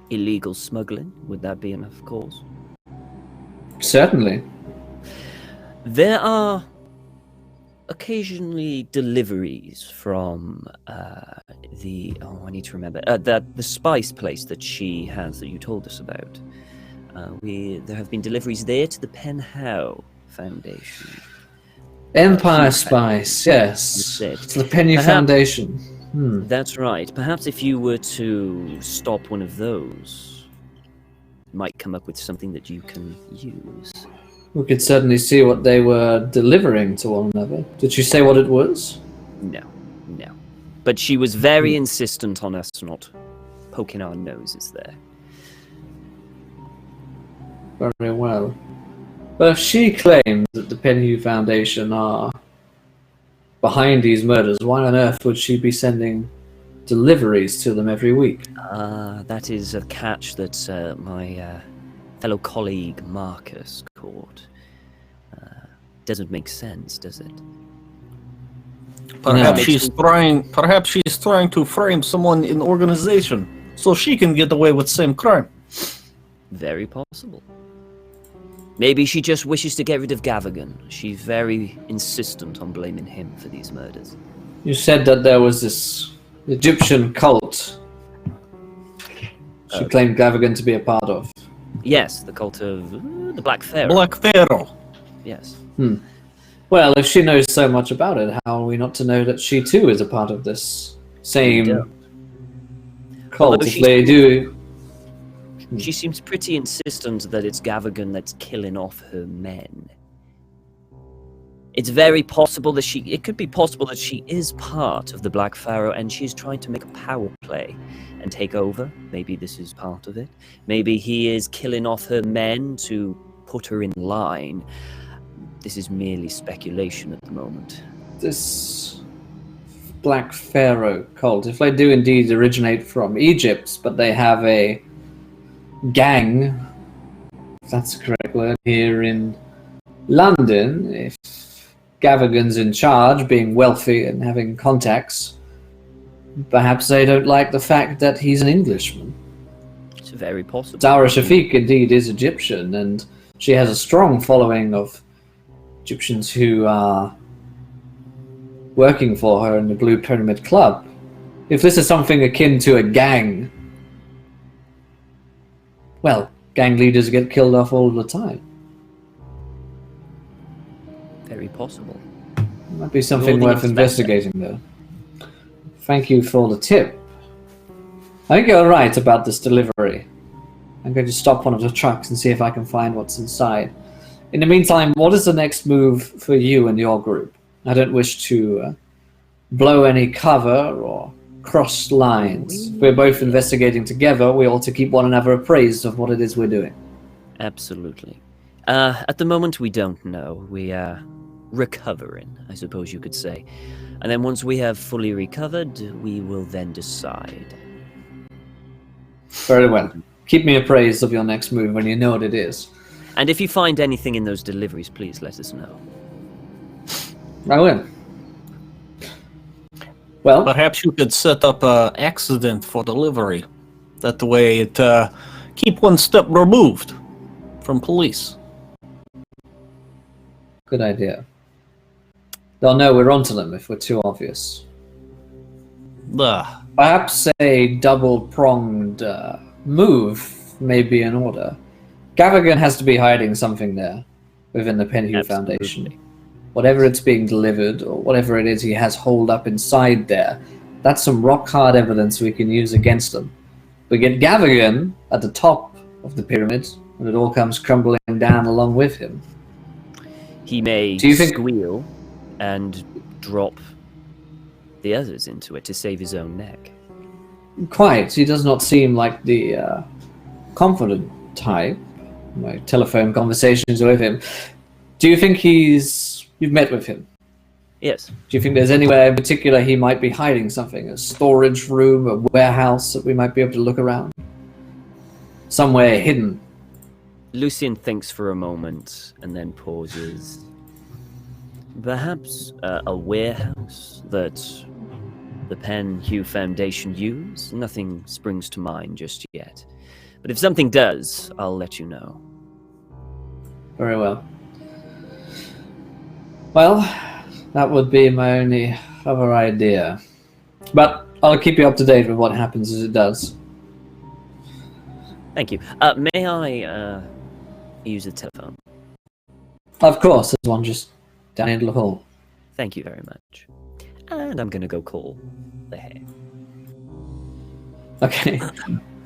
Illegal smuggling, would that be enough cause? Certainly. There are occasionally deliveries from I need to remember, the spice place that she has that you told us about. There have been deliveries there to the Penhow Foundation. Empire Spice, yes. It's the Penny Foundation. That's right. Perhaps if you were to stop one of those, you might come up with something that you can use. We could certainly see what they were delivering to one another. Did she say what it was? No. But she was very insistent on us not poking our noses there. Very well. But if she claims that the Penhew Foundation are behind these murders, why on earth would she be sending deliveries to them every week? That is a catch that my fellow colleague Marcus caught. Doesn't make sense, does it? Perhaps she's trying to frame someone in the organization so she can get away with same crime. Very possible. Maybe she just wishes to get rid of Gavigan. She's very insistent on blaming him for these murders. You said that there was this Egyptian cult she claimed Gavigan to be a part of. Yes, the cult of the Black Pharaoh. Black Pharaoh. Yes. Well, if she knows so much about it, how are we not to know that she too is a part of this same cult? If they do... She seems pretty insistent that it's Gavigan that's killing off her men. It's very possible that it could be possible that she is part of the Black Pharaoh and she's trying to make a power play and take over. Maybe this is part of it. Maybe he is killing off her men to put her in line. This is merely speculation at the moment. This Black Pharaoh cult, if they do indeed originate from Egypt, but they have a gang, if that's the correct word, here in London, if Gavigan's in charge, being wealthy and having contacts, perhaps they don't like the fact that he's an Englishman. It's very possible. Zara Shafiq indeed is Egyptian, and she has a strong following of Egyptians who are working for her in the Blue Pyramid Club. If this is something akin to a gang, well, gang leaders get killed off all the time. Very possible. Might be something worth investigating, though. Thank you for the tip. I think you're right about this delivery. I'm going to stop one of the trucks and see if I can find what's inside. In the meantime, what is the next move for you and your group? I don't wish to blow any cover or cross lines. We're both investigating together. We ought to keep one another appraised of what it is we're doing. Absolutely. At the moment, we don't know. We are recovering, I suppose you could say. And then once we have fully recovered, we will then decide. Very well. Keep me appraised of your next move when you know what it is. And if you find anything in those deliveries, please let us know. I will. Well, Perhaps you could set up an accident for delivery. That way it keep one step removed from police. good idea. They'll know we're onto them if we're too obvious. Ugh. Perhaps a double-pronged move may be in order. Gavigan has to be hiding something there within the Penhew Foundation. Whatever it's being delivered, or whatever it is he has holed up inside there, that's some rock-hard evidence we can use against them. We get Gavigan at the top of the pyramid, and it all comes crumbling down along with him. He may Do you think- squeal and drop the others into it to save his own neck. Quite. He does not seem like the confident type. My telephone conversations with him. Do you think you've met with him? Yes. Do you think there's anywhere in particular he might be hiding something? A storage room, a warehouse that we might be able to look around? Somewhere hidden. Lucian thinks for a moment and then pauses. Perhaps a warehouse that the Penhew Foundation use? Nothing springs to mind just yet. But if something does, I'll let you know. Very well. Well, that would be my only other idea. But I'll keep you up to date with what happens as it does. Thank you. May I use a telephone? Of course, there's one just down into the hall. Thank you very much. And I'm gonna go call the hair. Okay.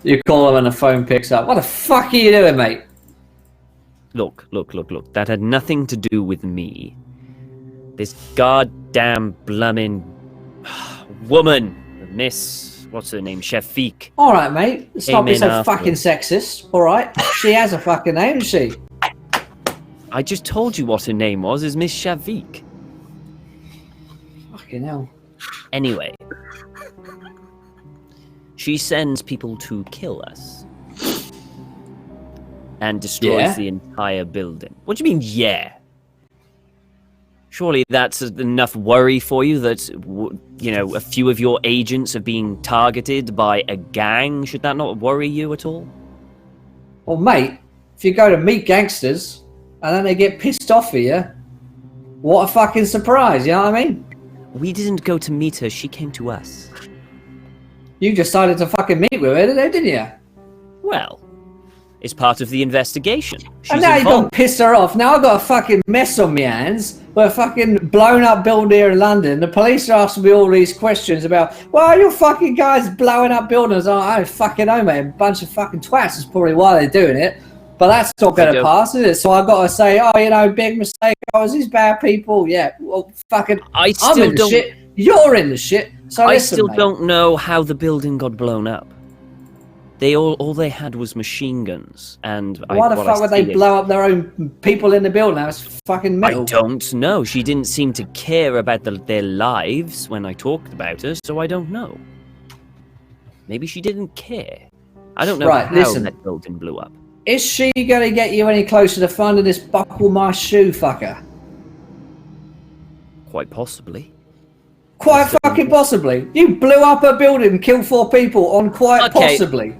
You call him and the phone picks up. What the fuck are you doing, mate? Look. That had nothing to do with me. This goddamn blummin' woman, Miss, what's her name, Shafiq. Alright, mate. Let's not be Came in so after. fucking sexist, alright? She has a fucking name, doesn't she? I just told you what her name was, is Miss Shafiq. Fucking hell. Anyway, she sends people to kill us and destroys Yeah? the entire building. What do you mean, yeah? Surely that's enough worry for you that, a few of your agents are being targeted by a gang? Should that not worry you at all? Well, mate, if you go to meet gangsters and then they get pissed off at you, what a fucking surprise, you know what I mean? We didn't go to meet her, she came to us. You decided to fucking meet with her, didn't you? Well, it's part of the investigation. She's And now you've gone involved. pissed her off. Now I've got a fucking mess on my hands. We're a fucking blown up building here in London. The police are asking me all these questions about, well, you fucking guys blowing up buildings. I don't fucking know, mate. A bunch of fucking twats is probably why they're doing it. But that's not going to don't- pass, is it? So I've got to say, big mistake. Oh, is these bad people? Yeah, well, fucking, I I'm still in the don't. shit. You're in the shit. So I listen, still mate. don't know how the building got blown up. They all they had was machine guns, and Why the fuck would they blow up their own people in the building? That's fucking metal. I don't know. She didn't seem to care about their lives when I talked about her, so I don't know. Maybe she didn't care. I don't know Right, how listen. that building blew up. Is she going to get you any closer to finding this buckle my shoe fucker? Quite possibly. Quite fucking possibly. You blew up a building and killed 4 people on quite Okay. possibly.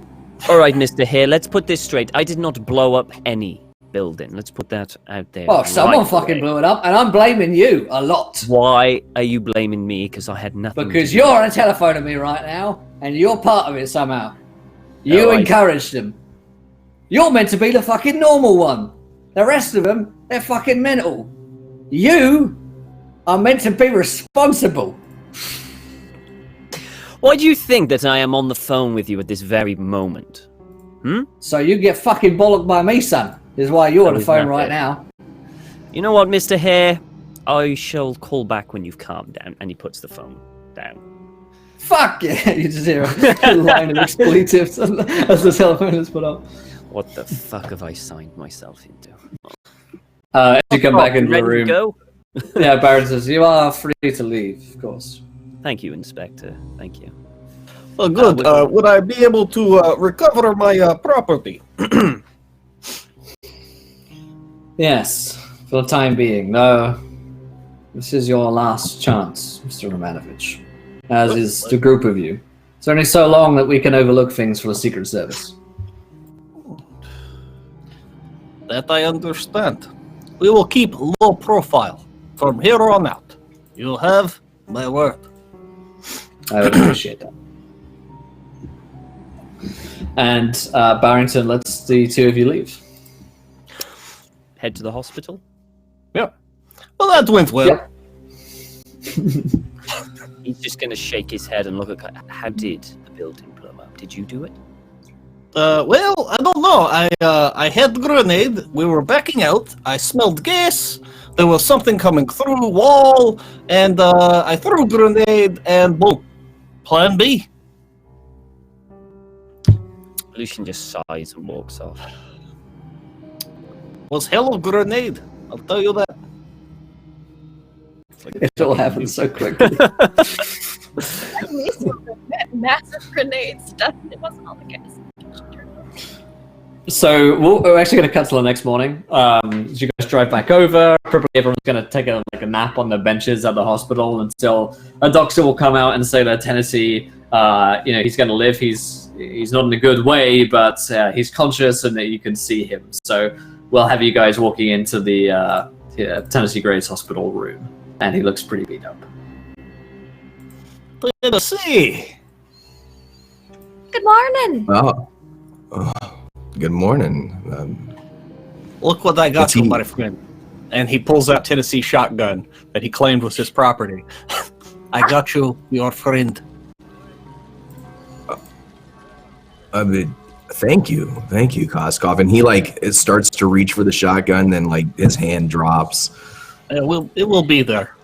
All right, Mr. Hare, let's put this straight. I did not blow up any building. Let's put that out there. Oh, someone right fucking away. blew it up, and I'm blaming you a lot. Why are you blaming me? Because I had nothing Because to do you're on a telephone to me right now, and you're part of it somehow. You Oh, I- encouraged them. You're meant to be the fucking normal one. The rest of them, they're fucking mental. You are meant to be responsible. Why do you think that I am on the phone with you at this very moment? So you get fucking bollocked by me, son. Is why you're on That the is phone not right it. now. You know what, Mr. Hare? I shall call back when you've calmed down. And he puts the phone down. Fuck yeah! You just hear a line of expletives as the telephone is put up. What the fuck have I signed myself into? As you come back into the Ready to room, go? yeah, Baron says, "You are free to leave, of course." Thank you, Inspector. Thank you. Well, good. Would I be able to recover my property? Yes, for the time being. No, this is your last chance, Mr. Romanovich, as is the group of you. It's only so long that we can overlook things for the Secret Service. That I understand. We will keep low profile from here on out. You have my word. I would appreciate that. And Barrington lets the two of you leave. Head to the hospital? Yeah. Well, that went well. Yep. He's just going to shake his head and look at how did the building blow up? Did you do it? Well, I don't know. I had grenade. We were backing out. I smelled gas. There was something coming through the wall, and I threw a grenade, and boom. Plan B. Lucian just sighs and walks off. Was hell of grenade. I'll tell you that. It all happened so quickly. Massive grenade stuff. It wasn't all the gas. So we're actually going to cut to the next morning. As you guys drive back over, probably everyone's going to take a nap on the benches at the hospital until a doctor will come out and say that Tennessee, he's going to live. He's not in a good way, but he's conscious and that you can see him. So we'll have you guys walking into the Tennessee Grace Hospital room, and he looks pretty beat up. Tennessee. Good morning. Oh, good morning. Look what I got What's you, he- my friend. And he pulls out Tennessee shotgun that he claimed was his property. I got you, your friend. I mean, thank you, Koskov. And he it starts to reach for the shotgun, then his hand drops. It will be there.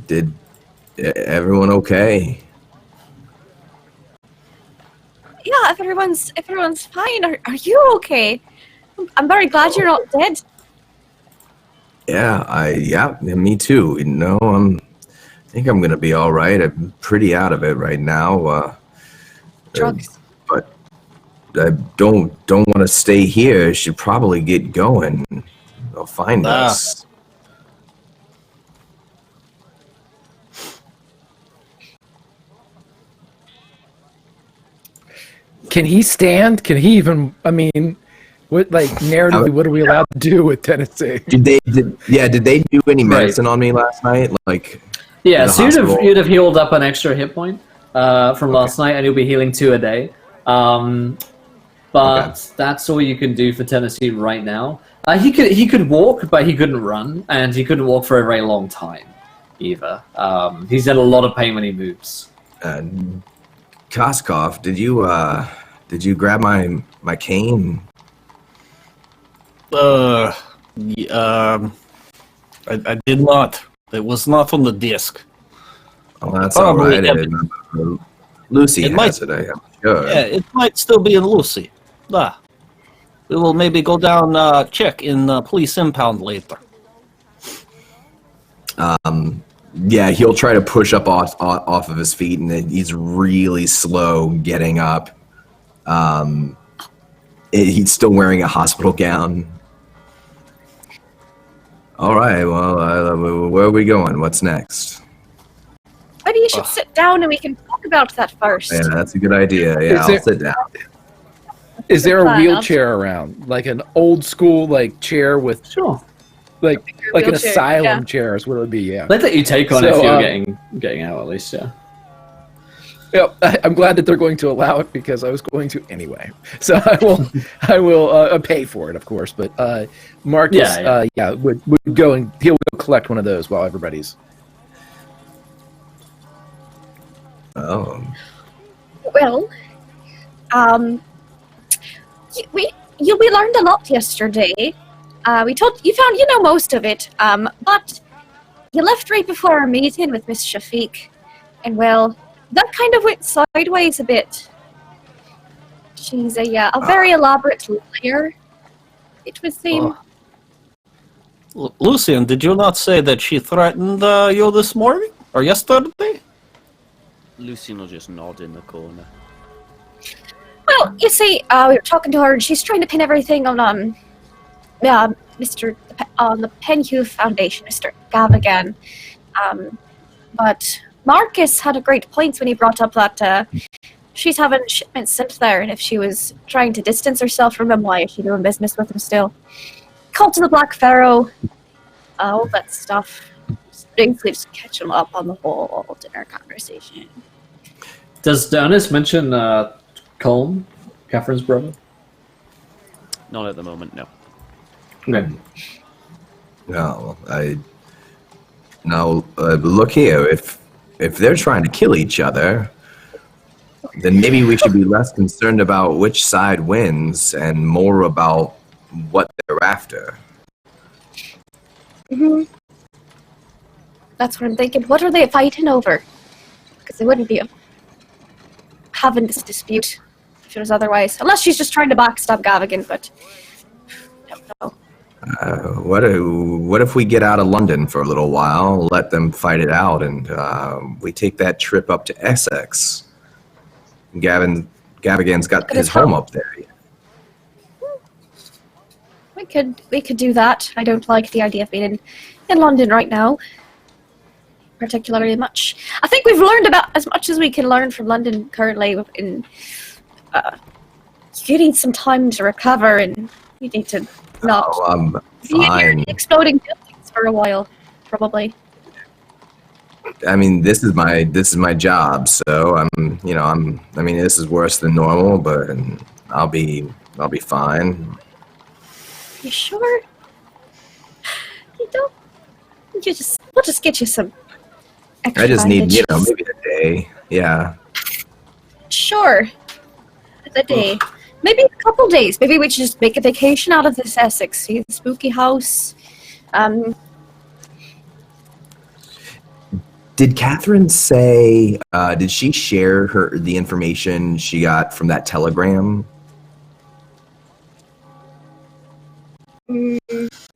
Did everyone okay? Yeah, if everyone's fine. Are you okay? I'm very glad you're not dead. Yeah, me too. I think I'm gonna be all right. I'm pretty out of it right now. Drugs. But I don't want to stay here. Should probably get going. They'll find us. Can he stand? Can he even? I mean, what narratively? What are we allowed to do with Tennessee? Did they do any medicine on me last night? Yeah, the so hospital? you'd have healed up an extra hit point from last night, and you'll be healing 2 a day. But that's all you can do for Tennessee right now. He could walk, but he couldn't run, and he couldn't walk for a very long time either. He's in a lot of pain when he moves. Koskov, did you grab my cane? I did not. It was not on the disc. Oh, that's all Probably right. empty. Lucy It has it. I'm sure. Yeah, it might still be in Lucy. We will maybe go down check in police impound later. Yeah, he'll try to push up off of his feet, and then he's really slow getting up. He's still wearing a hospital gown. All right, well, where are we going? What's next? Maybe you should sit down and we can talk about that first. Yeah, that's a good idea. Yeah, I'll sit down. Is there a Fine, wheelchair around, like an old school chair with Sure. like an Wheelchair, asylum yeah. chair is what it would be? Yeah. Let's let you take on So, if you're getting out at least, yeah. Yeah, I'm glad that they're going to allow it because I was going to anyway. So I will pay for it, of course. But Marcus, would go and he'll go collect one of those while everybody's. Oh, Well, we learned a lot yesterday. We told you found most of it. But you left right before our meeting with Miss Shafiq, and well, that kind of went sideways a bit. She's a very elaborate liar, it would seem. Lucian, did you not say that she threatened you this morning? Or yesterday? Lucian will just nod in the corner. Well, you see, we were talking to her, and she's trying to pin everything on the Penhue Foundation, Mr. Gavigan. But Marcus had a great point when he brought up that she's having shipments sent there, and if she was trying to distance herself from him, why is she doing business with him still? Cult of the Black Pharaoh, all that stuff. Basically just catch him up on the whole dinner conversation. Does Ernest mention Colm, Catherine's brother? Not at the moment, no. Okay. No, look here. If they're trying to kill each other, then maybe we should be less concerned about which side wins and more about what they're after. Mm-hmm. That's what I'm thinking. What are they fighting over? Because they wouldn't be having this dispute if it was otherwise. Unless she's just trying to backstab Gavigan, but I don't know. What if we get out of London for a little while, let them fight it out, and we take that trip up to Essex? Gavigan's got his home up there. We could do that. I don't like the idea of being in London right now, particularly much. I think we've learned about as much as we can learn from London currently. You need some time to recover, and you need to not be fine. Exploding buildings for a while, probably. I mean, this is my job, so I mean, this is worse than normal, but I'll be fine. You sure? You don't. We'll just get you some extra I just need, bandages. maybe a day. Yeah. Sure. A day. Maybe a couple days. Maybe we should just make a vacation out of this Essex. See the spooky house. Did Catherine say? Did she share the information she got from that telegram? Did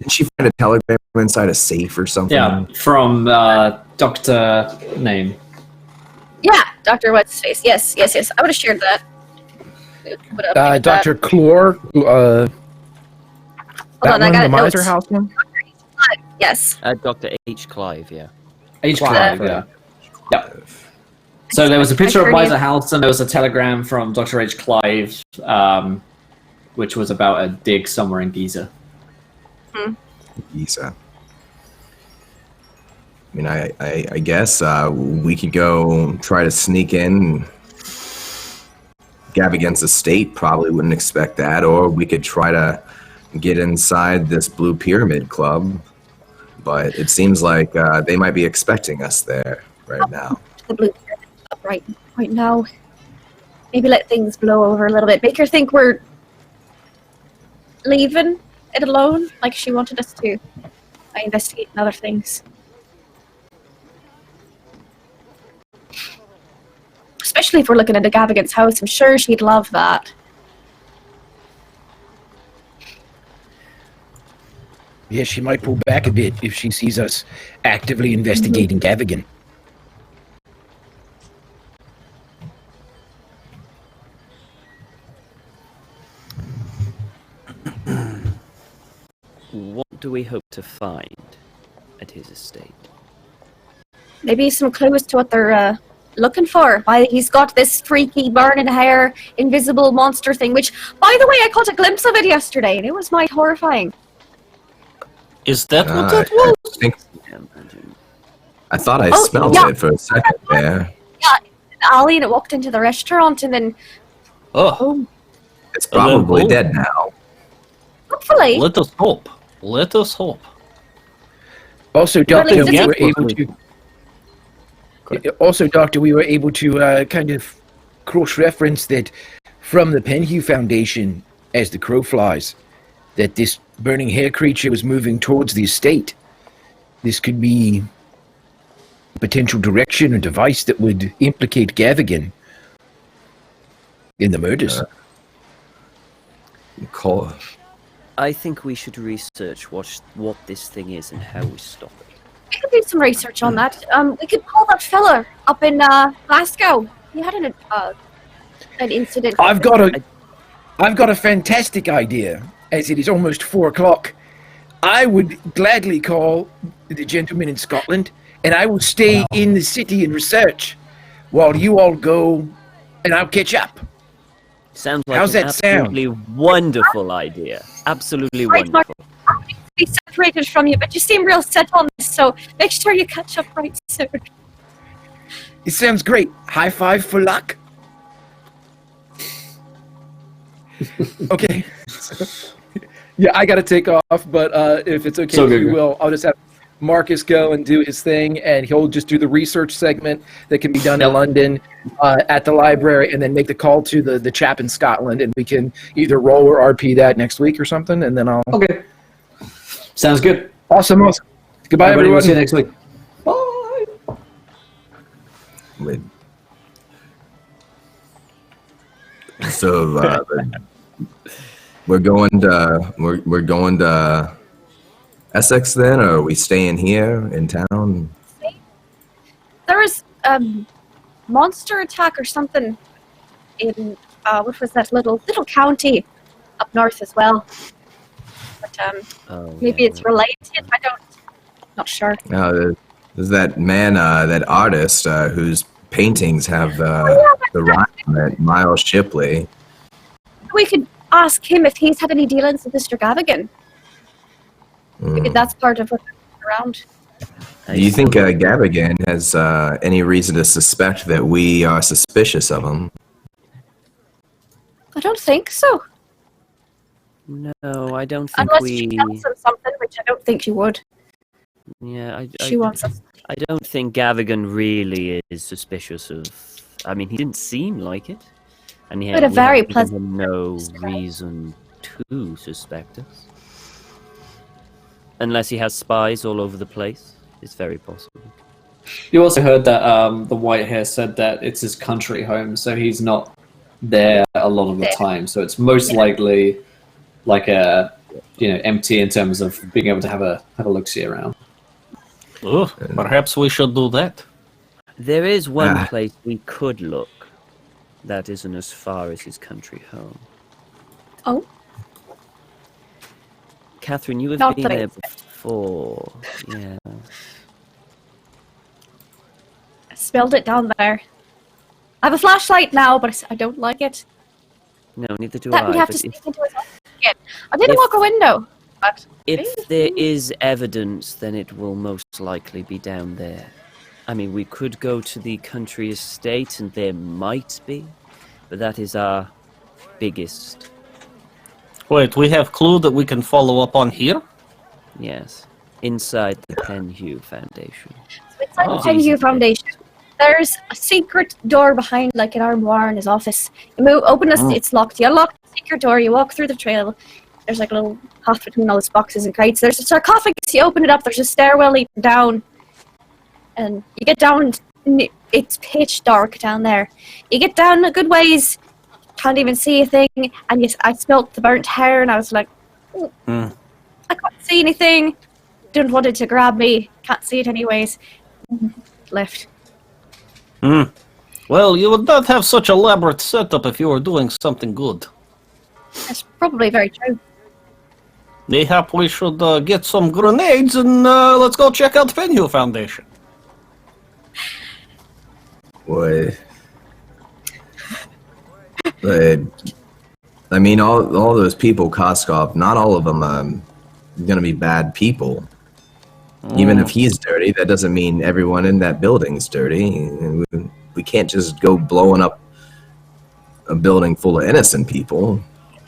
she find a telegram inside a safe or something? Yeah, from Dr. Name. Yeah, Dr. What's his face. Yes. I would have shared that. Dr. Clore, Hold on, I got the it. Miser House one? Yes. Dr. H. Clive, yeah. H. Clive, Clive, yeah. Yeah. So there was a picture of Miser House, and there was a telegram from Dr. H. Clive, which was about a dig somewhere in Giza. Giza. I mean, I guess we could go try to sneak in. Gavigan's estate probably wouldn't expect that, or we could try to get inside this Blue Pyramid Club. But it seems like they might be expecting us there right now. The Blue Pyramid Club right now. Maybe let things blow over a little bit. Make her think we're leaving it alone, like she wanted us to, by investigating other things. Especially if we're looking into Gavigan's house, I'm sure she'd love that. Yeah, she might pull back a bit if she sees us actively investigating Gavigan. What do we hope to find at his estate? Maybe some clues to what they're looking for. Why he's got this freaky burning hair, invisible monster thing, which, by the way, I caught a glimpse of it yesterday, and it was quite horrifying. Is that what that was? I thought I smelled it for a second there. Yeah, Ali, and it walked into the restaurant, and then... Oh. It's probably dead now. Hopefully. Let us hope. Let us hope. Also, Doctor, Really, we were able to... Also, Doctor, we were able to kind of cross-reference that from the Penhue Foundation, as the crow flies, that this burning hair creature was moving towards the estate. This could be a potential direction or device that would implicate Gavigan in the murders. Call. I think we should research what this thing is and how we stop it. We could do some research on that. We could call that fella up in Glasgow. He had an incident. I've got a fantastic idea, as it is almost 4 o'clock. I would gladly call the gentleman in Scotland, and I will stay in the city and research while you all go, and I'll catch up. Sounds like How's an that sound? absolutely wonderful idea. Absolutely wonderful. I'm to be separated from you, but you seem real set on this, so make sure you catch up right soon. It sounds great. High five for luck. Okay. Yeah, I gotta take off, but if it's okay, we will. I'll just have Marcus go and do his thing, and he'll just do the research segment that can be done in London at the library, and then make the call to the chap in Scotland, and we can either roll or RP that next week or something, and then I'll... Okay. Sounds good. Awesome. Goodbye, everyone. We'll see you next week. Bye. Wait. So we're going to Essex then, or are we staying here in town? There was monster attack or something in what was that little county up north as well. But maybe it's related. Not sure. There's that man, that artist whose paintings have the rhyme on it, Miles Shipley. We could ask him if he's had any dealings with Mr. Gavigan. Maybe that's part of what's around. Do you think Gavigan has any reason to suspect that we are suspicious of him? I don't think so. No, I don't think Unless she tells him something, which I don't think she would. Yeah, She wants us. I don't think Gavigan really is suspicious of... I mean, he didn't seem like it. And he But a very pleasant no reason to suspect us. Unless he has spies all over the place. It's very possible. You also heard that the white hair said that it's his country home, so he's not there a lot of the time. So it's most likely like empty in terms of being able to have a look-see around. Oh, perhaps we should do that. There is one place we could look that isn't as far as his country home. Oh? Catherine, you have Not been that I there before. Yeah. I spilled it down there. I have a flashlight now, but I don't like it. No, neither do That I. would have but to sneak into his office again. I didn't walk a window, but... If there is evidence, then it will most likely be down there. I mean, we could go to the country estate, and there might be, but that is our biggest. Wait, we have clue that we can follow up on here? Yes, inside the Penhew Foundation. So inside the Penhew Foundation, there's a secret door behind, like an armoire in his office. You open it, it's locked. You unlock the secret door, you walk through the trail. There's like a little path between all those boxes and crates. There's a sarcophagus, you open it up, there's a stairwell leading down. And you get down, it's pitch dark down there. You get down a good ways, can't even see a thing, and I smelt the burnt hair, and I was like, I can't see anything. Didn't want it to grab me, can't see it anyways. Left. Well, you would not have such elaborate setup if you were doing something good. That's probably very true. Mayhap we should get some grenades and let's go check out the Penhew Foundation. Boy. I mean, all those people, Koskov, not all of them are going to be bad people. Even if he's dirty, that doesn't mean everyone in that building's dirty. We can't just go blowing up a building full of innocent people.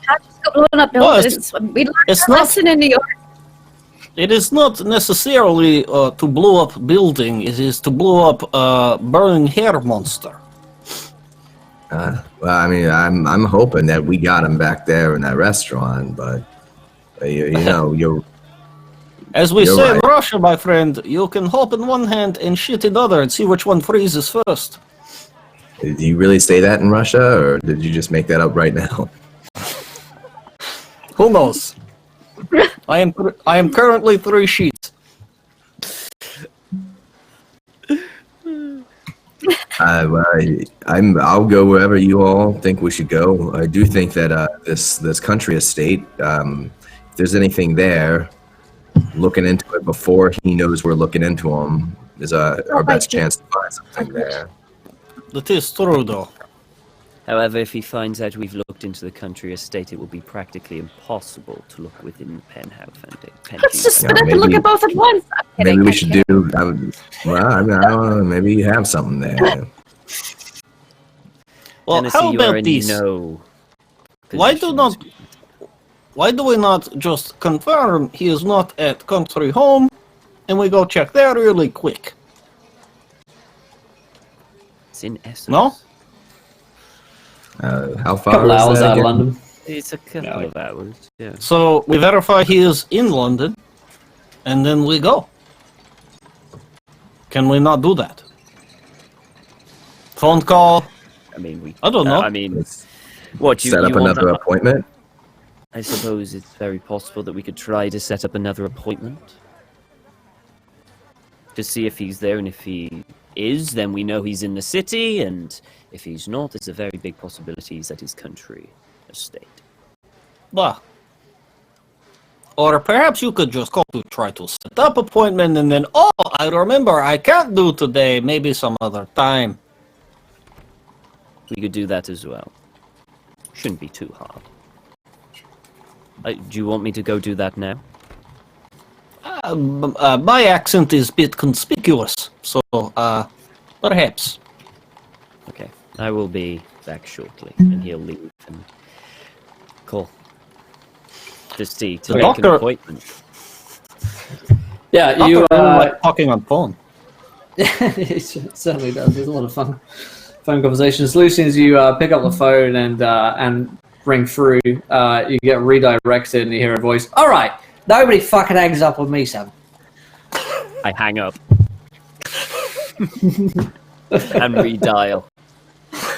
Can't just go blowing up buildings. We learned a lesson in New York. It is not necessarily to blow up building. It is to blow up burning hair monster. Well, I mean, I'm hoping that we got him back there in that restaurant, but you're. As we say right. in Russia, my friend, you can hope in one hand and shit in the other and see which one freezes first. Did you really say that in Russia, or did you just make that up right now? Who knows? I am currently 3 sheets. I'll go wherever you all think we should go. I do think that this country estate, if there's anything there, looking into it before he knows we're looking into him is our best chance to find something there. That is true, though. However, if he finds out we've looked into the country estate, it will be practically impossible to look within the penthouse and Let's just spin up and look at both at once. I'm kidding, Maybe we I'm should kidding. do. I don't know. Maybe you have something there. Well, Tennessee, how you are about in this? no Why position do we not just confirm he is not at country home, and we go check there really quick? It's in Essex. No? How A far couple is hours that out of again? London. It's a couple of hours, yeah. So we verify he is in London, and then we go. Can we not do that? Phone call? I mean, I don't know. I mean, Let's what you set up you want another appointment. I suppose it's very possible that we could try to set up another appointment to see if he's there, and if he is, then we know he's in the city, and if he's not, there's a very big possibility he's at his country estate. Bah. Or perhaps you could just call to try to set up appointment, and then, oh, I remember, I can't do today, maybe some other time. We could do that as well. Shouldn't be too hard. Do you want me to go do that now? My accent is a bit conspicuous, so perhaps. Okay, I will be back shortly, and he'll leave. And cool. To see, to The make an doctor- appointment. Yeah, You you. like talking on phone. It certainly does. There's a lot of phone conversations. Lucian, as you pick up the phone and ring through, you get redirected and you hear a voice. All right, nobody fucking hangs up with me, Sam. I hang up. And redial.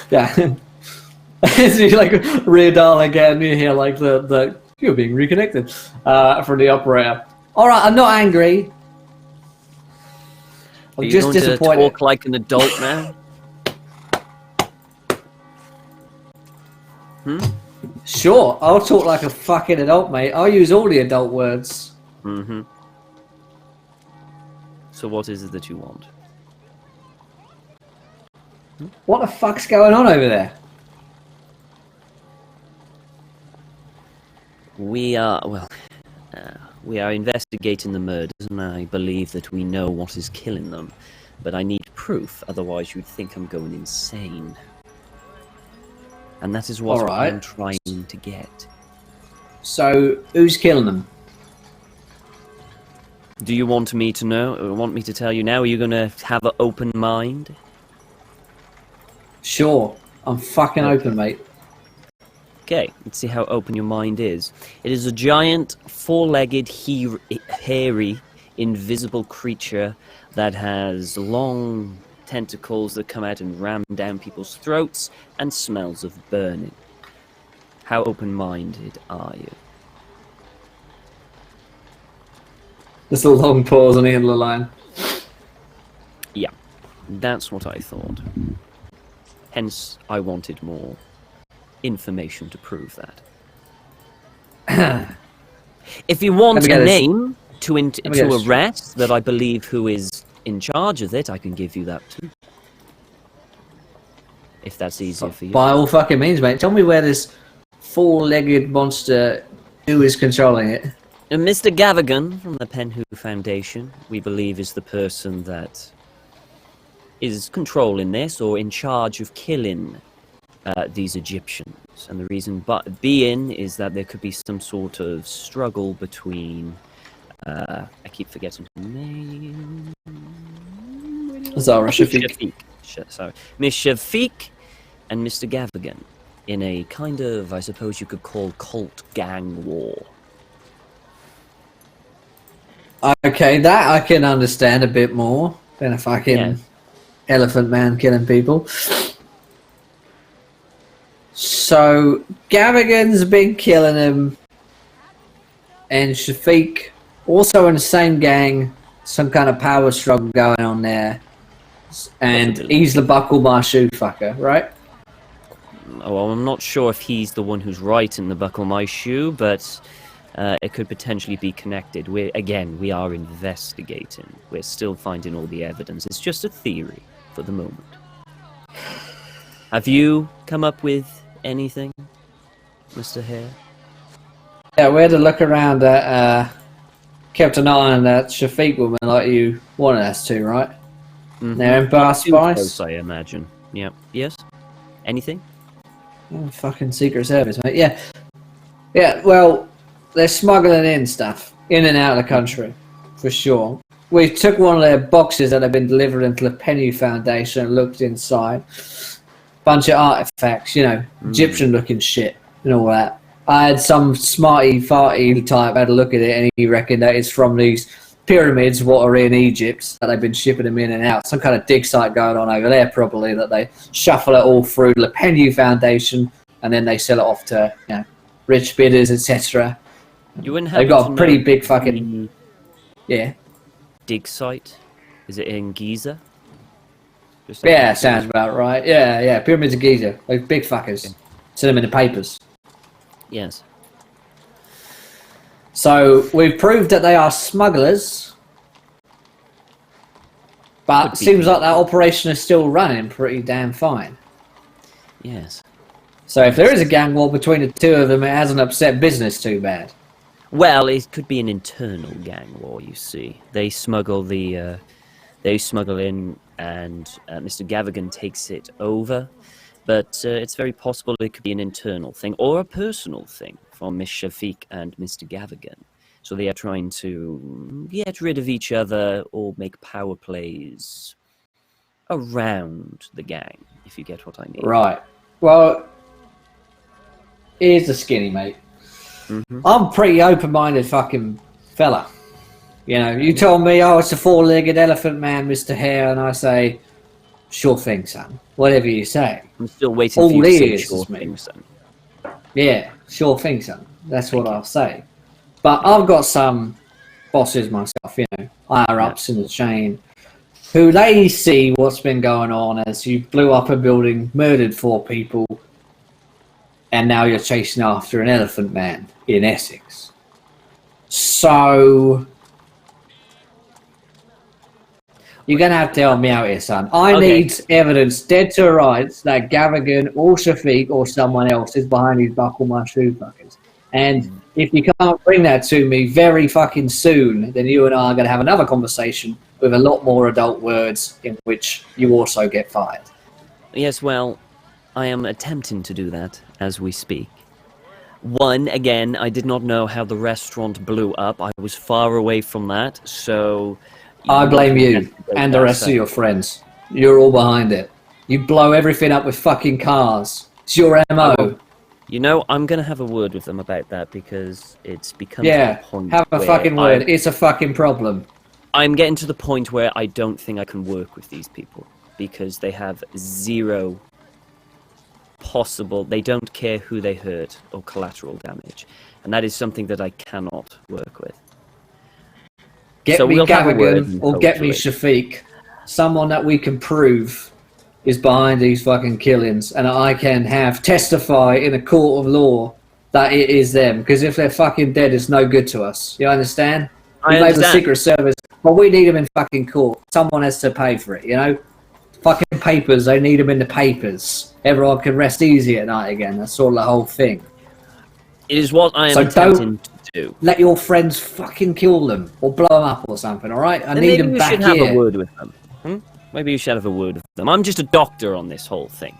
Yeah. As you like redial again, you hear like the you're being reconnected from the operator. All right, I'm not angry. Are I'm you just going to disappointed. talk like an adult now? Sure, I'll talk like a fucking adult, mate. I'll use all the adult words. Mm-hmm. So what is it that you want? What the fuck's going on over there? We are investigating the murders, and I believe that we know what is killing them. But I need proof, otherwise you'd think I'm going insane. And that is what Alright. I'm trying to get. So, who's killing them? Do you want me to know? Or want me to tell you now? Are you going to have an open mind? Sure, I'm fucking open, mate. Okay, let's see how open your mind is. It is a giant, four-legged, hairy, invisible creature that has long tentacles that come out and ram down people's throats and smells of burning. How open-minded are you? There's a long pause on the end of the line. Yeah, that's what I thought. Hence, I wanted more information to prove that. If you want Let me a get this. name to me get this. arrest that I believe who is in charge of it, I can give you that too. If that's easier for you. By all fucking means, mate. Tell me where this four-legged monster, who is controlling it. And Mr. Gavigan from the Penhu Foundation, we believe is the person that is controlling this or in charge of killing these Egyptians. And the reason being is that there could be some sort of struggle between, I keep forgetting her name. Zara Shafiq. Shafiq. Sorry. Miss Shafiq and Mr. Gavigan in a kind of, I suppose you could call, cult gang war. Okay, that I can understand a bit more than a fucking elephant man killing people. So, Gavigan's been killing him, and Shafiq also in the same gang. Some kind of power struggle going on there, and he's the buckle my shoe fucker, right? Well, I'm not sure if he's the one who's right in the buckle my shoe, but it could potentially be connected. We are investigating. We're still finding all the evidence. It's just a theory for the moment. Have you come up with anything, Mr. Hare? Yeah, we had to look around at, kept an eye on that Shafiq woman like you wanted us to, right? Mm-hmm. They're in Bar Spice. I imagine. Yeah. Yes? Anything? Oh, fucking Secret Service, mate. Yeah. Yeah, well, they're smuggling in stuff in and out of the country, for sure. We took one of their boxes that had been delivered into the Penny Foundation and looked inside. Bunch of artifacts, Egyptian-looking shit and all that. I had some smarty-farty type had a look at it, and he reckoned that it's from these pyramids what are in Egypt that they've been shipping them in and out. Some kind of dig site going on over there, probably, that they shuffle it all through the Penny Foundation, and then they sell it off to rich bidders, etc. They've got a pretty big fucking dig site. Is it in Giza? Yeah, sounds about right. Yeah, pyramids of Giza, like big fuckers. Okay. See them in the papers. Yes. So we've proved that they are smugglers, but it seems like that operation is still running pretty damn fine. Yes. So if there is a gang war between the two of them, it hasn't upset business too bad. Well, it could be an internal gang war. You see, they smuggle in, and Mr. Gavigan takes it over. But it's very possible it could be an internal thing or a personal thing from Miss Shafiq and Mr. Gavigan. So they are trying to get rid of each other or make power plays around the gang, if you get what I mean. Right. Well, here's the skinny, mate. Mm-hmm. I'm a pretty open-minded fucking fella. You told me, it's a four-legged elephant man, Mr. Hare, and I say, sure thing, son. Whatever you say. I'm still waiting for you to say sure thing, son. Yeah, sure thing, son. That's what I'll say. But I've got some bosses myself, higher-ups in the chain, who they see what's been going on as you blew up a building, murdered 4 people, and now you're chasing after an elephant man in Essex. So you're going to have to help me out here, son. I need evidence, dead to rights, that Gavigan or Shafiq or someone else is behind these buckle my shoe fuckers. And if you can't bring that to me very fucking soon, then you and I are going to have another conversation with a lot more adult words in which you also get fired. Yes, well, I am attempting to do that as we speak. One, again, I did not know how the restaurant blew up. I was far away from that, so I blame you and the rest of your friends. You're all behind it. You blow everything up with fucking cars. It's your MO. I'm going to have a word with them about that because it's become a point have a fucking word. It's a fucking problem. I'm getting to the point where I don't think I can work with these people because they have zero possible... They don't care who they hurt or collateral damage. And that is something that I cannot work with. Get me Gavigan or get me Shafiq. Someone that we can prove is behind these fucking killings, and I can have testify in a court of law that it is them. Because if they're fucking dead, it's no good to us. You understand? We made the Secret Service, but we need them in fucking court. Someone has to pay for it, Fucking papers, they need them in the papers. Everyone can rest easy at night again. That's sort of the whole thing. It is what I am attempting to do. Let your friends fucking kill them or blow them up or something, alright? I need them back here. Maybe you should have a word with them. Maybe you should have a word with them. I'm just a doctor on this whole thing,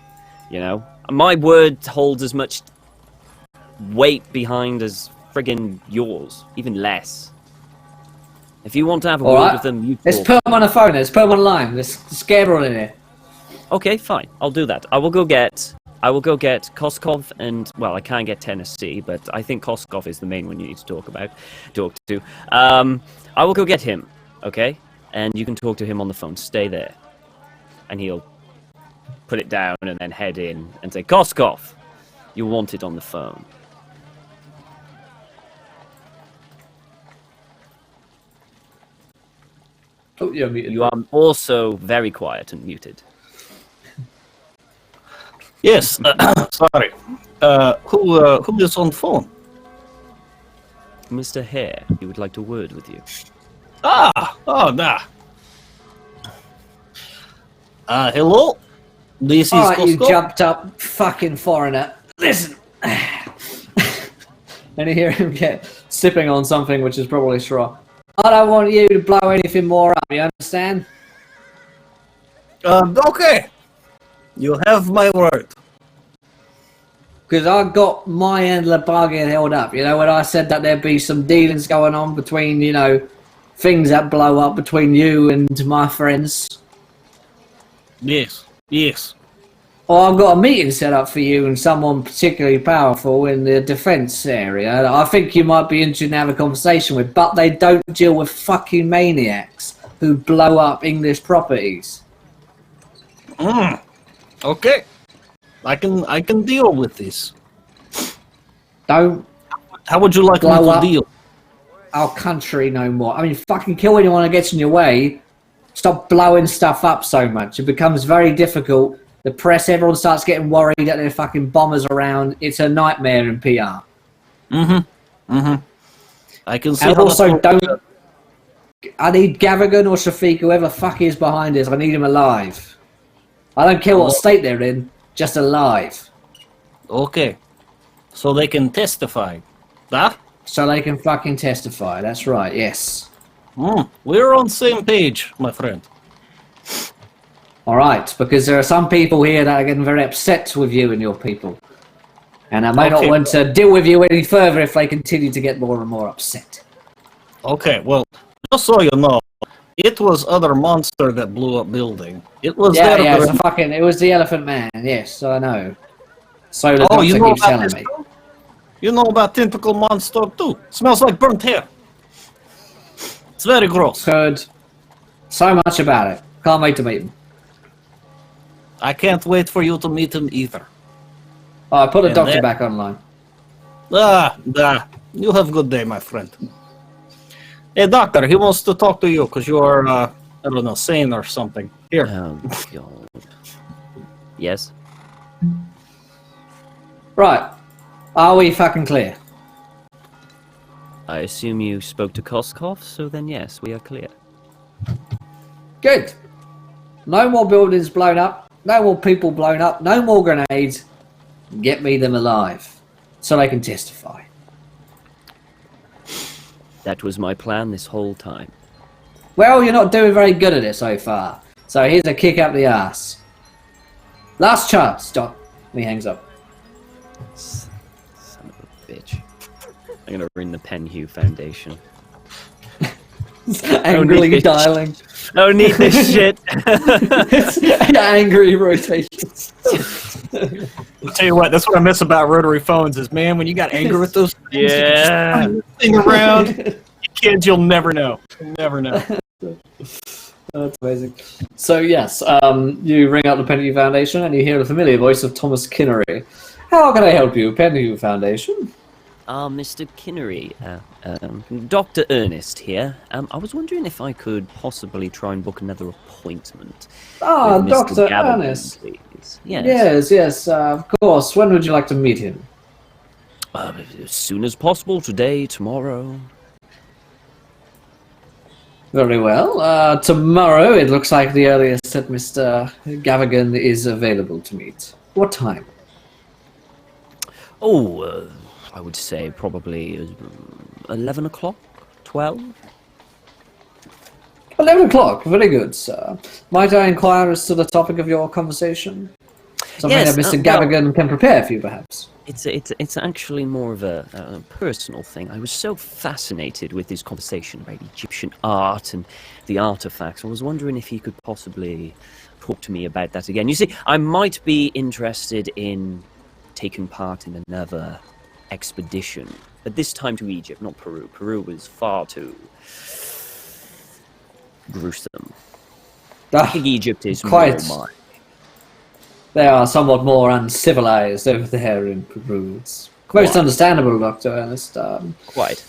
My word holds as much weight behind as friggin' yours, even less. If you want to have a word with them, you talk. Let's put them on the phone. Let's put them on the line. Let's scare them in here. Okay, fine. I'll do that. I will go get Koskov and, well, I can't get Tennessee, but I think Koskov is the main one you need to talk to. I will go get him, okay? And you can talk to him on the phone. Stay there. And he'll put it down and then head in and say, Koskov, you want it on the phone. Oh, you're muted. You are also very quiet and muted. Yes. Sorry. Who is on phone? Mr. Hare, he would like to word with you. Nah. Hello? This is Alright, you Costco? jumped up fucking foreigner. Listen. And you hear him get sipping on something which is probably straw. I don't want you to blow anything more up, you understand? Okay. You have my word. Because I got my end of the bargain held up. You know, when I said that there'd be some dealings going on between, you know, things that blow up between you and my friends. Yes. Or I've got a meeting set up for you and someone particularly powerful in the defence area that I think you might be interested in having a conversation with, but they don't deal with fucking maniacs who blow up English properties. Okay. I can deal with this. Don't How would you like me blow to up deal? our country no more. I mean, fucking kill anyone that gets in your way. Stop blowing stuff up so much. It becomes very difficult. The press, everyone starts getting worried that there are fucking bombers around. It's a nightmare in PR. I can see And how also, that's- don't... I need Gavigan or Shafiq, whoever the fuck is behind us. I need him alive. I don't care what state they're in, just alive. Okay. So they can testify. That? So they can fucking testify. That's right, yes. We're on the same page, my friend. Alright, because there are some people here that are getting very upset with you and your people. And I may not Okay. want to deal with you any further if they continue to get more and more upset. Okay, well, just so you know, it was other monster that blew up building. It was Yeah, that it's other... a fucking... It was the Elephant Man, yes, I know. So the Oh, you doctor know keeps about telling this me. too? You know about tentacle monster too. Smells like burnt hair. It's very gross. Heard so much about it. Can't wait to meet him. I can't wait for you to meet him either. Oh, I put the And doctor that- back online. You have a good day, my friend. Hey, doctor, he wants to talk to you because you're, I don't know, sane or something. Here. Oh, God. Yes? Right. Are we fucking clear? I assume you spoke to Koskov, so then yes, we are clear. Good. No more buildings blown up. No more people blown up. No more grenades. Get me them alive. So they can testify. That was my plan this whole time. Well, you're not doing very good at it so far. So here's a kick up the ass. Last chance, Doc. And he hangs up. Son of a bitch. I'm gonna ring the Penhew Foundation. Angrily need this. dialing. I don't need this shit. Angry rotations. I'll tell you what, that's what I miss about rotary phones is, man, when you got anger with those things, you can just Yeah. turn this thing around. You kids, you'll never know. You'll never know. That's amazing. So yes, you ring up the Penhew Foundation and you hear the familiar voice of Thomas Kinnery. How can I help you, Penhew Foundation? Mr. Kinnery, Dr. Ernest here. I was wondering if I could possibly try and book another appointment. Ah, with Mr. Dr. Gavigan, Ernest. please. Yes. Yes, of course. When would you like to meet him? As soon as possible, today, tomorrow. Very well. Tomorrow, it looks like the earliest that Mr. Gavigan is available to meet. What time? Oh, I would say probably 11 o'clock, 12. 11 o'clock. Very good, sir. Might I inquire as to the topic of your conversation? Something Yes, that Mr. well- Gavigan can prepare for you, perhaps. It's actually more of a personal thing. I was so fascinated with his conversation about Egyptian art and the artifacts. I was wondering if he could possibly talk to me about that again. You see, I might be interested in taking part in another expedition, but this time to Egypt, not Peru. Peru was far too gruesome. I think Egypt is quite. more mine. They are somewhat more uncivilized over there in Peru. It's most Quite. understandable, Dr. Ernest. Quite.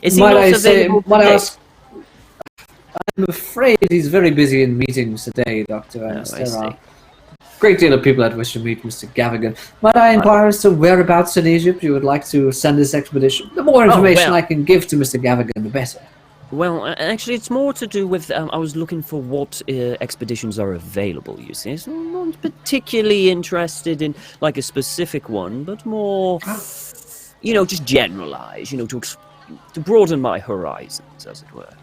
Is he Might not I say, available might I today? ask, I'm afraid he's very busy in meetings today, Dr. Ernest. I There see. are a great deal of people that wish to meet Mr. Gavigan. Might I inquire as to whereabouts in Egypt you would like to send this expedition? The more information well. I can give to Mr. Gavigan, the better. Well, actually, it's more to do with I was looking for what expeditions are available, you see. So I'm not particularly interested in, like, a specific one, but more, just generalize, to broaden my horizons, as it were.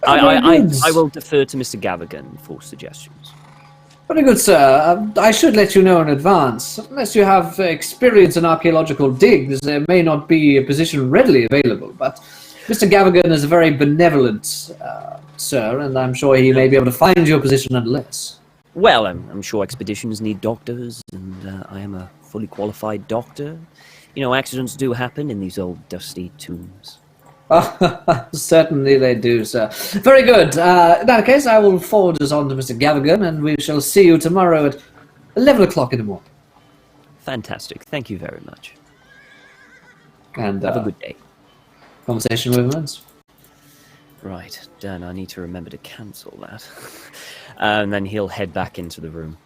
I will defer to Mr. Gavigan for suggestions. Very good, sir. I should let you know in advance. Unless you have experience in archaeological digs, there may not be a position readily available, but Mr. Gavigan is a very benevolent sir, and I'm sure he may be able to find you a position nonetheless. Well, I'm sure expeditions need doctors, and I am a fully qualified doctor. Accidents do happen in these old dusty tombs. Certainly they do, sir. Very good. In that case, I will forward this on to Mr. Gavigan, and we shall see you tomorrow at 11 o'clock in the morning. Fantastic. Thank you very much. And Have a good day. conversation with ends. Right, Dan, I need to remember to cancel that. And then he'll head back into the room.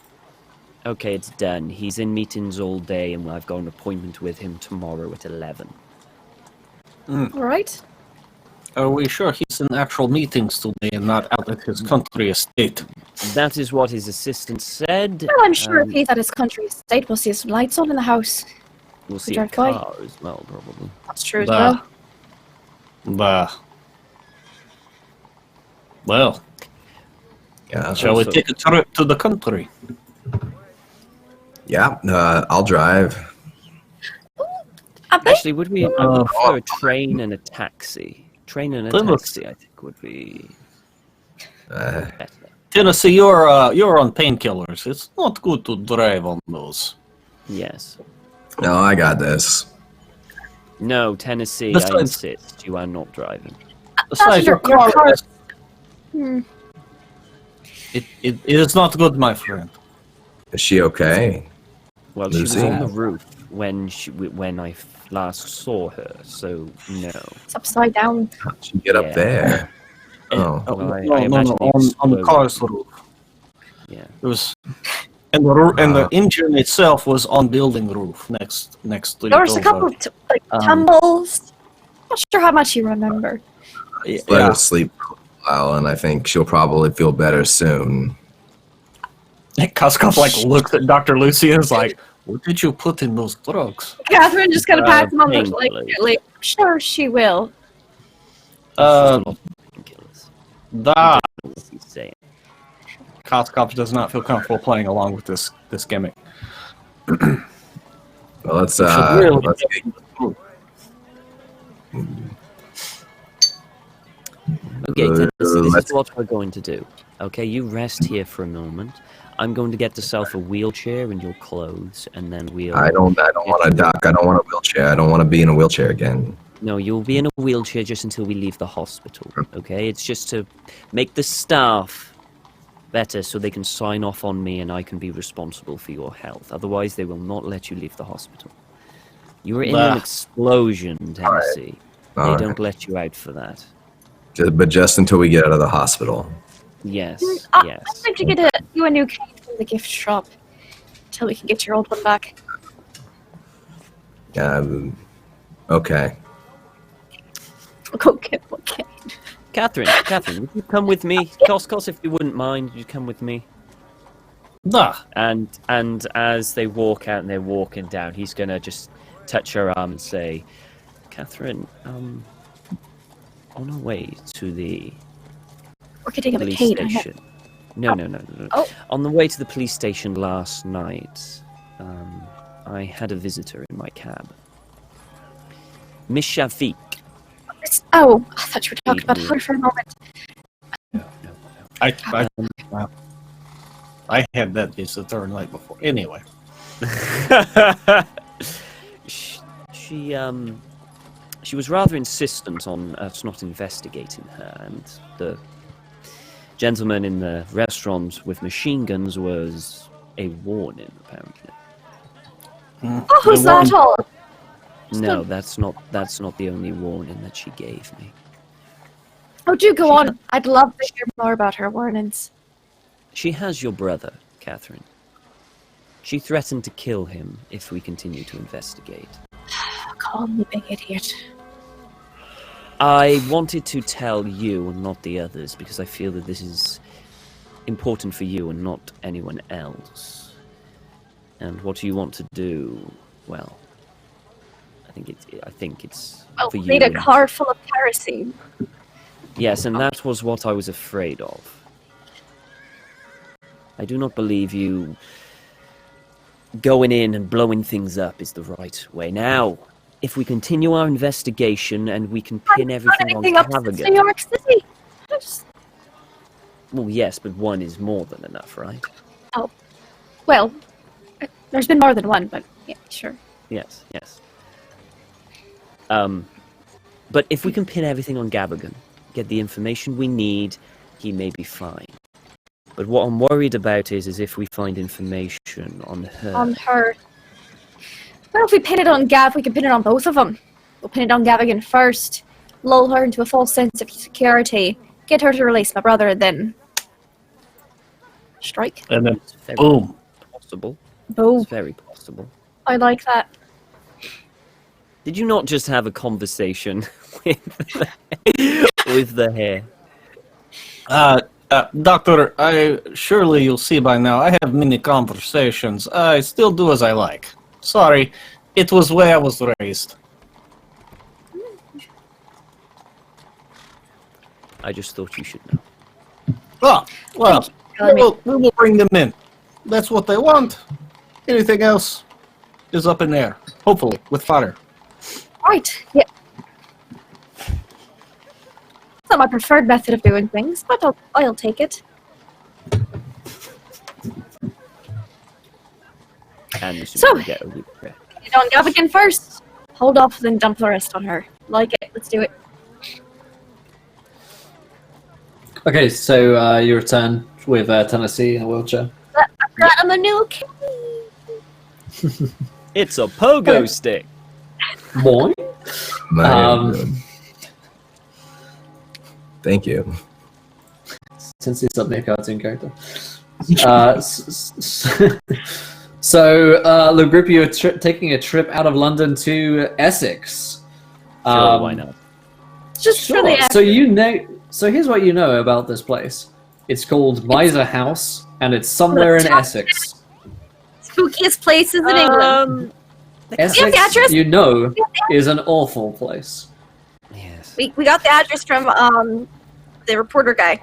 Okay, it's done. He's in meetings all day, and I've got an appointment with him tomorrow at 11. All right. Are we sure he's in actual meetings today and not out at his country estate? That is what his assistant said. Well, I'm sure if he's at his country estate, we'll see some lights on in the house. We'll see a drive by. car as well, probably. That's true as Bah. well. Bah. Well, Yeah. shall we take a trip to the country? Yeah. I'll drive. Actually, would we prefer a train and a taxi? Train and a taxi, I think, would be better. Tennessee, you're on painkillers. It's not good to drive on those. Yes. No, I got this. No, Tennessee, Besides- I insist. You are not driving. Besides, your your car, car- it is not good, my friend. Is she okay? Well, she was Lucy? on the roof when I last saw her, so no. It's upside down. How'd she get up Yeah. there? Oh. Well, I no, imagine the on the explosion. car's roof. Yeah. It was, and the engine itself was on building roof next to There was a it couple over. of tumbles. Not sure how much you remember. Let Yeah. her sleep for a while, and I think she'll probably feel better soon. Koskov looks at Dr. Lucy and is like, "What did you put in those drugs?" Catherine just gonna pat him on the painkillers. like, I'm sure she will. Painkillers. Da. What he's saying. Koskov does not feel comfortable playing along with this gimmick. Well, let's really let's get, Okay, Tennessee, this let's- is what we're going to do. Okay, you rest here for a moment. I'm going to get yourself a wheelchair and your clothes, and then we'll... I don't want a doc. I don't want a wheelchair. I don't want to be in a wheelchair again. No, you'll be in a wheelchair just until we leave the hospital, okay? It's just to make the staff better so they can sign off on me and I can be responsible for your health. Otherwise, they will not let you leave the hospital. You were in an explosion, Tennessee. All They right. don't let you out for that. But just until we get out of the hospital. Yes, yes. I'd like to get you a new cane from the gift shop until we can get your old one back. Okay. Okay, okay. Catherine, would you come with me? Koskos, if you wouldn't mind, you come with me. Da. And as they walk out and they're walking down, he's gonna just touch her arm and say, "Catherine, on our way to the We're getting a police cane. station." No. Oh. On the way to the police station last night, I had a visitor in my cab. Miss Shafiq. Oh, I thought you were talking about her for a moment. I had that visitor night before. Anyway, She was rather insistent on us not investigating her, and the gentleman in the restaurant with machine guns was a warning, apparently. Oh, who's that all? No, that's not the only warning that she gave me. Oh, do go on. I'd love to hear more about her warnings. She has your brother, Catherine. She threatened to kill him if we continue to investigate. Call me big idiot. I wanted to tell you and not the others because I feel that this is important for you and not anyone else. And what you want to do, well, I think it's for you. Need a car full of kerosene. Yes, and that was what I was afraid of. I do not believe you going in and blowing things up is the right way. Now, if we continue our investigation and we can pin everything on up to Cavagan... New York City. Well, yes, but one is more than enough, right? Oh, well, there's been more than one, but yeah, sure. Yes. But if we can pin everything on Gavigan, get the information we need, he may be fine. But what I'm worried about is if we find information on her. On her. Well, if we pin it on Gav, we can pin it on both of them. We'll pin it on Gavigan first, lull her into a false sense of security, get her to release my brother, then strike. And then, It's very boom. possible. Boom. It's very possible. I like that. Did you not just have a conversation with the hair? Doctor, surely you'll see by now, I have many conversations. I still do as I like. Sorry, it was the way I was raised. I just thought you should know. Oh, well, Thank you. we will bring them in. That's what they want. Anything else is up in there. Hopefully, with fire. Right, yeah. It's not my preferred method of doing things, but I'll take it. And So- we get a week there. Pin it on Gavigan first. Hold off, then dump the rest on her. Like it. Let's do it. Okay, so you return with Tennessee in a wheelchair. I've got him a new key. It's a pogo stick. Boy. Thank you. Since he's suddenly a cartoon character. So, the group, you're taking a trip out of London to Essex. Sure, why not? Just for the So here's what you know about this place. It's called Miser House, and it's somewhere in Essex. spookiest places in England. Essex, the address? you know, is an awful place. Yes. We got the address from the reporter guy.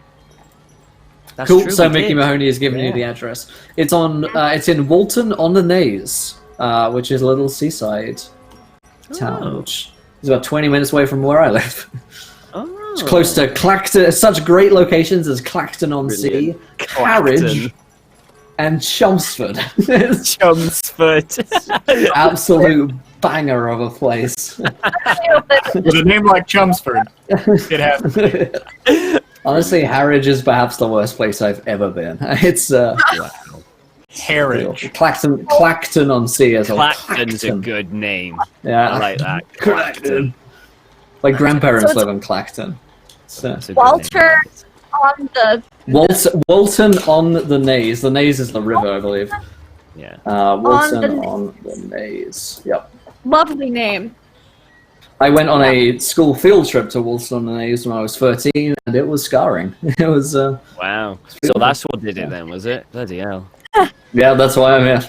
That's Cool. true, So we Mickey did. Mahoney has given you the address. It's on. It's in Walton on the Naze, which is a little seaside town, Oh. which is about 20 minutes away from where I live. Oh. It's close to Clacton. Such great locations as Clacton on Sea, Brilliant. Harwich, and Chelmsford. Chelmsford. Absolute banger of a place. With a name like Chelmsford, it has. Honestly, Harwich is perhaps the worst place I've ever been. It's Harwich. Clacton on Sea as well. Clacton's a good name. Yeah, I like that. Clacton. My grandparents So live in Clacton. So. That's a good Walter name. on the Walton on the Naze. The Naze is the river, I believe. Yeah. Walton on the Naze. Yep. lovely name. I went on a school field trip to Walton on the Naze when I was 13, and it was scarring. It was. Wow. So that's what did it then, was it? Bloody hell. Yeah, that's why I'm here.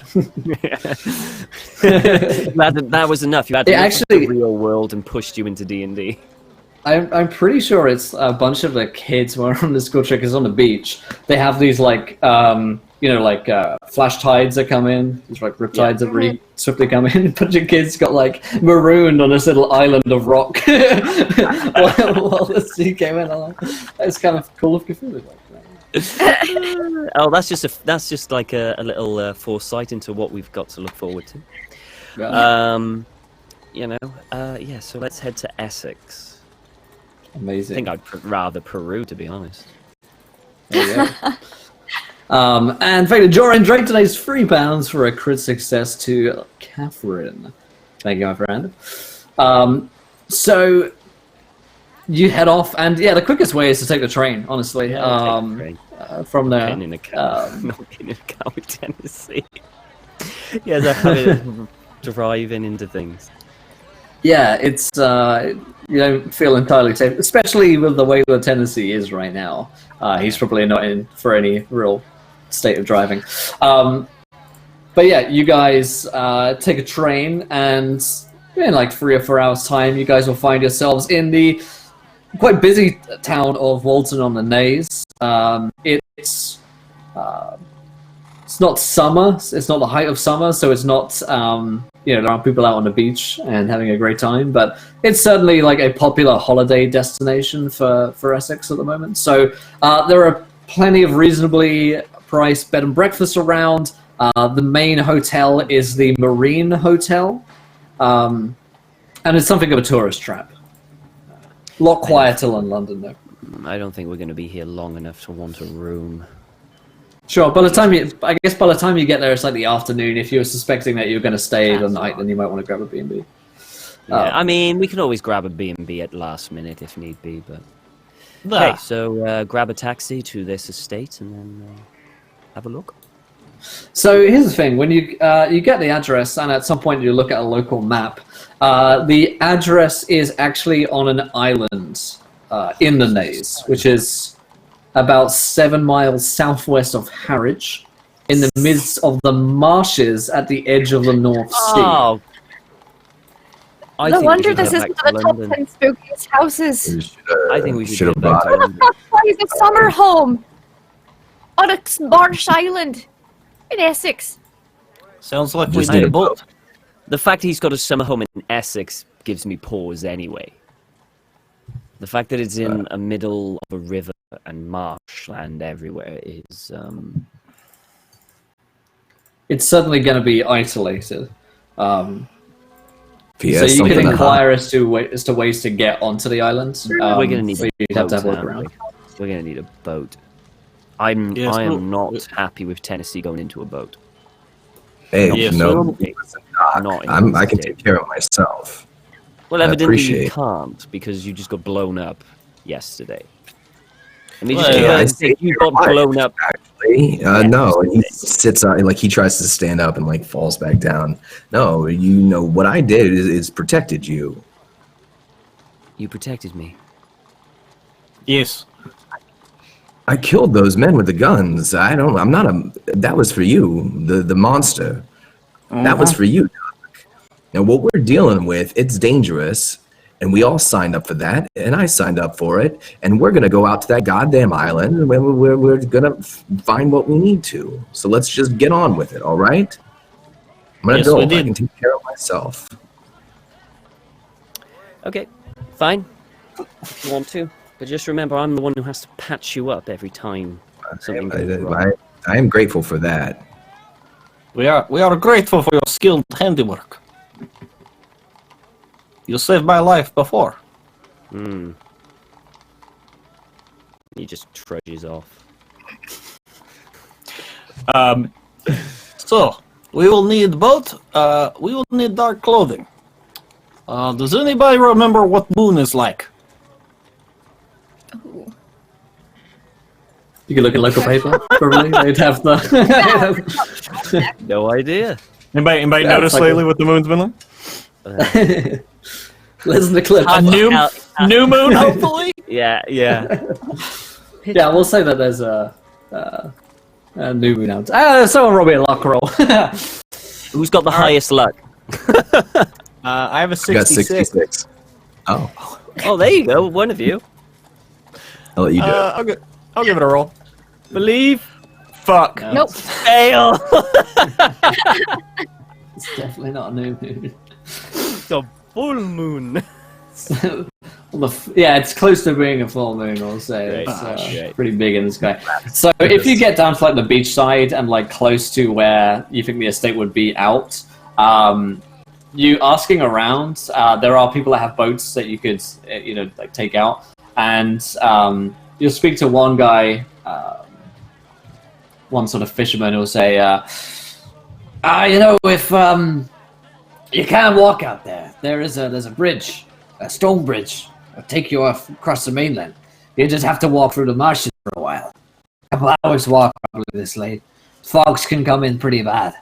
that was enough. You had to It look at actually- the real world and pushed you into D&D. I'm pretty sure it's a bunch of the kids when we're on the school trip, 'cause on the beach, they have these like flash tides that come in, these like rip tides that really swiftly come in. A bunch of kids got like marooned on this little island of rock while the sea came in. It's kind of Call of Cthulhu. Oh, that's just like a little foresight into what we've got to look forward to. Yeah. Yeah. So let's head to Essex. I Amazing. think I'd rather Peru, to be honest. There you go. And Vader Joran Drake today's £3 for a crit success to Catherine. Thank you, my friend. So you head off, and the quickest way is to take the train. Honestly, Yeah, take the train. From there. Pen in a car, not in a car with Tennessee. Yeah, they're having driving into things. Yeah, it's you don't feel entirely safe, especially with the way that Tennessee is right now. He's probably not in for any real state of driving. But yeah, you guys take a train, and in like 3 or 4 hours' time, you guys will find yourselves in the quite busy town of Walton on the Naze. It's not summer. It's not the height of summer, so it's not there aren't people out on the beach and having a great time. But it's certainly like a popular holiday destination for Essex at the moment. So there are plenty of reasonably priced bed and breakfasts around. The main hotel is the Marine Hotel, and it's something of a tourist trap. A lot quieter than London, though. I don't think we're going to be here long enough to want a room. Sure. By the time you get there, it's like the afternoon. If you're suspecting that you're going to stay the night, then you might want to grab a B&B. Yeah, I mean, we can always grab a B&B at last minute if need be, but... Okay, so grab a taxi to this estate and then have a look. So here's the thing: when you get the address, and at some point you look at a local map, the address is actually on an island in the Naze, which is about 7 miles southwest of Harwich, in the midst of the marshes at the edge of the North Sea. Oh. No wonder this isn't the top 10 spookiest houses. I think we should have bought What the fuck? Why is a summer home on a marsh island in Essex? Sounds like we need a boat. The fact he's got a summer home in Essex gives me pause anyway. The fact that it's in a middle of a river and marshland everywhere is... It's certainly going to be isolated. So P.S. you can something inquire as to ways to get onto the island. we're going to need so a you'd have to have a boat, look around. We're going to need a boat. I am not happy with Tennessee going into a boat. Hey, Yes, no, Not I can take care of myself. Well, I evidently appreciate you it. can't because you just got blown up yesterday. I mean, Well, just yeah, because you got blown up. Actually, no, he sits on, like he tries to stand up and like falls back down. No, you know what I did is protected you. You protected me. Yes. I killed those men with the guns. I'm not a. That was for you, the monster. That was for you, Doc. Now what we're dealing with, it's dangerous, and we all signed up for that, and I signed up for it, and we're gonna go out to that goddamn island, and we're gonna find what we need to. So let's just get on with it, all right? I'm gonna Yes, go. we I did. can take care of myself. Okay, fine. If you want to. But just remember, I'm the one who has to patch you up every time something goes wrong. I am grateful for that. We are grateful for your skilled handiwork. You saved my life before. Hmm. He just trudges off. So we will need boat. We will need dark clothing. Does anybody remember what moon is like? You can look at local paper, probably. They'd have the... No idea. Anybody Yeah, notice it's like lately what the moon's been like? Listen to clip. A new moon, hopefully. Yeah. Yeah, we'll say that there's a new moon out. Someone roll me a luck roll. Who's got the highest luck? I have a I got 66. 66. Oh, Oh, there you go. One of you. I'll let you do it. I'll give it a roll. Believe. Fuck. Nope. Fail. It's definitely not a new moon. The full moon. Yeah, it's close to being a full moon, I'll say. Great, It's great. pretty big in the sky. So if you get down to like the beach side and like close to where you think the estate would be out, you asking around, there are people that have boats that you could, like take out, and you'll speak to one guy, one sort of fisherman who'll say, if you can't walk out there, there's a bridge, a stone bridge, I'll take you off across the mainland. You just have to walk through the marshes for a while. A couple hours walk probably this late. Fogs can come in pretty bad.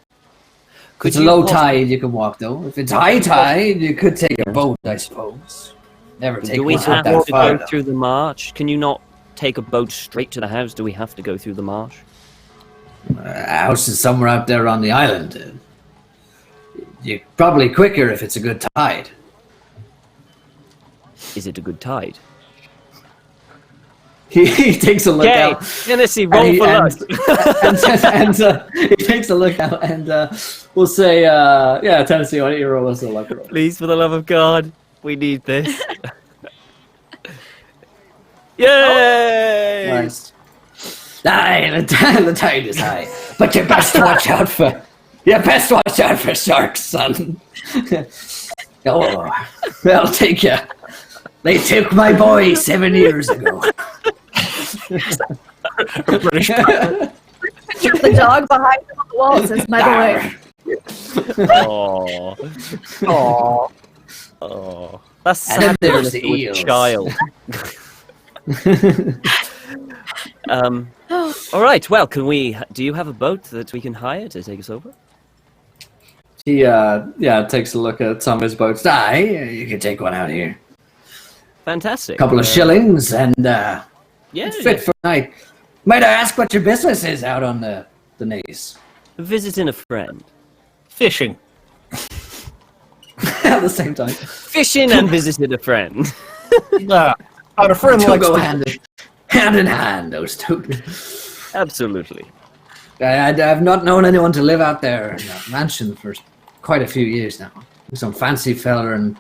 If it's a low tide, you can walk though. If it's high tide, you could take a boat, I suppose. Never take Do we one have out that to far. go through the marsh? Can you not take a boat straight to the house? Do we have to go through the marsh? House is somewhere out there on the island. You're probably quicker if it's a good tide. Is it a good tide? He takes a look out. Hennessy, roll for luck. He takes a look out and we'll say, Tennessee, why don't you roll us a luck roll? Please, for the love of God, we need this. Yay! Nice. Aye, the tide is high, but you best watch out for sharks, son. Oh, they'll take you. They took my boy 7 years ago. British. The dog behind him on the wall says, "My boy." Oh, oh, that's And then sad. there's the With a eels. child. All right. Well, do you have a boat that we can hire to take us over? He takes a look at some of his boats. Aye, you can take one out here. Fantastic. A couple of shillings and Yeah. fit for a night. Might I ask what your business is out on the Naze? Visiting a friend. Fishing. At the same time. Fishing and visiting a friend. Our friend They'll likes go to hand in hand, those two. Absolutely. I've not known anyone to live out there in that mansion for quite a few years now. Some fancy fella and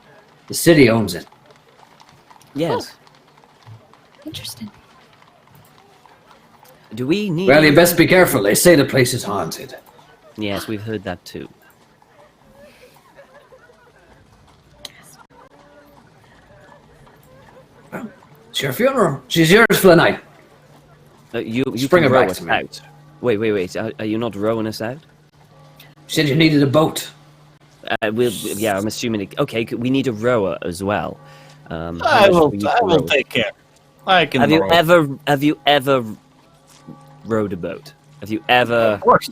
the city owns it. Yes. Interesting. Do we need? Well, you best be careful. They say the place is haunted. Yes, we've heard that too. It's your funeral. She's yours for the night. You Bring can her row back us to me. out. Wait. Are you not rowing us out? You said you needed a boat. Yeah, I'm assuming. Okay, we need a rower as well. I how will much do we need to row? take care. I can Have you row. ever rowed a boat? Have you ever? Of course.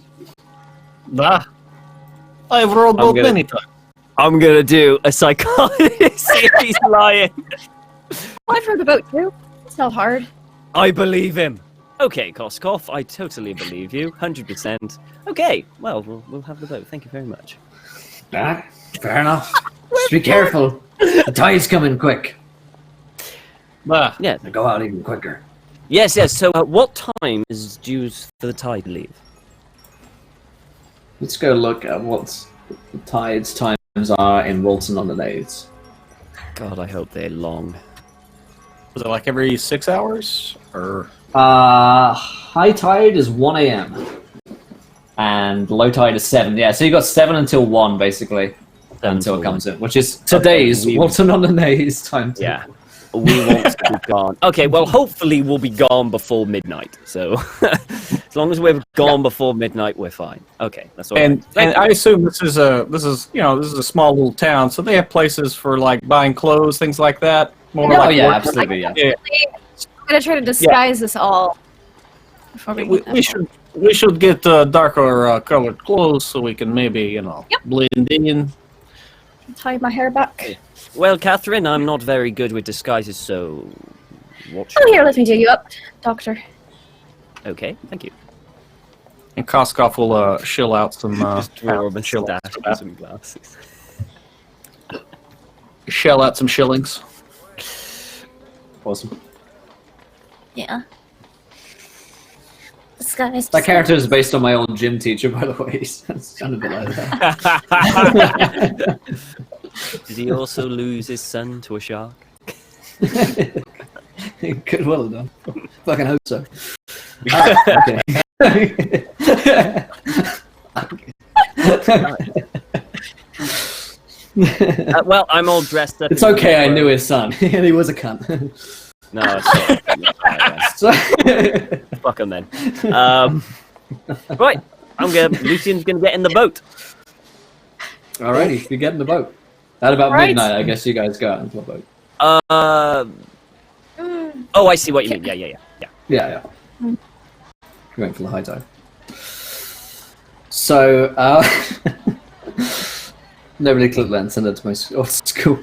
I've rowed boat many times. I'm gonna do a psychology. See if he's lying. I've heard about too. It's not hard. I believe him. Okay, Koskov, I totally believe you, 100%. Okay, well, we'll have the boat. Thank you very much. Ah, fair enough. Just be careful. The tide's coming quick. Yeah. They go out even quicker. Yes. So, what time is due for the tide to leave? Let's go look at what the tides times are in Walton on the Naze. God, I hope they're long. Was it like every 6 hours? Or High tide is 1 a.m. and low tide is 7. Yeah, so you got 7 until 1 basically until it comes in, which is today's Walton on the Naze time. Yeah. We want to be gone. Okay, well, hopefully we'll be gone before midnight. So, as long as we're gone before midnight, we're fine. Okay, that's all. and Right. I assume this is a small little town, so they have places for like buying clothes, things like that. More Oh like yeah, work- absolutely. Yeah. Yeah. I'm gonna try to disguise this all. Before we We should get darker colored clothes so we can maybe blend in. tie my hair back. Well, Catherine, I'm not very good with disguises, so watch. Oh, here, let me do you up, Doctor. Okay, thank you. And Koskov will shill out some Draw a shill, mustache and some glasses. shell out some shillings. Awesome. Yeah. Disguise. That character is based on my old gym teacher, by the way. It's kind of a bit like that. Did he also lose his son to a shark? Good, well done. Fucking hope so. Okay. Well, I'm all dressed up. It's okay, I knew his son, and he was a cunt. No, it's not. Fuck him then. Right, Lucian's gonna get in the boat. Alrighty, you get in the boat. At about Right. midnight, I guess you guys go out into the boat. Oh, I see what you mean. Yeah. Yeah. Going for the high tide. So, nobody clicked that and sent it to my school.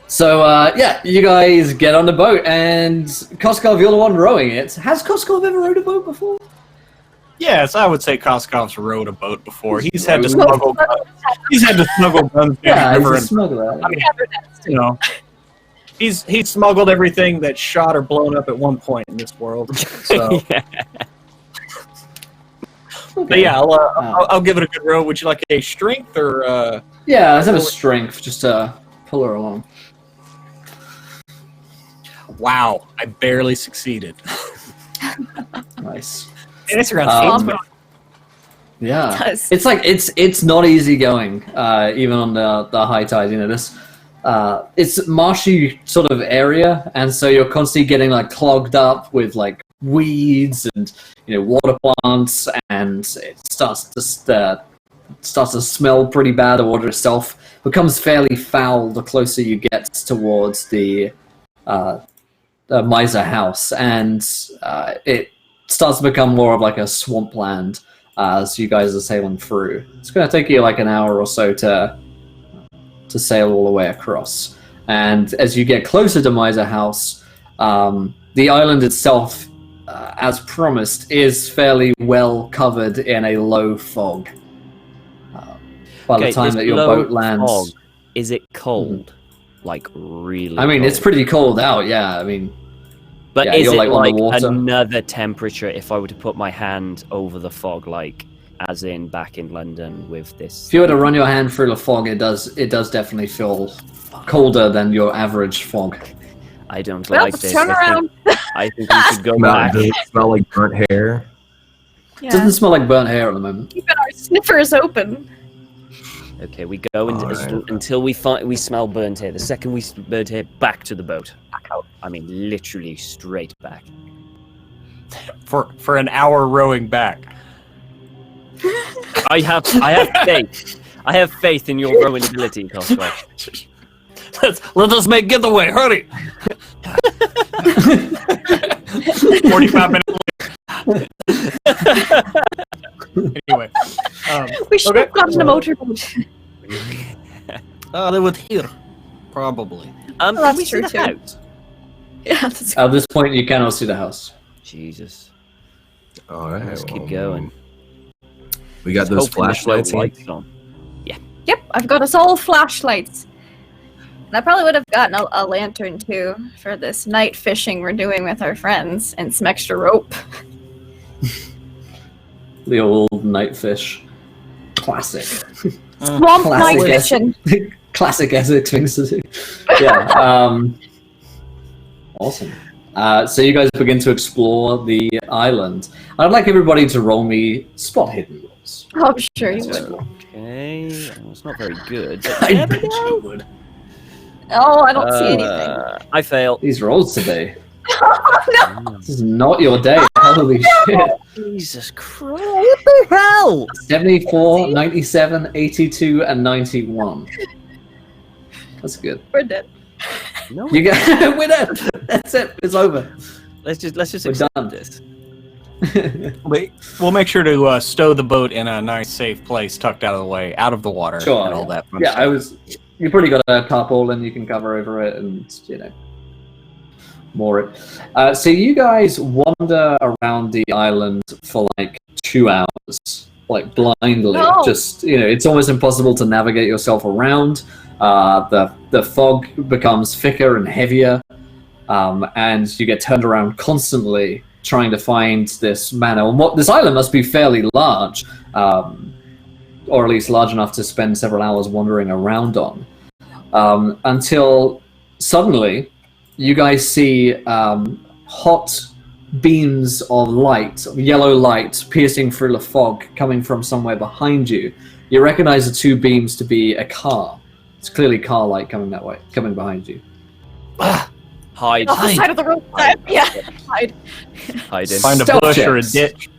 So, you guys get on the boat, and Koskov, you're the one rowing it. Has Koskov ever rowed a boat before? Yes, I would say Koskov's rowed a boat before. He's had to smuggle. He's had to smuggle guns down the river. He's a smuggler. I mean, you know, he's smuggled everything that's shot or blown up at one point in this world. So, but yeah, I'll give it a good row. Would you like a strength or? Yeah, let's have a strength just to pull her along. Wow, I barely succeeded. Nice. And it's around 8. Yeah, Does. it's like it's not easy going, even on the high tide. You know, this it's marshy sort of area, and so you're constantly getting like clogged up with like weeds and water plants, and it starts to smell pretty bad. The water itself becomes fairly foul the closer you get towards the Misr house, and it starts to become more of like a swampland as you guys are sailing through. It's going to take you like an hour or so to sail all the way across. And as you get closer to Misr house, the island itself, as promised, is fairly well covered in a low fog. By the time that your boat lands, fog, is it cold? Like really? I mean, cold? it's pretty cold out. Yeah, I mean. But Yeah, is you're, it like, on the water. another temperature if I were to put my hand over the fog, like as in back in London with this? If you were to run your hand through the fog, it does definitely feel colder than your average fog. I don't Well, like this. turn around. I think we should go back. Does it smell like burnt hair? It doesn't smell like burnt hair at the moment. Keeping our sniffers open. Okay, we go Alright. until we smell burnt hair. The second we smell burnt hair, back to the boat. Back out. I mean, literally straight back. For an hour rowing back. I have faith. I have faith in your rowing ability, Cosmo. Let us make getaway. Hurry. 45 minutes later. Anyway. We should have gotten a motorboat. They would here. Probably. that's Can we see true, the too. house? Yeah, that's At this point, you cannot see the house. Jesus. All right. Let's keep going. We got those Hoping there's no flashlights here. lights on. Yep, I've got us all flashlights. And I probably would have gotten a lantern too for this night fishing we're doing with our friends and some extra rope. The old night fish. Classic. Swamp Classic. night fishing. Classic Essex things to do. Yeah. Awesome. So you guys begin to explore the island. I'd like everybody to roll me spot hidden rolls. Oh, I'm sure you would. Okay. Well, it's not very good. But I there we bet go. you would. Oh, I don't see anything. I fail. These rolls today. Oh, no. This is not your day. Holy shit. Jesus Christ! What the hell? 74, 97, 82, and 91. That's good. We're dead. No, You get we're dead. That's it. It's over. let's just We're accept done. this. We'll make sure to stow the boat in a nice, safe place, tucked out of the way, out of the water, Sure. and all that fun Yeah, stuff. you pretty got a tarpaulin you can cover over it and, moor it. So you guys wander around the island for like 2 hours, like blindly. No. Just, it's almost impossible to navigate yourself around. The fog becomes thicker and heavier, and you get turned around constantly trying to find this manor. And this island must be fairly large, or at least large enough to spend several hours wandering around on, until suddenly you guys see hot beams of light, yellow light, piercing through the fog, coming from somewhere behind you. You recognize the two beams to be a car. It's clearly car light coming that way, coming behind you. Hide. Off the side of the road. Yeah, hide. Hide in. Find a Stealth bush or a checks. ditch.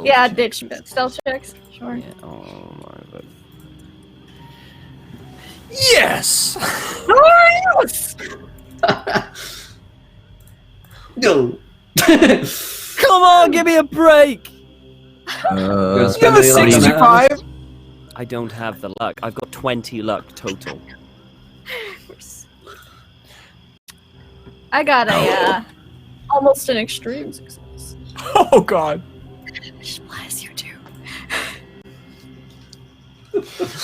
Yeah, ditch. Stealth checks. Sure. Yeah, oh my god. Yes! No. Come on, give me a break. Gonna You spend have a any luck on that? 65? I don't have the luck. I've got 20 luck total. I got a almost an extreme success. Oh god. Which bless you too.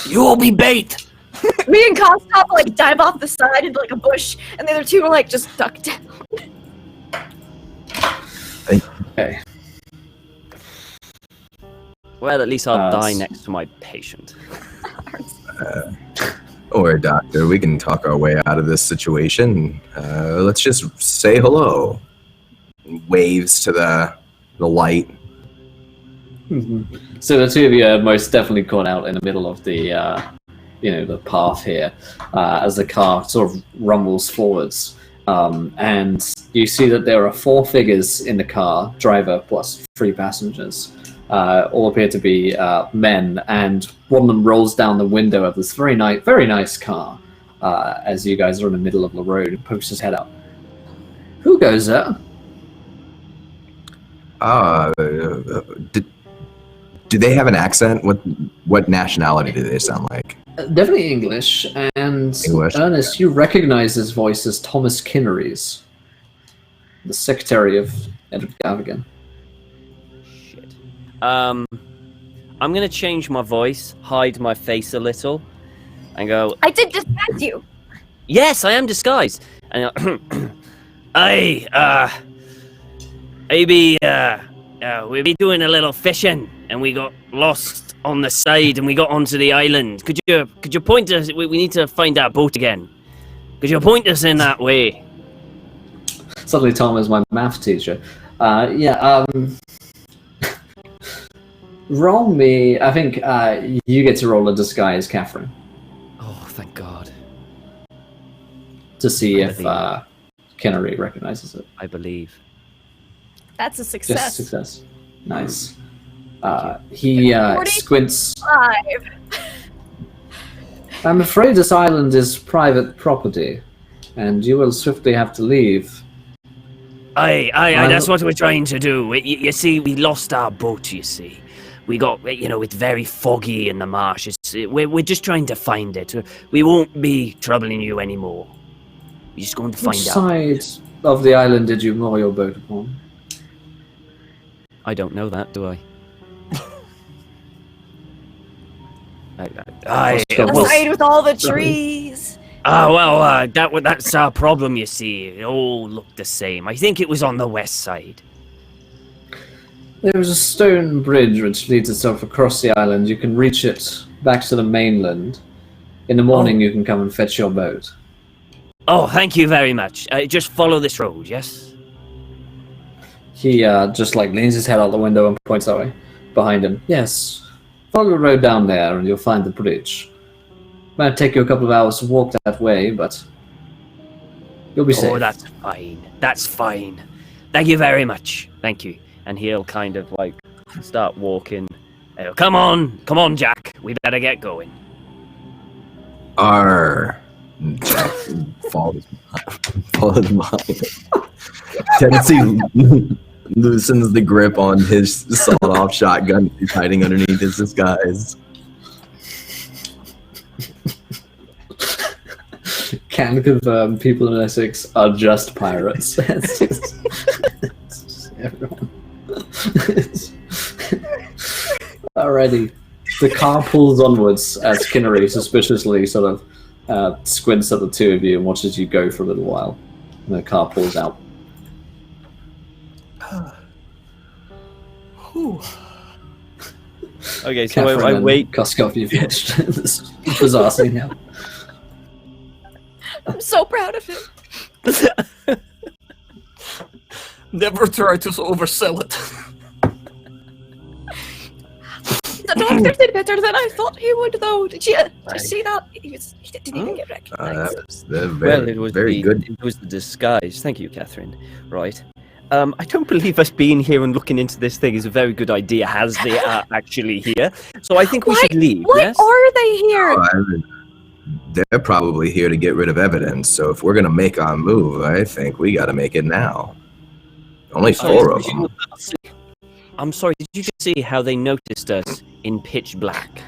You will be bait. Me and Kostop like dive off the side into like a bush, and the other two are like just duck down. Okay. Well, at least I'll die s- next to my patient. Don't worry, Doctor. We can talk our way out of this situation. Let's just say hello. Waves to the light. So the two of you are most definitely caught out in the middle of the, the path here, as the car sort of rumbles forwards, and you see that there are 4 figures in the car, driver plus 3 passengers. All appear to be men, and one of them rolls down the window of this very nice car, as you guys are in the middle of the road, and pokes his head out. Who goes there? Do they have an accent? What nationality do they sound like? Definitely English, and English. Ernest, you recognize his voice as Thomas Kinnery's, the secretary of Edward Gavigan. Shit. I'm gonna change my voice, hide my face a little, and go, I did disguise you. yes, I am disguised. And we'll be doing a little fishing, and we got lost on the side, and we got onto the island. Could you point us? We need to find our boat again. Could you point us in that way? Suddenly Tom is my math teacher. Roll me, I think you get to roll a disguise, Catherine, Oh, thank God. to see I if believe. Kinnery recognizes it. I believe. That's a Just success. success. Nice. He 40? squints. 5. I'm afraid this island is private property, and you will swiftly have to leave. Aye, that's what we're trying to do. You see, we lost our boat, you see. We got, it's very foggy in the marsh. We're just trying to find it. We won't be troubling you anymore. We're just going to Which find out. side of the island did you moor your boat upon? I don't know that, do I? The Well- side with all the trees. That's our problem, you see. It all looked the same. I think it was on the west side. There is a stone bridge which leads itself across the island. You can reach it back to the mainland. In the morning, you can come and fetch your boat. Oh, thank you very much. Just follow this road, yes? He just leans his head out the window and points that way. Behind him. Yes. Follow the road down there and you'll find the bridge. Might take you a couple of hours to walk that way, but you'll be safe. Oh, that's fine. That's fine. Thank you very much. Thank you. And he'll kind of start walking. Come on, Jack. We better get going. Jack follows behind. Tennessee loosens the grip on his sawed-off shotgun he's hiding underneath his disguise. Can confirm people in Essex are just pirates. It's just everyone. Alrighty. The car pulls onwards as Kinnery suspiciously sort of squints at the two of you and watches you go for a little while. And the car pulls out. Okay, so Catherine I and wait. Koskov, you've finished this bizarre scene now. I'm so proud of him. Never try to oversell it. The doctor did better than I thought he would, though. Did you see that? He didn't even get recognized. That was very good. It was the disguise. Thank you, Catherine. Right. I don't believe us being here and looking into this thing is a very good idea, as they are actually here. So I think we should leave. Why Yes. are they here? they're probably here to get rid of evidence. So if we're gonna make our move, I think we gotta make it now. Only 4 of them. I'm sorry, did you just see how they noticed us in pitch black?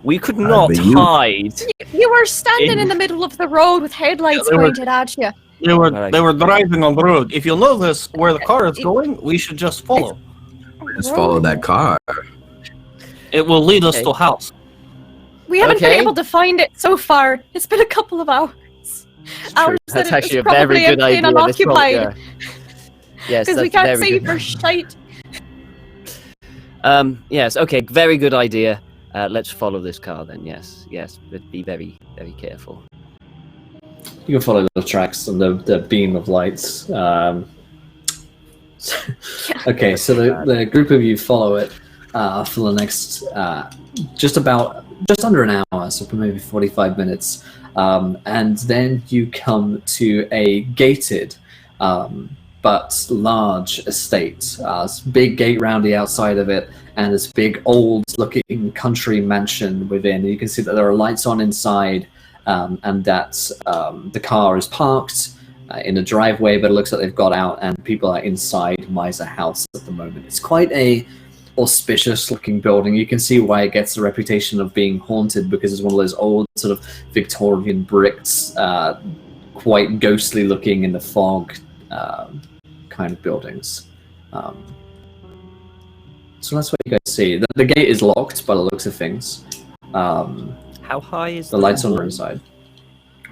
We could not but you- hide. You were standing in the middle of the road with headlights they were- pointed at you. They were driving on the road. If you know this where the car is going, we should just follow. Just follow that car. It will lead us Okay. to house. We haven't Okay. been able to find it so far. It's been a couple of hours. It's Hours true. that That's it actually a was very probably good empty idea. and This whole- unoccupied. yeah. Yes, Because we that's can't very see good. for shite. Yes, okay, very good idea. Let's follow this car then, yes, but be very, very careful. You can follow the tracks and the beam of lights. Okay, so the group of you follow it for the next just under an hour, so for maybe 45 minutes, and then you come to a gated but large estate. Big gate round the outside of it, and this big old-looking country mansion within. You can see that there are lights on inside, and that the car is parked in a driveway, but it looks like they've got out and people are inside Miser House at the moment. It's quite a auspicious-looking building. You can see why it gets the reputation of being haunted, because it's one of those old sort of Victorian bricks, quite ghostly-looking in the fog kind of buildings. So that's what you guys see. The gate is locked by the looks of things. How high is The lights on the inside.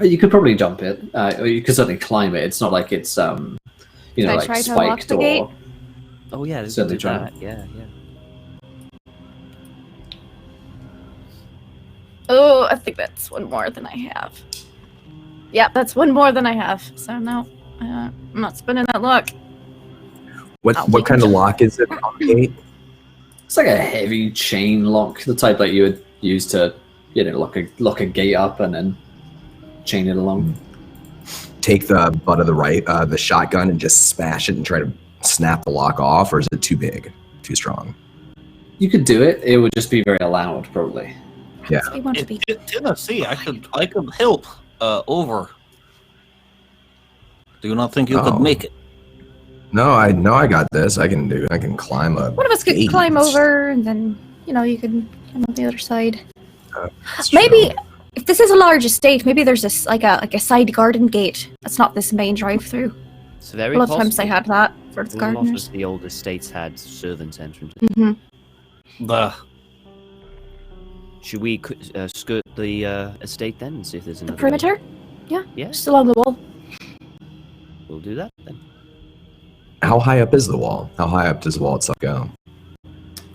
You could probably jump it, or you could certainly climb it. It's not like it's Can I like try to unlock spiked the gate? or. Oh yeah, there's Certainly do try. that. Yeah. Oh, I think that's one more than I have. Yeah, that's one more than I have. So no, I'm not spinning that luck. What kind of lock is it on the gate? It's like a heavy chain lock, the type that you would use to, lock a gate up and then chain it along. Take the butt of the shotgun and just smash it and try to snap the lock off, or is it too big, too strong? You could do it. It would just be very loud, probably. Yeah. We want to In be. Tennessee, I could help over. Do you not think you could Oh. make it? No, I got this. I can climb up. One of us could gate. climb over, and then you can climb on the other side. That's Maybe true. if this is a large estate, maybe there's this like a side garden gate. That's not this main drive-through. It's very A lot of times they possible. had that for the A lot gardeners. of the old estates had servants' entrances. The Should we skirt the estate then and see if there's The another perimeter, way? Yeah, just along the wall. we'll do that then. How high up is the wall? How high up does the wall itself go?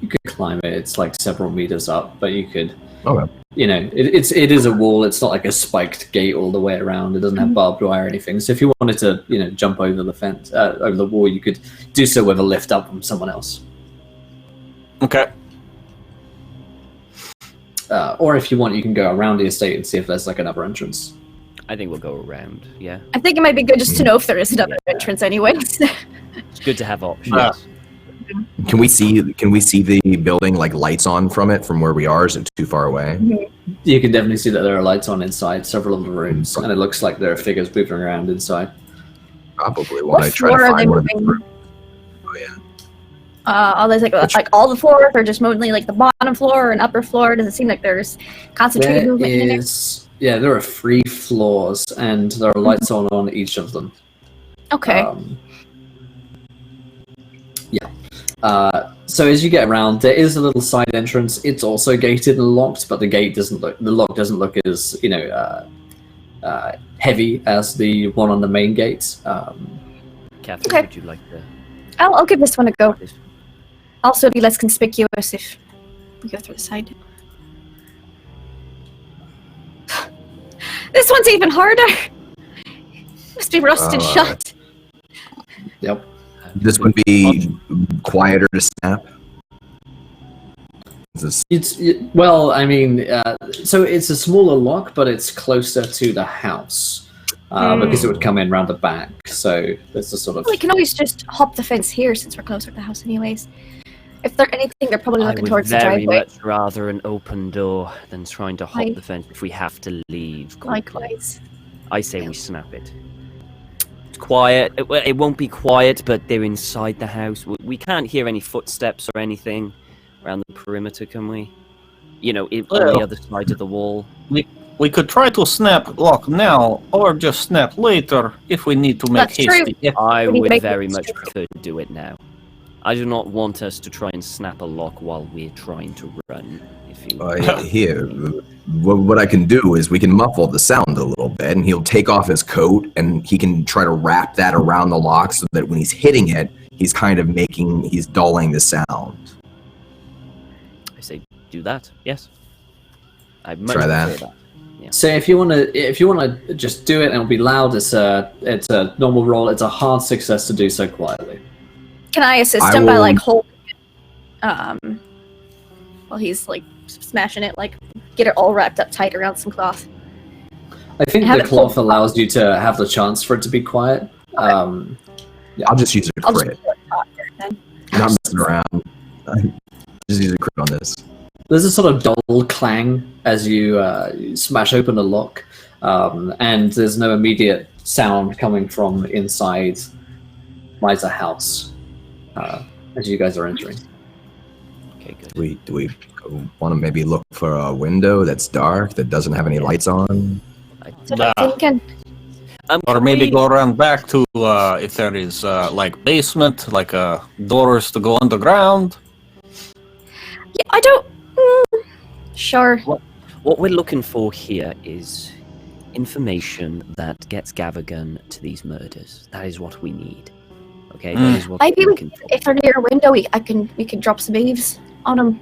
You could climb it. It's like several meters up, but you could. Okay. It is a wall. It's not like a spiked gate all the way around. It doesn't have barbed wire or anything. So if you wanted to, jump over the fence, over the wall, you could do so with a lift up from someone else. okay. Or if you want, you can go around the estate and see if there's like another entrance. I think we'll go around. Yeah, I think it might be good just to know if there is another entrance, anyways. it's good to have options. Yeah. Can we see the building like lights on from it from where we are? Is it too far away? You can definitely see that there are lights on inside several of the rooms, and it looks like there are figures moving around inside. Probably when What I try floor to are they find one of the moving? Oh yeah. Are they like all the floors, or just mostly like the bottom floor and upper floor? Does it seem like there's concentrated There movement in there? there are 3 floors, and there are lights on each of them. Okay. So as you get around, there is a little side entrance. It's also gated and locked, but the lock doesn't look as heavy as the one on the main gate. Catherine, Okay. would you like to? I'll give this one a go. This? Also, be less conspicuous if we go through the side. This one's even harder. Must be rusted shut. Yep. This would be quieter to snap. Is this So it's a smaller lock, but it's closer to the house because it would come in round the back. So there's a sort of We can always just hop the fence here since we're closer to the house, anyways. If they're anything, they're probably I looking would towards the very driveway. much rather an open door than trying to hop Right. the fence if we have to leave quickly. Likewise. I say we snap it. It's quiet. It won't be quiet, but they're inside the house. We can't hear any footsteps or anything around the perimeter, can we? You know, on the other side of the wall. We could try to snap lock now, or just snap later if we need to make That's true. hasty. I We need to would make very it much straight. prefer to do it now. I do not want us to try and snap a lock while we're trying to run. If you Here, what I can do is we can muffle the sound a little bit, and he'll take off his coat, and he can try to wrap that around the lock so that when he's hitting it, he's kind of he's dulling the sound. I say do that. Yes. I much Try that. prefer that. Yeah. So if you wanna just do it and it'll be loud, it's a normal roll. It's a hard success to do so quietly. Can I assist I him by will- like holding it? While he's like smashing it, like get it all wrapped up tight around some cloth. I think Have the it cloth pulled- allows you to have the chance for it to be quiet. I'll just use a I'll just crit. put it on there then. I'm not messing around. Just use a crit on this. There's a sort of dull clang as you smash open the lock, and there's no immediate sound coming from inside Liza house as you guys are entering. Okay, good. Do we want to maybe look for a window that's dark that doesn't have any lights on? That's what I'm thinking. Or Can maybe we- go around back to if there is like basement, like doors to go underground. Yeah, I don't. Sure. What we're looking for here is information that gets Gavagan to these murders. That is what we need. Okay, that is what Maybe we're looking for. if they're near a window, we can drop some eaves on them.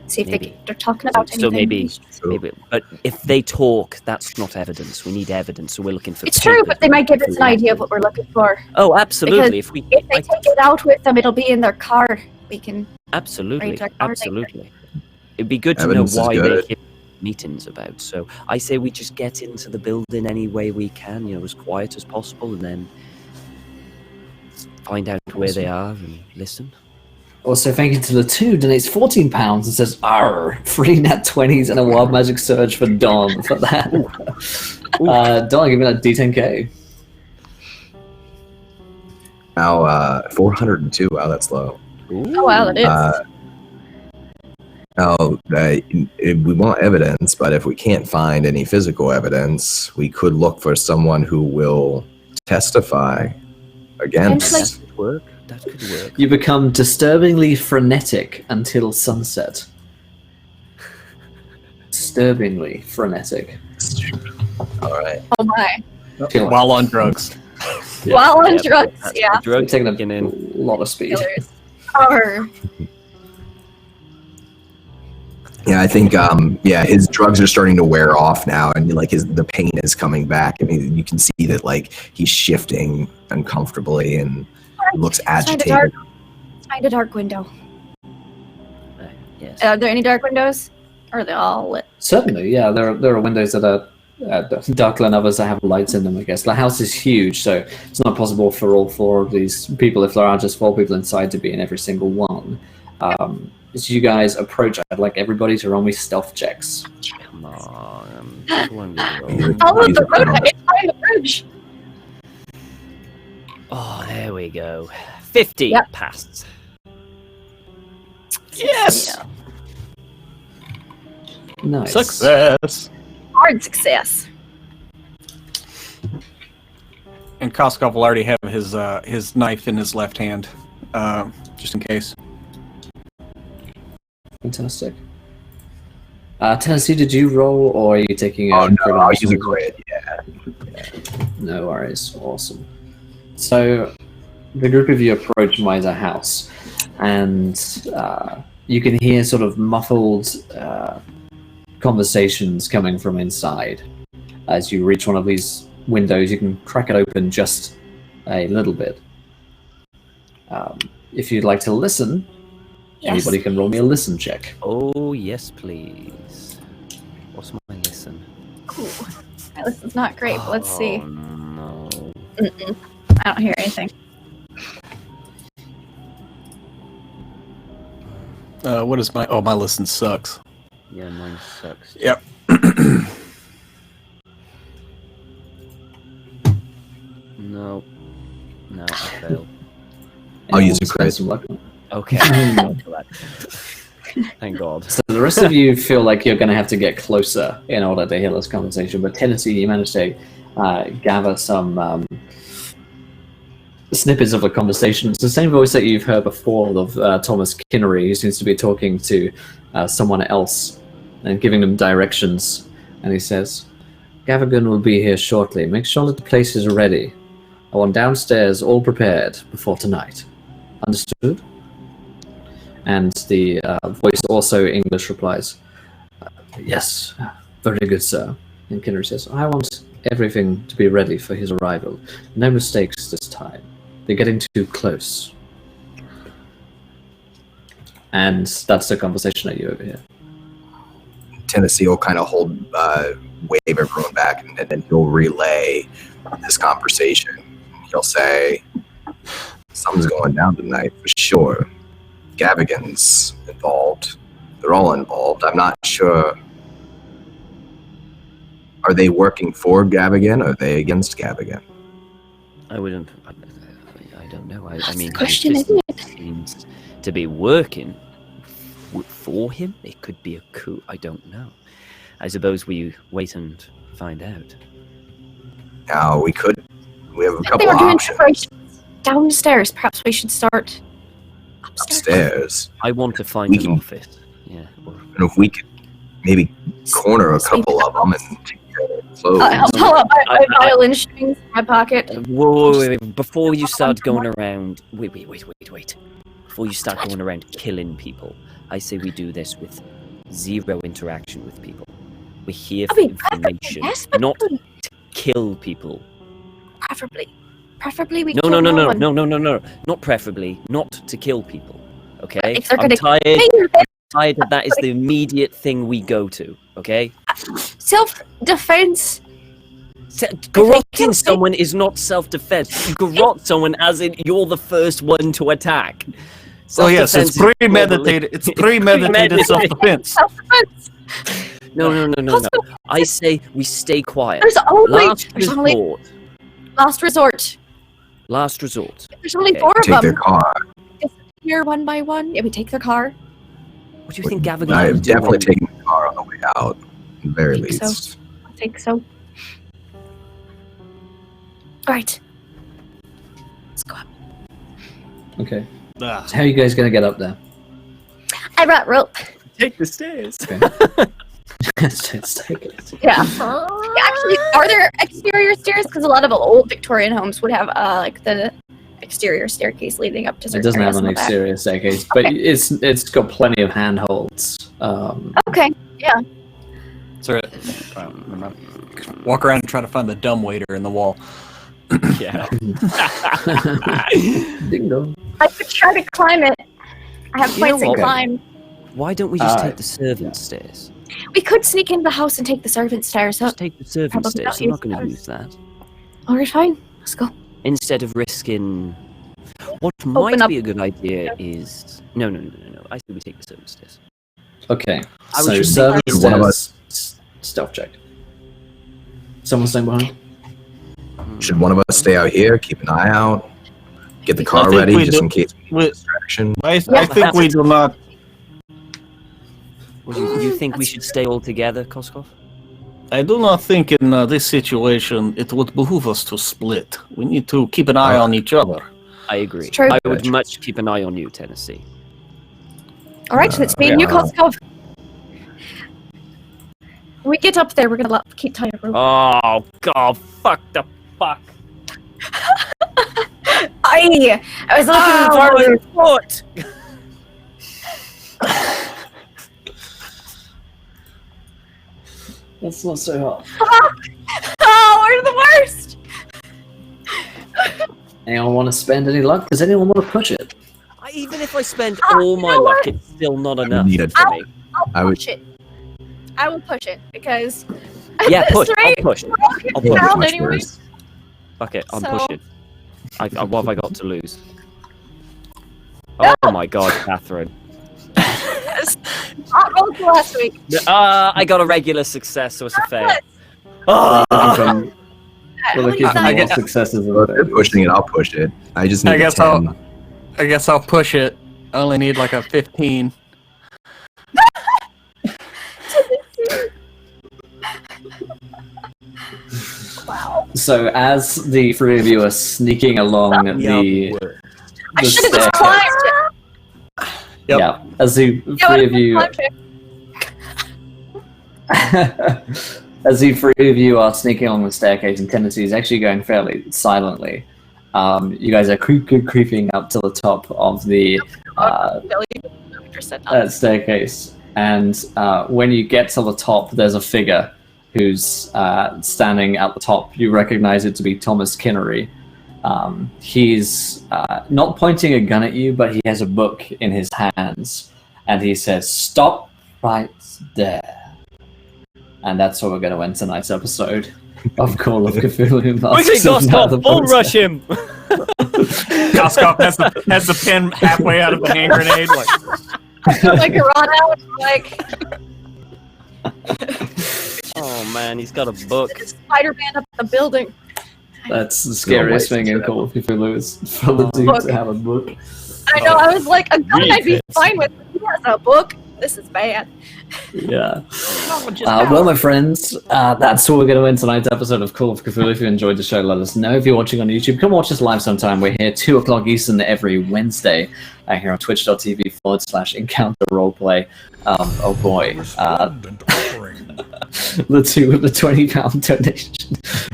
See if Maybe. they're talking about So anything. maybe, but if they talk, that's not evidence. We need evidence, so we're looking for. It's true, papers but they might give us an to idea of what we're looking for. Oh, absolutely. If we, If they take it out with them, it'll be in their car. We can. absolutely, Right, our car absolutely. It'd be good to Evidence is know why they're good. here meetings about. So I say we just get into the building any way we can, as quiet as possible, and then find out where they are and listen. Also, thank you to the two donates £14 and says, "Arr, free nat 20s and a wild magic surge for Don for that." Don, give me that D10K. Now, 402. Wow, that's low. Oh wow, that is. We want evidence, but if we can't find any physical evidence, we could look for someone who will testify against. Like- That could work. That could work. You become disturbingly frenetic until sunset. Disturbingly frenetic. All right. Oh my. Feel While on drugs. While on Yep, drugs, that's yeah. the drug taking kicking a in. lot of speed. Killers. Or Yeah, I think his drugs are starting to wear off now, and like the pain is coming back. I mean, you can see that like he's shifting uncomfortably and looks agitated. find a dark window. Yes. Are there any dark windows? Or are they all lit? Certainly, yeah. There are windows that are darker than others that have lights in them, I guess. The house is huge, so it's not possible for all four of these people, if there are just four people inside, to be in every single one. As you guys approach, I'd like everybody to roll me stealth checks. Come on. Come on, roll. Follow the road, I can find the bridge. Oh, there we go. 50 Yep. passed. Yes. Yeah. Nice. Success. Hard success. And Koskov will already have his knife in his left hand, just in case. Fantastic. Tennessee, did you roll, or are you taking a Oh no, crit on I'll this use a one? crit. Yeah. No worries. Awesome. So, the group of you approach Miser House, and you can hear sort of muffled conversations coming from inside. As you reach one of these windows, you can crack it open just a little bit. If you'd like to listen, Yes. anybody can roll me a listen check. Oh, yes, please. What's my listen? Ooh. My listen's not great, but let's see. Oh, no. I don't hear anything. What is my? Oh, my listen sucks. Yeah, mine sucks. Yep. No, I failed. I'll use a Anyone crit. spend some luck? Okay. Thank God. So the rest of you feel like you're going to have to get closer in order to hear this conversation, but Tennessee, you managed to gather some snippets of a conversation. It's the same voice that you've heard before of Thomas Kinnery, who seems to be talking to someone else and giving them directions. And he says, Gavigan will be here shortly. Make sure that the place is ready. I want downstairs all prepared before tonight. Understood? And the voice, also English, replies, yes, very good, sir. And Kinnery says, I want everything to be ready for his arrival. No mistakes this time. They're getting too close. And that's the conversation that you overhear. Tennessee will kind of wave everyone back, and then he'll relay this conversation. He'll say, something's going down tonight for sure. Gavigan's involved. They're all involved. I'm not sure. Are they working for Gavigan, or are they against Gavigan? I don't know. I mean, question, his isn't business seems to be working for him. It could be a coup. I don't know. I suppose we wait and find out. Now, we have a They couple were doing options. preparations downstairs. Perhaps we should start Upstairs. I want to find We an can- office. Yeah. And if we could maybe corner a couple of them and take their clothes. I'll pull out my violin strings in my pocket. Wait. Before you start going around... Wait. Before you start going around killing people, I say we do this with zero interaction with people. We're here for information, yes, but not to kill people. Preferably we No. kill one. No. Not preferably. Not to kill people. Okay? If they're I'm gonna tired that is the immediate thing we go to. Okay? Self-defense. Garrotting someone is not self-defense. You garrot someone as in you're the first one to attack. Oh yes, it's Self-defense is premeditated. It's premeditated self-defense. Self-defense. No. I say we stay quiet. There's only Last resort. last resort. There's only Okay. 4 of Take them. their car. Here one by one. Yeah, we take their car. What do you think Gavin I'm is doing? definitely taking the car on the way out, at the very I think least. I think so. All right. Let's go up. Okay. Ah. So how are you guys going to get up there? I brought rope. Take the stairs. Okay. Let's take it. Yeah. Actually, are there exterior stairs? Because a lot of old Victorian homes would have like the exterior staircase leading up to It certain doesn't have areas in an the back. exterior staircase, but Okay. it's got plenty of handholds. Okay. Yeah. Sorry. Walk around and try to find the dumb waiter in the wall. Yeah. Ding dong. I could try to climb it. I have You know points in what? climb. Why don't we just take the servants' stairs? We could sneak into the house and take the servant stairs up. Just take the servants' Probably stairs. not I'm not use going to those. use that. Alright, fine. Let's go. Instead of risking... What Open might up. be a good idea is... No. I think we take the servants' stairs. Okay. I was So just servant thinking- One of us- stealth check. Someone staying behind? Should one of us stay out here, keep an eye out, get the I car think ready we just do- in case we we- need distraction? I think we do not. Well, you think we should stay all together, Koskov? I do not think in this situation it would behoove us to split. We need to keep an eye on each other. I agree. It's true. I would much keep an eye on you, Tennessee. Alright, so it's me and you, yeah. Koskov. When we get up there, we're gonna keep tying a rope. Oh, God. Fuck the fuck. I was looking forward. Foot! That's not so hot. Oh, we're the worst. Anyone want to spend any luck? Does anyone want to push it? Even if I spend Ah, all you my know luck, what? it's still not enough need it. for me. I would- Push it. I will push it because. Yeah, at this push. I'll rate, push. we're all getting I'll Well, push. down much anyway. worse. Fuck it, I'm So- pushing. What have I got to lose? Oh my God, Catherine. Hot roll for last week. I got a regular success, so it's a fail. We're looking for I more guess- successes. Well, if you're pushing it, I'll push it. I just need I guess a 10. I guess I'll push it. I only need like a 15. Wow. So as the three of you are sneaking along the I should have just climbed it. Yep. yeah, as the Yeah, three of you as the three of you are sneaking along the staircase, and Tennessee is actually going fairly silently. You guys are creeping up to the top of the staircase, and when you get to the top, there's a figure who's standing at the top. You recognize it to be Thomas Kinnery. He's not pointing a gun at you, but he has a book in his hands, and he says, "Stop right there." And that's where we're going to end tonight's episode of Call of Cthulhu. Quickly, Goskov, bull rush him! Koskov has the pin halfway out of the hand grenade. Like a rod out, like Oh man, he's got a book. Spider-Man up the building. That's the scariest thing in Call of Cthulhu is for the dude Book. to have a book. I know, I was like, a gun I'd be fine with. He has a book. This is bad. Yeah. Well, my friends, that's what we're going to end tonight's episode of Call of Cthulhu. If you enjoyed the show, let us know. If you're watching on YouTube, come watch us live sometime. We're here 2 o'clock Eastern every Wednesday here on twitch.tv/encounter roleplay. Oh boy. The two with the £20 donation.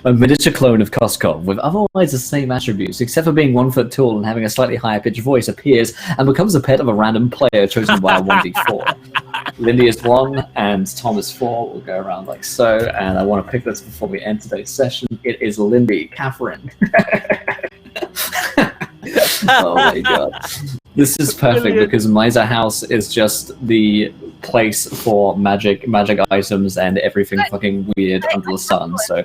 A miniature clone of Koskov with otherwise the same attributes, except for being 1 foot tall and having a slightly higher pitched voice, appears and becomes a pet of a random player chosen by a 1d4. Lindy is 1 and Tom is 4. We'll go around like so. And I want to pick this before we end today's session. It is Lindy. Catherine. Oh my god. This is perfect because Miser House is just the place for magic items and everything fucking weird under the sun. So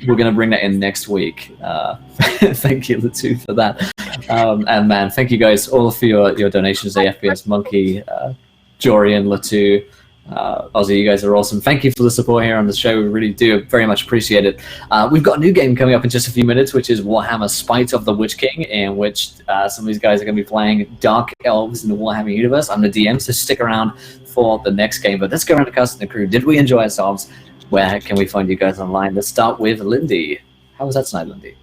we're gonna bring that in next week. Thank you, Latu, for that. And man, thank you guys all for your donations. AFPS Monkey, Jorian, Latu, Ozzy, you guys are awesome. Thank you for the support here on the show. We really do very much appreciate it. We've got a new game coming up in just a few minutes, which is Warhammer Spite of the Witch King, in which some of these guys are going to be playing Dark Elves in the Warhammer universe. I'm the DM, so stick around for the next game. But let's go around the cast and the crew. Did we enjoy ourselves? Where can we find you guys online? Let's start with Lindy. How was that tonight, Lindy?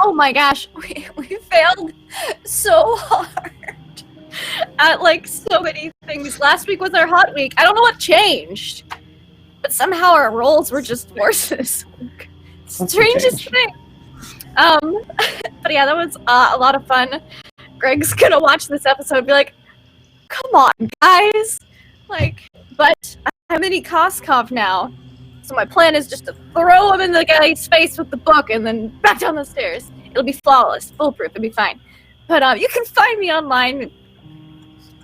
Oh my gosh, we failed so hard at like so many things. Last week was our hot week. I don't know what changed, but somehow our rolls were just worse this week. Strangest thing. But yeah, that was a lot of fun. Greg's gonna watch this episode and be like, "Come on, guys!" Like, but I'm in Koskov now. So my plan is just to throw him in the guy's face with the book and then back down the stairs. It'll be flawless, foolproof, it'll be fine. But you can find me online,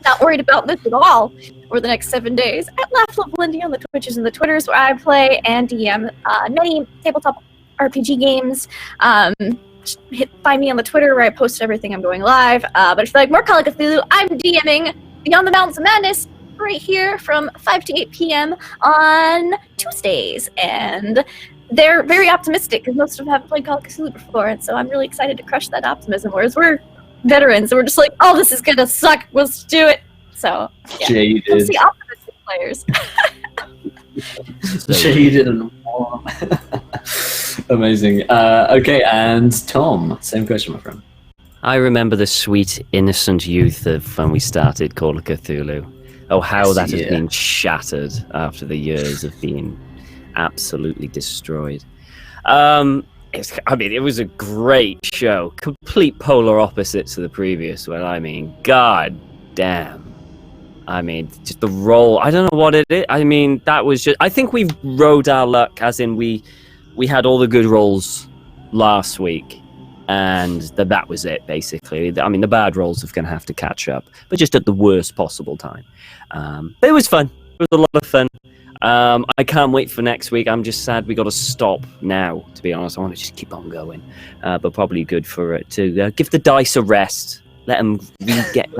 not worried about this at all, over the next 7 days, at LaughLoveLindy on the Twitches and the Twitters, where I play and DM many tabletop RPG games. Find me on the Twitter, where I post everything I'm going live. But if you like more Call of Cthulhu, I'm DMing Beyond the Mountains of Madness right here from 5 to 8 p.m. on Tuesdays, and they're very optimistic because most of them haven't played Call of Cthulhu before, and so I'm really excited to crush that optimism, whereas we're veterans, so we're just like, oh, this is gonna suck, let's do it. So yeah, Jaded. let's see optimistic players. Jaded and warm. Amazing. Okay, and Tom, same question, my friend. I remember the sweet, innocent youth of when we started Call of Cthulhu. Oh, how that has been shattered after the years of being absolutely destroyed. It was a great show. Complete polar opposites to the previous one. I mean, god damn. I mean, just the role. I don't know what it is. I mean, that was just... I think we rode our luck, as in we had all the good roles last week. And that was it, basically. I mean, the bad roles are going to have to catch up, but just at the worst possible time. But it was fun. It was a lot of fun. I can't wait for next week. I'm just sad we got to stop now, to be honest. I want to just keep on going. But probably good for it to give the dice a rest. Let them get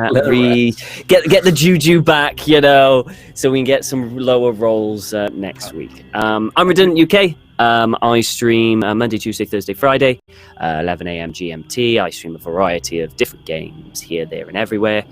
the juju back, so we can get some lower rolls next week. I'm Redundant UK. I stream Monday, Tuesday, Thursday, Friday, 11 a.m. GMT. I stream a variety of different games here, there, and everywhere.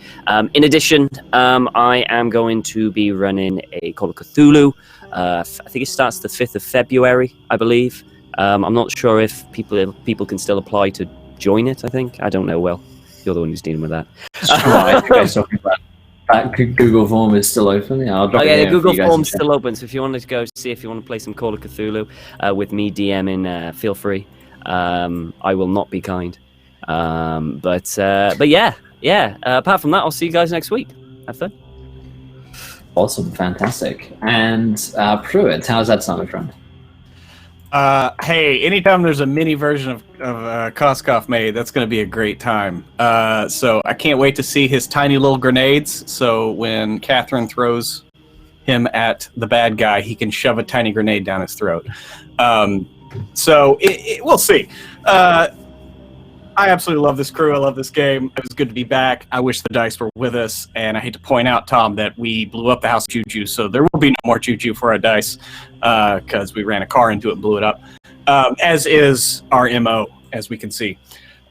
In addition, I am going to be running a Call of Cthulhu. I think it starts the 5th of February, I believe. I'm not sure if people can still apply to join it, I think. I don't know, Will. You're the one who's dealing with that. I think I was talking about that Google form is still open. Yeah, I'll drop it the here Google for you guys form's to check. still open, so if you wanted to go see if you want to play some Call of Cthulhu with me DMing, feel free. I will not be kind. But yeah. Apart from that, I'll see you guys next week. Have fun. Awesome, fantastic. And Pruitt, how's that sound, my friend? Hey, anytime there's a mini version of Koskov made, that's going to be a great time. So I can't wait to see his tiny little grenades. So when Catherine throws him at the bad guy, he can shove a tiny grenade down his throat. So we'll see. I absolutely love this crew. I love this game. It was good to be back. I wish the dice were with us. And I hate to point out, Tom, that we blew up the house juju. So there will be no more juju for our dice because we ran a car into it and blew it up, as is our MO, as we can see.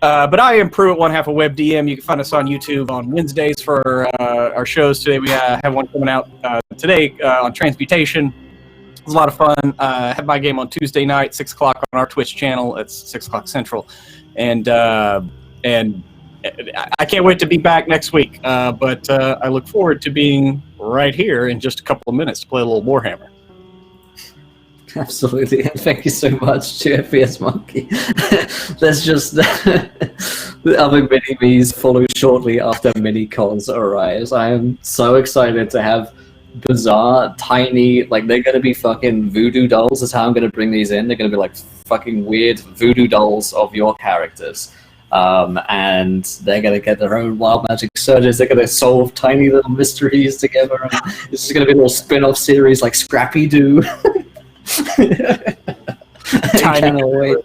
But I am Pruitt, one half of WebDM. You can find us on YouTube on Wednesdays for our shows. Today we have one coming out today on Transmutation. It's a lot of fun. I have my game on Tuesday night, 6 o'clock on our Twitch channel. It's 6 o'clock Central. And I can't wait to be back next week. But I look forward to being right here in just a couple of minutes to play a little Warhammer. Absolutely, and thank you so much to FPS Monkey. Let's just the other mini-me's follow shortly after mini-cons arrives. I am so excited to have bizarre, tiny, like they're gonna be fucking voodoo dolls is how I'm gonna bring these in. They're gonna be like fucking weird voodoo dolls of your characters. And they're gonna get their own wild magic surges. They're gonna solve tiny little mysteries together. And this is gonna be a little spin-off series like Scrappy Doo. I cannot wait.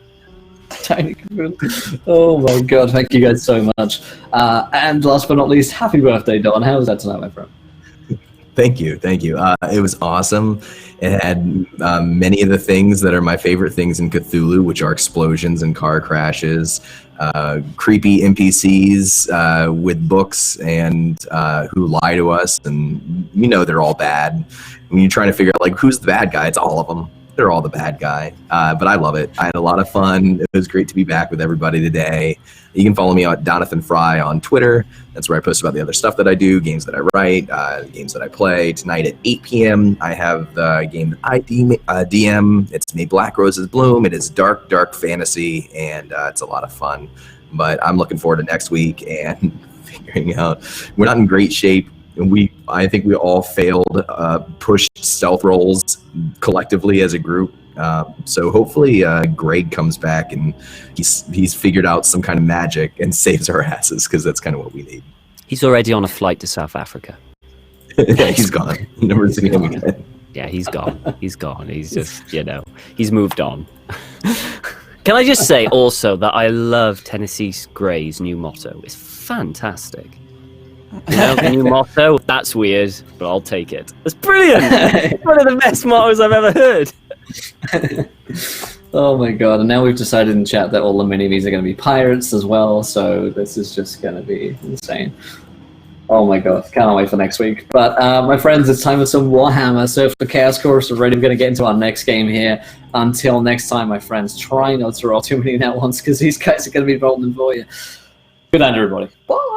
Tiny Cthulhu. Oh my god, thank you guys so much. And last but not least, happy birthday, Don. How was that tonight, my friend? Thank you. It was awesome. It had many of the things that are my favorite things in Cthulhu, which are explosions and car crashes, creepy NPCs with books and who lie to us, and they're all bad. When you're trying to figure out like who's the bad guy, it's all of them. They're all the bad guy. But I love it. I had a lot of fun. It was great to be back with everybody today. You can follow me at Donathan Fry on Twitter. That's where I post about the other stuff that I do, games that I write, games that I play. Tonight at 8 p.m., I have the game that I DM. It's May Black Roses Bloom. It is dark, dark fantasy, and it's a lot of fun. But I'm looking forward to next week and figuring out. We're not in great shape. I think we all failed pushed stealth rolls collectively as a group. So hopefully Greg comes back and he's figured out some kind of magic and saves our asses, because that's kind of what we need. He's already on a flight to South Africa. Yeah, he's gone. Never seen him again. Yeah, he's gone. He's gone. He's just, he's moved on. Can I just say also that I love Tennessee Gray's new motto. It's fantastic. The new motto? That's weird, but I'll take it. It's brilliant! It's one of the best mottos I've ever heard. Oh my god, and now we've decided in chat that all the mini-me's are going to be pirates as well, so this is just going to be insane. Oh my god, can't wait for next week. But my friends, it's time for some Warhammer. So if the Chaos Chorus are ready, we're going to get into our next game here. Until next time, my friends, try not to roll too many at once, because these guys are going to be rolling for you. Good night, everybody. Bye!